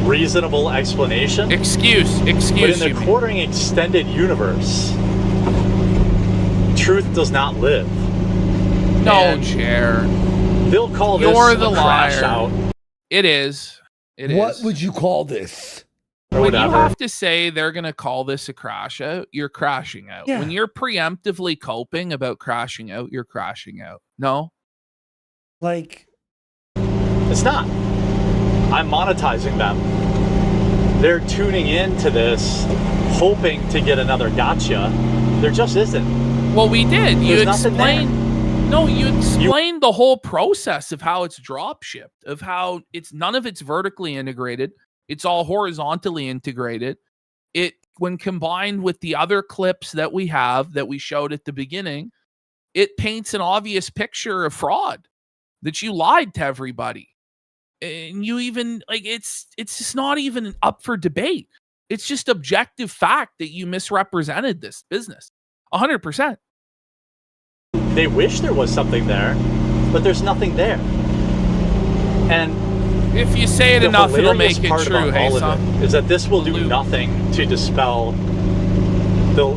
reasonable explanation. Excuse But in the quartering extended universe, truth does not live. No, Chair. They'll call this You're the crash liar. out. It is. What would you call this? When you have to say they're going to call this a crash out, you're crashing out. Yeah. When you're preemptively coping about crashing out, you're crashing out. No? Like, it's not. I'm monetizing them. They're tuning into this, hoping to get another gotcha. There just isn't. Well, we did. You explained. You explained the whole process of how it's drop shipped, of how none of it's vertically integrated. It's all horizontally integrated. When combined with the other clips that we have that we showed at the beginning, it paints an obvious picture of fraud, that you lied to everybody. And you even it's just not even up for debate. It's just objective fact that you misrepresented this business 100%. They wish there was something there, but there's nothing there. And if you say it enough, it'll make it true. Hey, son, is that this will do nothing to dispel the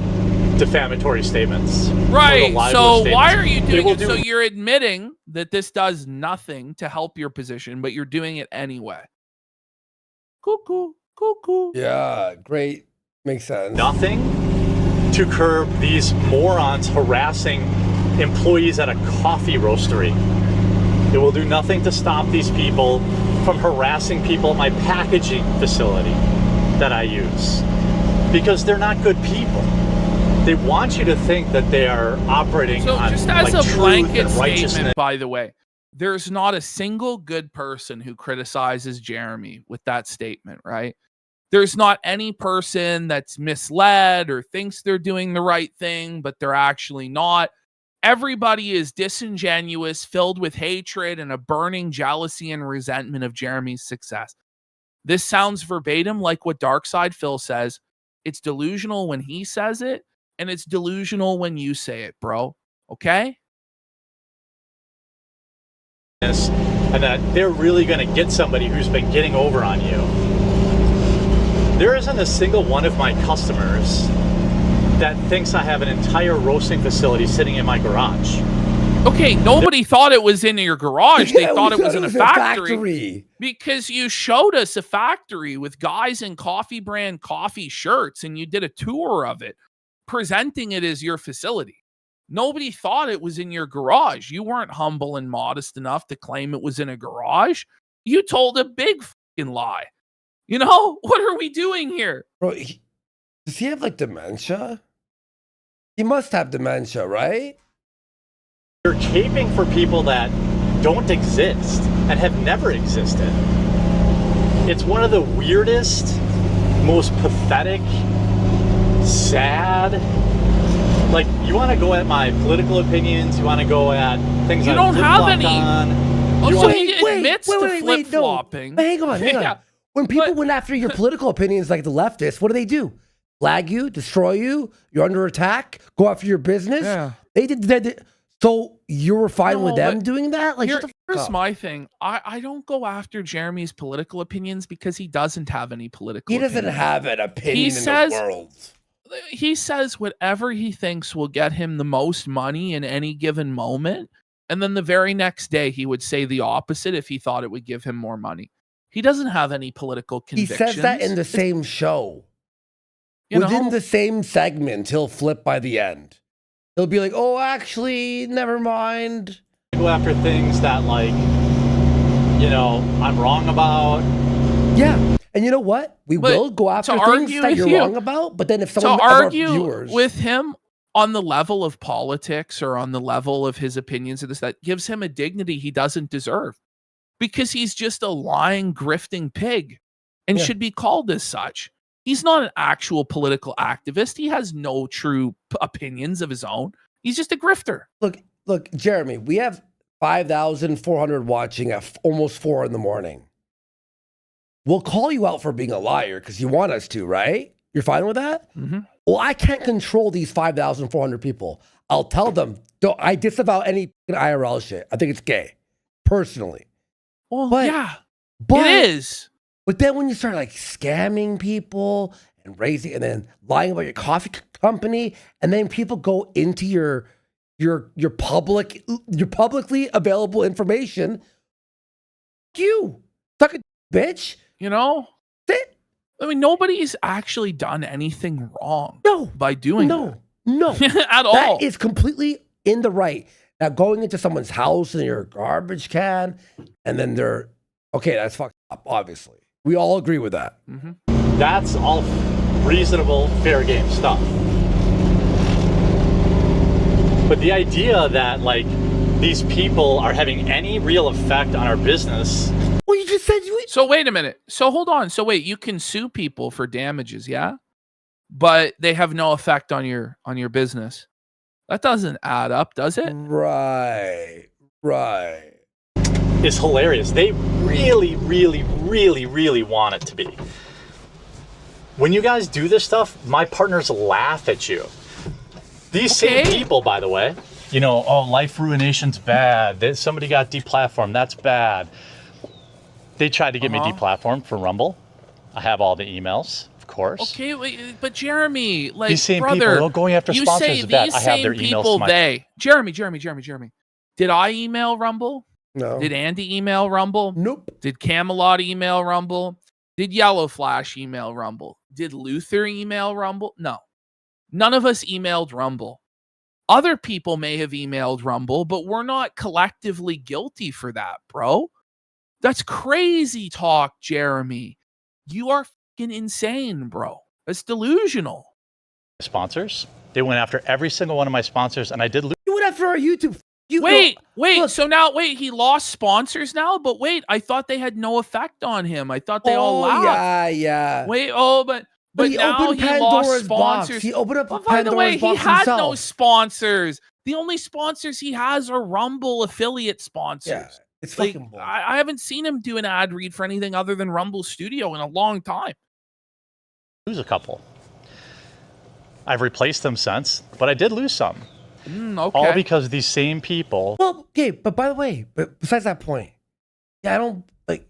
defamatory statements. Right. So why are you doing it? So you're admitting that this does nothing to help your position, but you're doing it anyway. Cuckoo. Yeah, great. Makes sense. Nothing to curb these morons harassing employees at a coffee roastery. It will do nothing to stop these people from harassing people at my packaging facility that I use. because they're not good people. They want you to think that they are operating on just as like, a truth blanket and righteousness. statement, by the way, there's not a single good person who criticizes Jeremy with that statement, right? There's not any person that's misled or thinks they're doing the right thing, but they're actually not. Everybody is disingenuous, filled with hatred and a burning jealousy and resentment of Jeremy's success. This sounds verbatim like what Darkside Phil says. It's delusional when he says it, and it's delusional when you say it, bro. Okay? And that they're really going to get somebody who's been getting over on you. There isn't a single one of my customers that thinks I have an entire roasting facility sitting in my garage. Okay, nobody thought it was in your garage. They thought it was in a factory. factory. Because you showed us a factory with guys in coffee brand coffee shirts, and you did a tour of it, presenting it as your facility. Nobody thought it was in your garage. You weren't humble and modest enough to claim it was in a garage. You told a big fucking lie. You know, what are we doing here? Bro, does he have like dementia? He must have dementia, right? You're caping for people that don't exist and have never existed. It's one of the weirdest, most pathetic, sad. Like, you want to go at my political opinions, you want to go at things you I don't have any. on. Oh, so want- he admits to flip-flopping. No. Hang on. Yeah. When people went after your political opinions like the leftists, what do? Flag you, destroy you, you're under attack, go after your business? Yeah. They did. So you were fine with them but doing that? Like, shut the fuck here's up. my thing. I don't go after Jeremy's political opinions because he doesn't have any political He doesn't opinions. have an opinion in the world. He says whatever he thinks will get him the most money in any given moment. And then the very next day, he would say the opposite if he thought it would give him more money. He doesn't have any political convictions. He says that in the same show. You Within know? the same segment, he'll flip by the end. He'll be like, oh, actually, never mind. Go after things that, like, you know, I'm wrong about. Yeah. And you know what? We will go after things that you're wrong about, but then if someone to of our argue viewers with him on the level of politics or on the level of his opinions of this, that gives him a dignity he doesn't deserve because he's just a lying, grifting pig and should be called as such. He's not an actual political activist. He has no true opinions of his own. He's just a grifter. Look, Jeremy, we have 5,400 watching at almost 4 a.m. We'll call you out for being a liar because you want us to, right? You're fine with that? Mm-hmm. Well, I can't control these 5,400 people. I'll tell them, I disavow any IRL shit. I think it's gay, personally. Well, but it is. But then when you start like scamming people and then lying about your coffee company, and then people go into your publicly available information, you suck a bitch. You know? I mean, nobody's actually done anything wrong by doing that. No. At all. That is completely in the right. Now, going into someone's house and your garbage can, and then they're, okay, that's fucked up, obviously. We all agree with that. Mm-hmm. That's all reasonable, fair game stuff. But the idea that, like, these people are having any real effect on our business. Well, you just said you. So wait a minute. So hold on. So wait, you can sue people for damages, yeah? But they have no effect on your business. That doesn't add up, does it? Right. It's hilarious. They really, really, really, really want it to be. When you guys do this stuff, my partners laugh at you. These same people, by the way, you know, oh, life ruination's bad. Somebody got deplatformed. That's bad. They tried to get me deplatformed for Rumble. I have all the emails, of course. Okay, but Jeremy, like, these same brother, people going after you sponsors say of that. these I have same their emails. people, Jeremy. Did I email Rumble? No. Did Andy email Rumble? Nope. Did Camelot email Rumble? Did Yellow Flash email Rumble? Did Luther email Rumble? No. None of us emailed Rumble. Other people may have emailed Rumble, but we're not collectively guilty for that, bro. That's crazy talk, Jeremy. You are fucking insane, bro. It's delusional. Sponsors. They went after every single one of my sponsors, and I did lose. You went after our YouTube. Wait. Look. So now, he lost sponsors now? But wait, I thought they had no effect on him. I thought they all laughed. Yeah. Wait, but he now opened he Pandora's lost sponsors. box. He opened up By the way, Pandora's he box had himself. no sponsors. The only sponsors he has are Rumble affiliate sponsors. Yeah, it's fucking bull. I haven't seen him do an ad read for anything other than Rumble Studio in a long time. Lose a couple. I've replaced them since, but I did lose some. Okay. All because these same people. Well, okay, but by the way, besides that point, yeah, I don't like.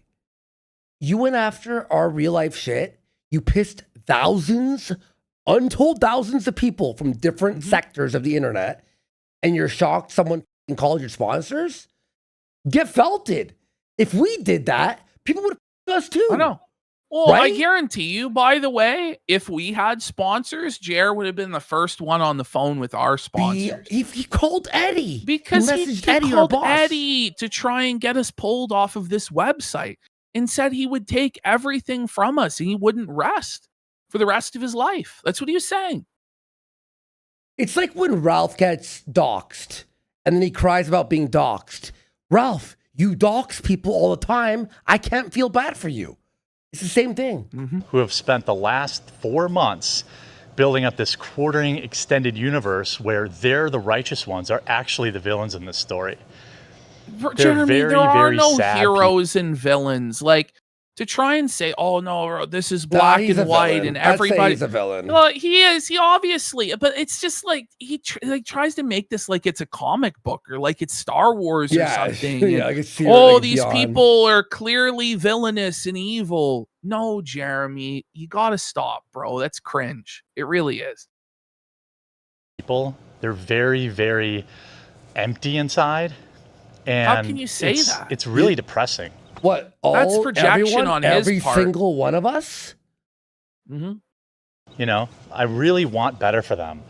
You went after our real life shit. You pissed thousands, untold thousands of people from different sectors of the internet, and you're shocked someone called your sponsors. Get felted. If we did that, people would have us too. I know. Well, right? I guarantee you, by the way, if we had sponsors, Jer would have been the first one on the phone with our sponsors. He called Eddie. Because he he messaged Eddie, our called boss. Eddie to try and get us pulled off of this website and said he would take everything from us and he wouldn't rest for the rest of his life. That's what he was saying. It's like when Ralph gets doxxed and then he cries about being doxxed. Ralph, you dox people all the time. I can't feel bad for you. It's the same thing. Who have spent the last 4 months building up this quartering extended universe where they're the righteous ones are actually the villains in this story. Jeremy, very, there are very no sad heroes and villains. Like, to try and say, oh no, this is black he's and a white villain. and I'd say everybody. he's a villain. Well, he is. He obviously, but it's just like he tries to make this like it's a comic book or like it's Star Wars or something. Yeah, I can see These people are clearly villainous and evil. No, Jeremy, you gotta stop, bro. That's cringe. It really is. People, they're very, very empty inside. And how can you say that? It's really depressing. What? That's projection everyone, on his every part. single one of us? Mm-hmm. You know, I really want better for them.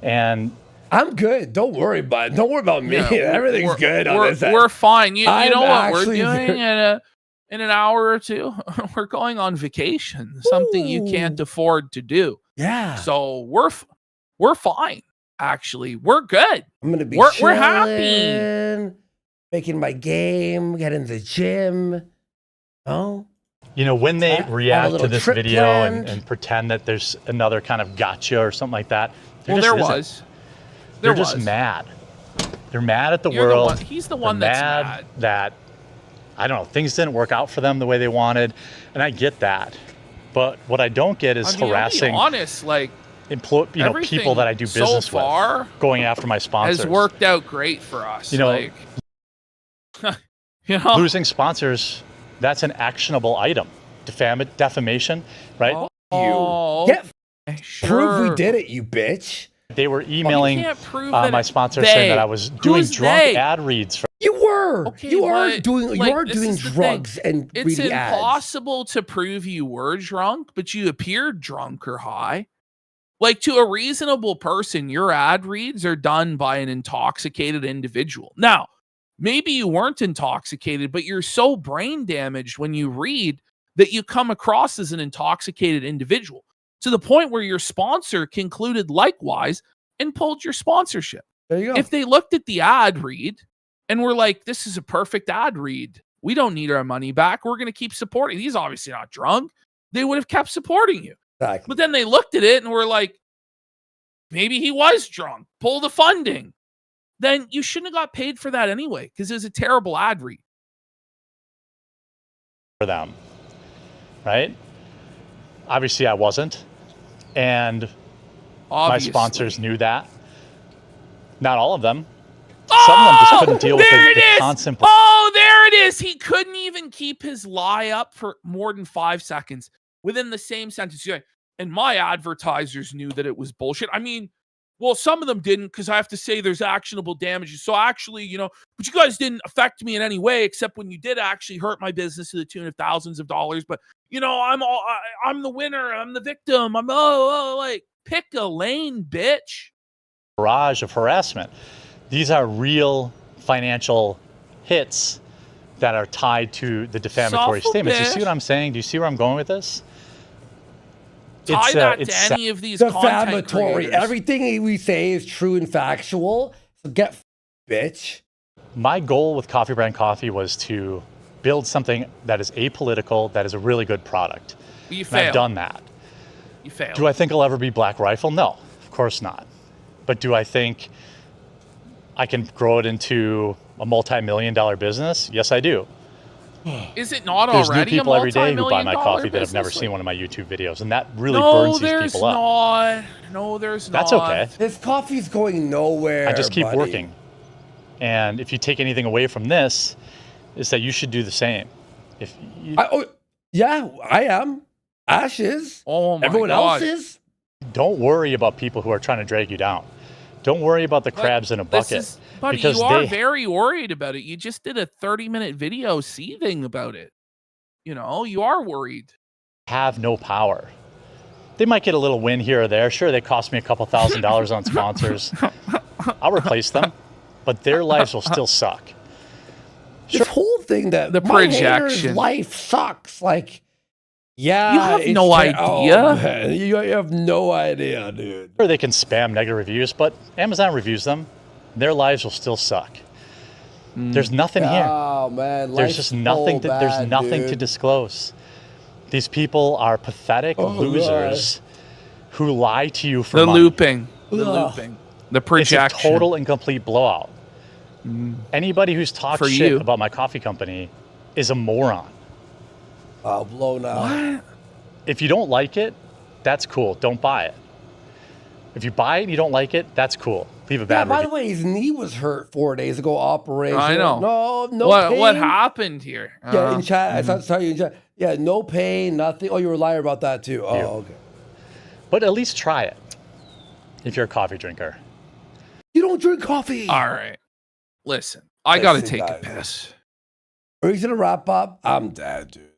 And I'm good. Don't worry, bud. Don't worry about me. Yeah, Everything's good on this end. We're fine. You know I'm what we're actually doing in an hour or two? We're going on vacation, something you can't afford to do. Yeah. So we're fine. Actually, we're good. I'm gonna be we're happy. chilling, making my game, getting to the gym. Oh. you know, when they react to little this trip video planned. and pretend that there's another kind of gotcha or something like that, Well, just there isn't. was. They're just mad. They're mad at the You're world. he's the one They're that's mad mad. that, I don't know, things didn't work out for them the way they wanted. And I get that. But what I don't get is I mean, I'll be harassing honest, like people that I do so business far with, going after my sponsors. has worked out great for us. You know, like, you know, losing sponsors, that's an actionable item. Defamation, right? Oh, Get sure. prove we did it, you bitch. They were emailing can't prove that my sponsor saying that I was doing Who's drunk they? ad reads for You were. Okay, you are but, doing. like, you are this doing is the drugs and It's reading ads. impossible to prove you were drunk, but you appeared drunk or high. Like, to a reasonable person, your ad reads are done by an intoxicated individual. Now, maybe you weren't intoxicated, but you're so brain damaged when you read that you come across as an intoxicated individual to the point where your sponsor concluded likewise and pulled your sponsorship. There you go. If they looked at the ad read and were like, this is a perfect ad read, we don't need our money back, we're going to keep supporting. He's obviously not drunk. They would have kept supporting you. Exactly. But then they looked at it and were like, maybe he was drunk, pull the funding. Then you shouldn't have got paid for that anyway, because it was a terrible ad read. for them, right? Obviously, I wasn't. And Obviously. my sponsors knew that. Not all of them. Some of them just couldn't deal with there the it is. constant. Oh, there it is. He couldn't even keep his lie up for more than 5 seconds within the same sentence. And my advertisers knew that it was bullshit. I mean, well, some of them didn't, because I have to say there's actionable damages. So actually, but you guys didn't affect me in any way, except when you did actually hurt my business to the tune of thousands of dollars. But I'm the winner. I'm the victim. I'm like, pick a lane, bitch. Barrage of harassment. These are real financial hits that are tied to the defamatory Soft statements. You bitch. see what I'm saying? Do you see where I'm going with this? tie that to any of these content defamatory. creators. Everything we say is true and factual. So get bitch. My goal with Coffee Brand Coffee was to build something that is apolitical, that is a really good product. You And failed. I've done that. You failed. Do I think I'll ever be Black Rifle? No, of course not. But do I think I can grow it into a multi-million-dollar business? Yes, I do. Is it not There's already new people a every day who buy my multi-million-dollar coffee that have never business? seen one of my YouTube videos, and that really No, burns these there's people up. not. No, there's not. That's okay. This coffee's going nowhere. I just keep buddy. working. And if you take anything away from this, is that you should do the same. If you Yeah, I am. Ash is. Oh my Everyone God. else is. don't worry about people who are trying to drag you down. Don't worry about the crabs in a bucket. Buddy, because you are they very worried about it. You just did a 30-minute video seething about it. You know, you are worried. have no power. They might get a little win here or there. Sure, they cost me a couple $1,000s on sponsors. I'll replace them, but their lives will still suck. This whole thing that The my hater's projection. life sucks. Like, yeah, You have it's no idea. Oh, man, you have no idea, dude. Sure, they can spam negative reviews, but Amazon reviews them. Their lives will still suck. There's nothing here. Oh man, There's just nothing. There's nothing to disclose. These people are pathetic losers who lie to you for The money. looping. The Ugh. looping. The It's a projection. total and complete blowout. Anybody who's talked For shit you. about my coffee company is a moron. I'll blow now. What? If you don't like it, that's cool. Don't buy it. If you buy it and you don't like it, that's cool. Leave a Yeah, bad by review. the way, his knee was hurt 4 days ago. Operation. I know. No what pain. happened here? Yeah, in chat. I thought tell you in chat. Yeah, no pain, nothing. Oh, you were a liar about that too. Oh, Yeah. okay. But at least try it if you're a coffee drinker. You don't drink coffee. All right. Listen, I got to Listen, take a guys. piss. Are you gonna wrap up? I'm dead, dude.